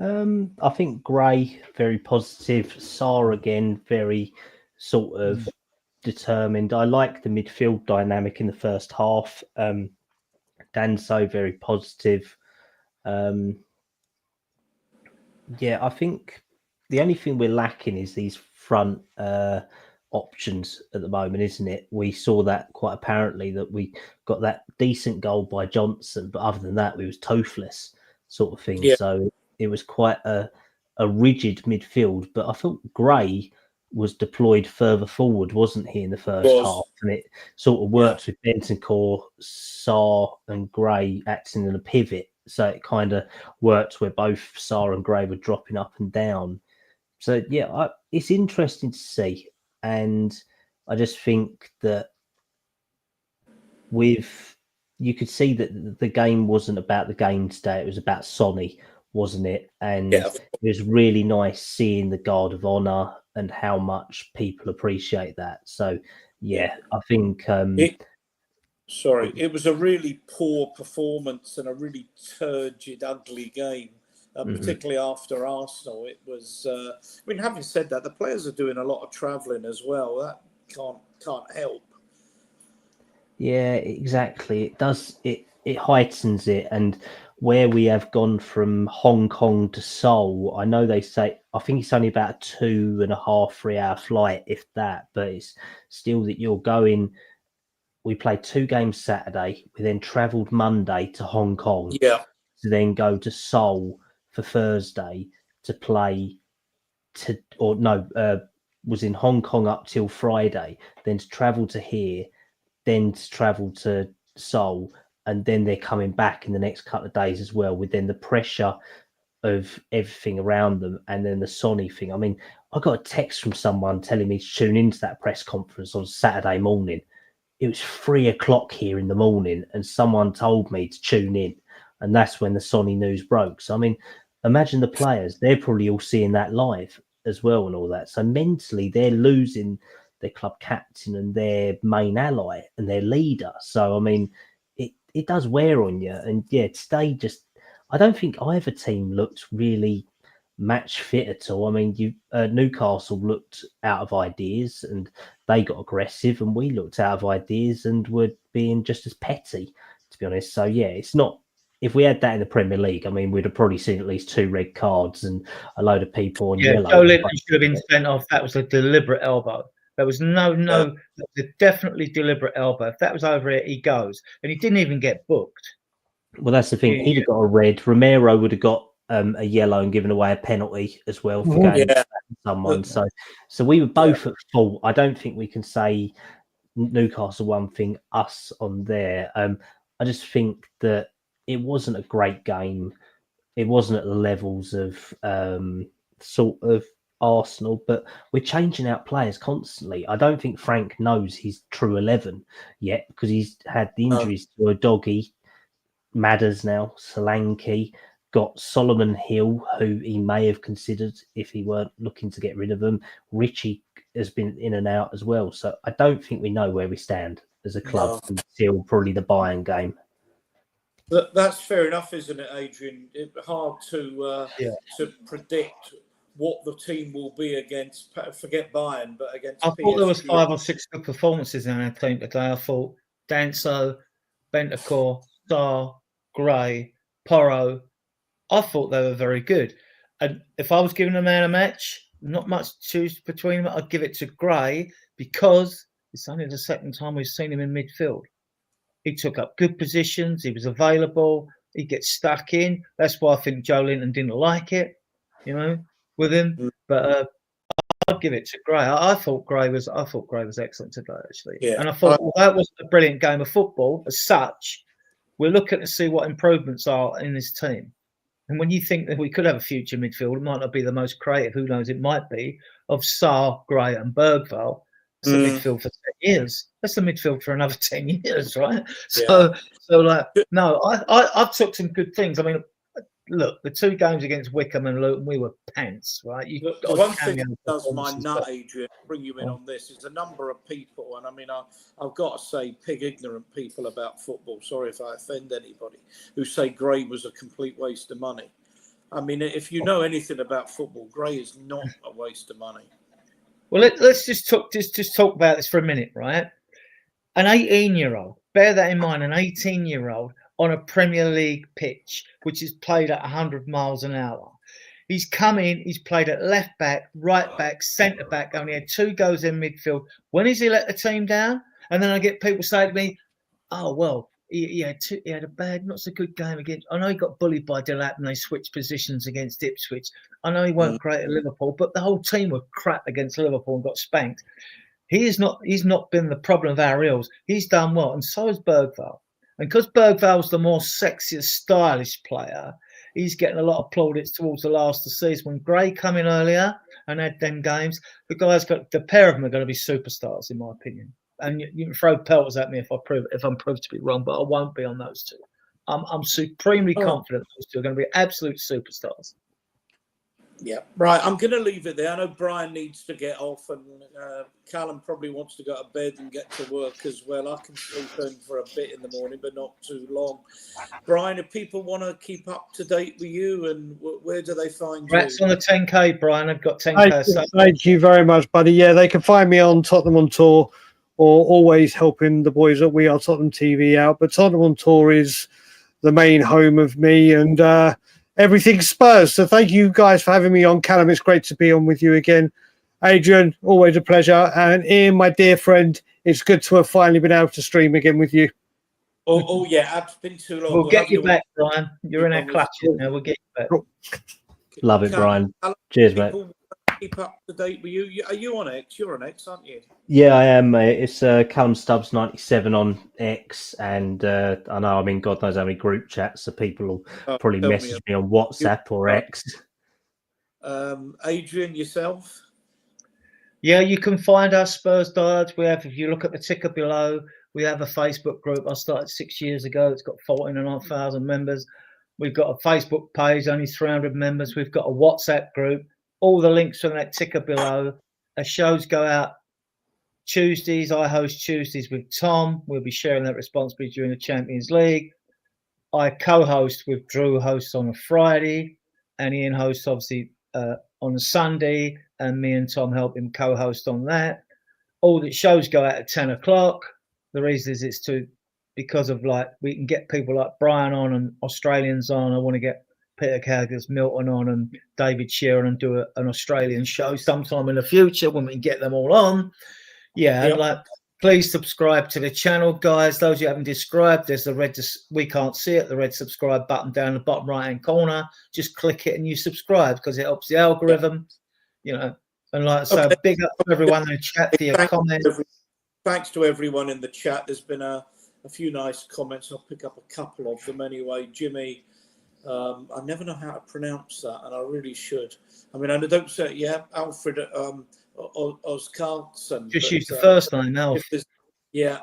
I think Gray, very positive. Sarr again, very sort of determined. I like the midfield dynamic in the first half. Danso, very positive. Yeah, I think the only thing we're lacking is these front options at the moment, isn't it? We saw that quite apparently, that we got that decent goal by Johnson, but other than that, we was toothless sort of thing. Yeah. So it was quite a rigid midfield. But I thought Gray was deployed further forward, wasn't he, in the first half? And it sort of worked with Bentancur, Sarr, and Gray acting in a pivot. So it kind of worked where both Sarr and Gray were dropping up and down. So yeah, it's interesting to see, and I just think that you could see that the game wasn't about the game today; it was about Sonny, wasn't it? And it was really nice seeing the Guard of Honor and how much people appreciate that. So yeah, I think it was a really poor performance and a really turgid, ugly game. Particularly after Arsenal, it was. I mean, having said that, the players are doing a lot of travelling as well. That can't help. Yeah, exactly. It does. It heightens it, and where we have gone from Hong Kong to Seoul, I know they say. I think it's only about a 2.5, 3 hour flight, if that. But it's still that you're going. We played 2 games Saturday. We then travelled Monday to Hong Kong. Yeah. To then go to Seoul for Thursday to play was in Hong Kong up till Friday, then to travel to here, then to travel to Seoul, and then they're coming back in the next couple of days as well, with then the pressure of everything around them, and then the Sonny thing. I mean, I got a text from someone telling me to tune into that press conference on Saturday morning. It was 3 o'clock here in the morning, and someone told me to tune in. And that's when the Sonny news broke. So, I mean, imagine the players. They're probably all seeing that live as well and all that. So mentally, they're losing their club captain and their main ally and their leader. So, I mean, it does wear on you. And, yeah, today I don't think either team looked really match fit at all. I mean, Newcastle looked out of ideas and they got aggressive, and we looked out of ideas and were being just as petty, to be honest. So, yeah, it's not. If we had that in the Premier League, I mean, we'd have probably seen at least 2 red cards and a load of people on yellow. Joe Linton should have been sent off. That was a deliberate elbow. There was that was a definitely deliberate elbow. If that was over it, he goes. And he didn't even get booked. Well, that's the thing. He'd have got a red. Romero would have got a yellow and given away a penalty as well for going someone. So we were both at fault. I don't think we can say Newcastle one thing, us on there. I just think that it wasn't a great game. It wasn't at the levels of sort of Arsenal, but we're changing out players constantly. I don't think Frank knows his true 11 yet, because he's had the injuries to a doggy, Madders now, Solanke, got Solomon Hill, who he may have considered if he weren't looking to get rid of him. Richie has been in and out as well. So I don't think we know where we stand as a club until probably the Bayern game. That's fair enough, isn't it, Adrian? It's hard to predict what the team will be against. Forget Bayern, but against. I thought there was 5 or 6 good performances in our team today. I thought Danso, Bentancur, Sarr, Gray, Porro. I thought they were very good. And if I was giving a man a match, not much to choose between them, I'd give it to Gray, because it's only the second time we've seen him in midfield. He took up good positions. He was available. He gets stuck in. That's why I think Joe Linton didn't like it, with him. But I'd give it to Gray. I thought Gray was excellent today, actually. Yeah. And I thought, that wasn't a brilliant game of football as such. We're looking to see what improvements are in this team. And when you think that we could have a future midfield, it might not be the most creative, who knows, it might be, of Sarr, Gray and Bergvall. That's the midfield for 10 years. That's the midfield for another 10 years, right? So I took some good things. I mean, look, the 2 games against Wickham and Luton, we were pants, right? The one thing that does my nut, Adrian, bring you in on this, is a number of people, and I mean, I've got to say, pig ignorant people about football. Sorry if I offend anybody, who say Gray was a complete waste of money. I mean, if you know anything about football, Gray is not a waste of money. Well, let's just talk about this for a minute, right? An 18-year-old, bear that in mind, an 18-year-old on a Premier League pitch, which is played at 100 miles an hour. He's come in, he's played at left back, right back, centre back, only had 2 goals in midfield. When has he let the team down? And then I get people saying to me, oh, well, he had a bad, not so good game against. I know he got bullied by Delap and they switched positions against Ipswich. I know he weren't great at Liverpool, but the whole team were crap against Liverpool and got spanked. He's not been the problem of our ills. He's done well, and so has Bergvall. And because Bergvall's the more sexier, stylish player, he's getting a lot of plaudits towards the last of the season. When Gray come in earlier and had them games, the pair of them are going to be superstars, in my opinion. And you can throw pelters at me if I'm proved to be wrong, but I won't be on those 2. I'm supremely confident those 2 are going to be absolute superstars. Yeah, right. I'm going to leave it there. I know Brian needs to get off, and Callum probably wants to go to bed and get to work as well. I can sleep in for a bit in the morning, but not too long. Brian, if people want to keep up to date with you, and where do they find you? Congrats on the 10K, Brian. I've got 10K. Thank you very much, buddy. Yeah, they can find me on Tottenham on Tour, or always helping the boys at We Are Tottenham TV out. But Tottenham on Tour is the main home of me, and everything Spurs. So thank you guys for having me on. Callum, it's great to be on with you again. Adrian, always a pleasure. And Ian, my dear friend, it's good to have finally been able to stream again with you. Oh yeah, it's been too long. We'll get you back, Brian. You're in our clutches now. We'll get you back. Love it, Brian. Cheers, mate. Keep up to date with you. Are you on X? You're on X, aren't you? Yeah, I am, mate. It's Callum Stubbs 97 on X, and I know I'm in God knows how many group chats, so people will probably message me on WhatsApp or X. Adrian, yourself? Yeah, you can find us Spurs Diehards. We have, if you look at the ticker below, we have a Facebook group. I started 6 years ago. It's got 14,500 members. We've got a Facebook page, only 300 members. We've got a WhatsApp group. All the links on that ticker below. Our shows go out Tuesdays. I host Tuesdays with Tom. We'll be sharing that responsibility during the Champions League. I co-host with Drew, hosts on a Friday, and Ian hosts obviously on a Sunday, and me and Tom help him co-host on that. All the shows go out at 10 o'clock. The reason is because of we can get people like Brian on and Australians on. I want to get Peter Calgers, Milton on, and David Sheeran, and do an Australian show sometime in the future when we get them all on. Yeah, yep. And please subscribe to the channel, guys. Those you haven't subscribed, there's the red. We can't see it. The red subscribe button down the bottom right-hand corner. Just click it and you subscribe because it helps the algorithm. You know, and like I say, big up to everyone in the chat for your comments. Thanks to everyone in the chat. There's been a few nice comments. I'll pick up a couple of them anyway. Jimmy. I never know how to pronounce that, and I really should. I mean, I don't say Alfred Oscarlson. Just use the first name, Alf. Yeah.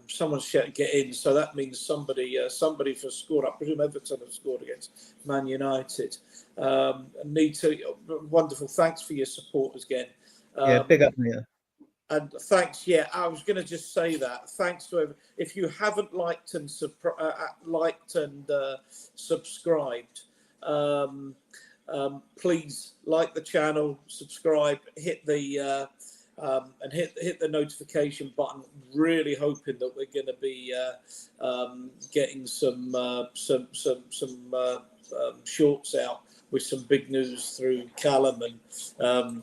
Someone's shouting get in, so that means somebody for scored. I presume Everton have scored against Man United. Wonderful. Thanks for your support again. Big up, Mia. And thanks. Yeah, I was going to just say that. Thanks to everyone. If you haven't liked and subscribed, please like the channel, subscribe, hit the notification button. Really hoping that we're going to be getting some shorts out with some big news through Callum and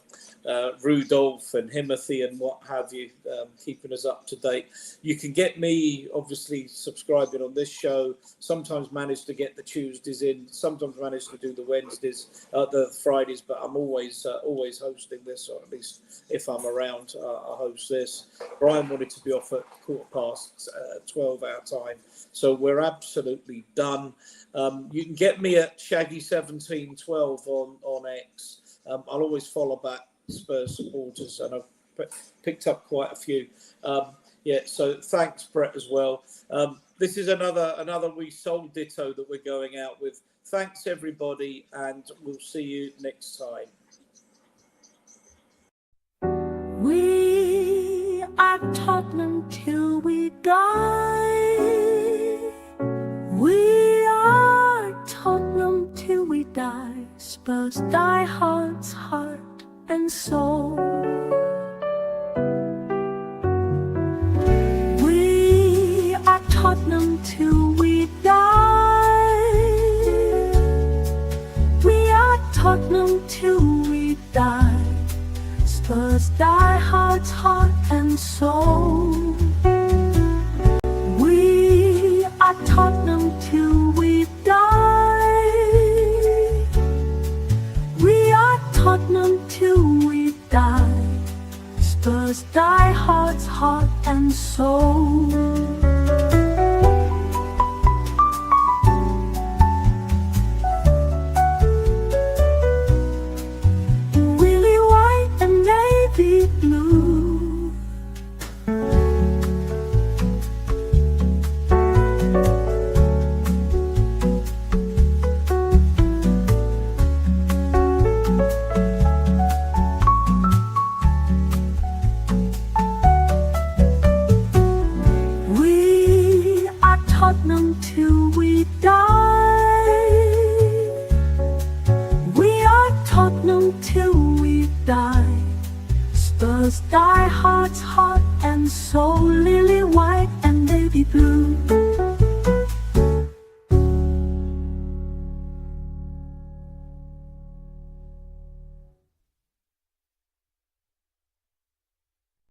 Rudolph and Himothy and what have you, keeping us up to date. You can get me obviously subscribing on this show. Sometimes manage to get the Tuesdays in. Sometimes manage to do the Wednesdays, the Fridays. But I'm always hosting this, or at least if I'm around, I host this. Brian wanted to be off at 12 our time, so we're absolutely done. You can get me at Shaggy1712 on X. I'll always follow back Spurs supporters, and I've picked up quite a few. So thanks, Brett, as well. This is another We Sold Ditto that we're going out with. Thanks, everybody, and we'll see you next time. We are Tottenham till we die. We are Tottenham till we die. Spurs Diehards, heart and soul. We are Tottenham till we die. soul. We are Tottenham till we die. We are Tottenham till we die. Spurs diehards, heart and soul. Willy white and navy blue. We are Tottenham till we die. We are Tottenham till we die. Spurs diehards, heart and soul. Lily white and navy blue.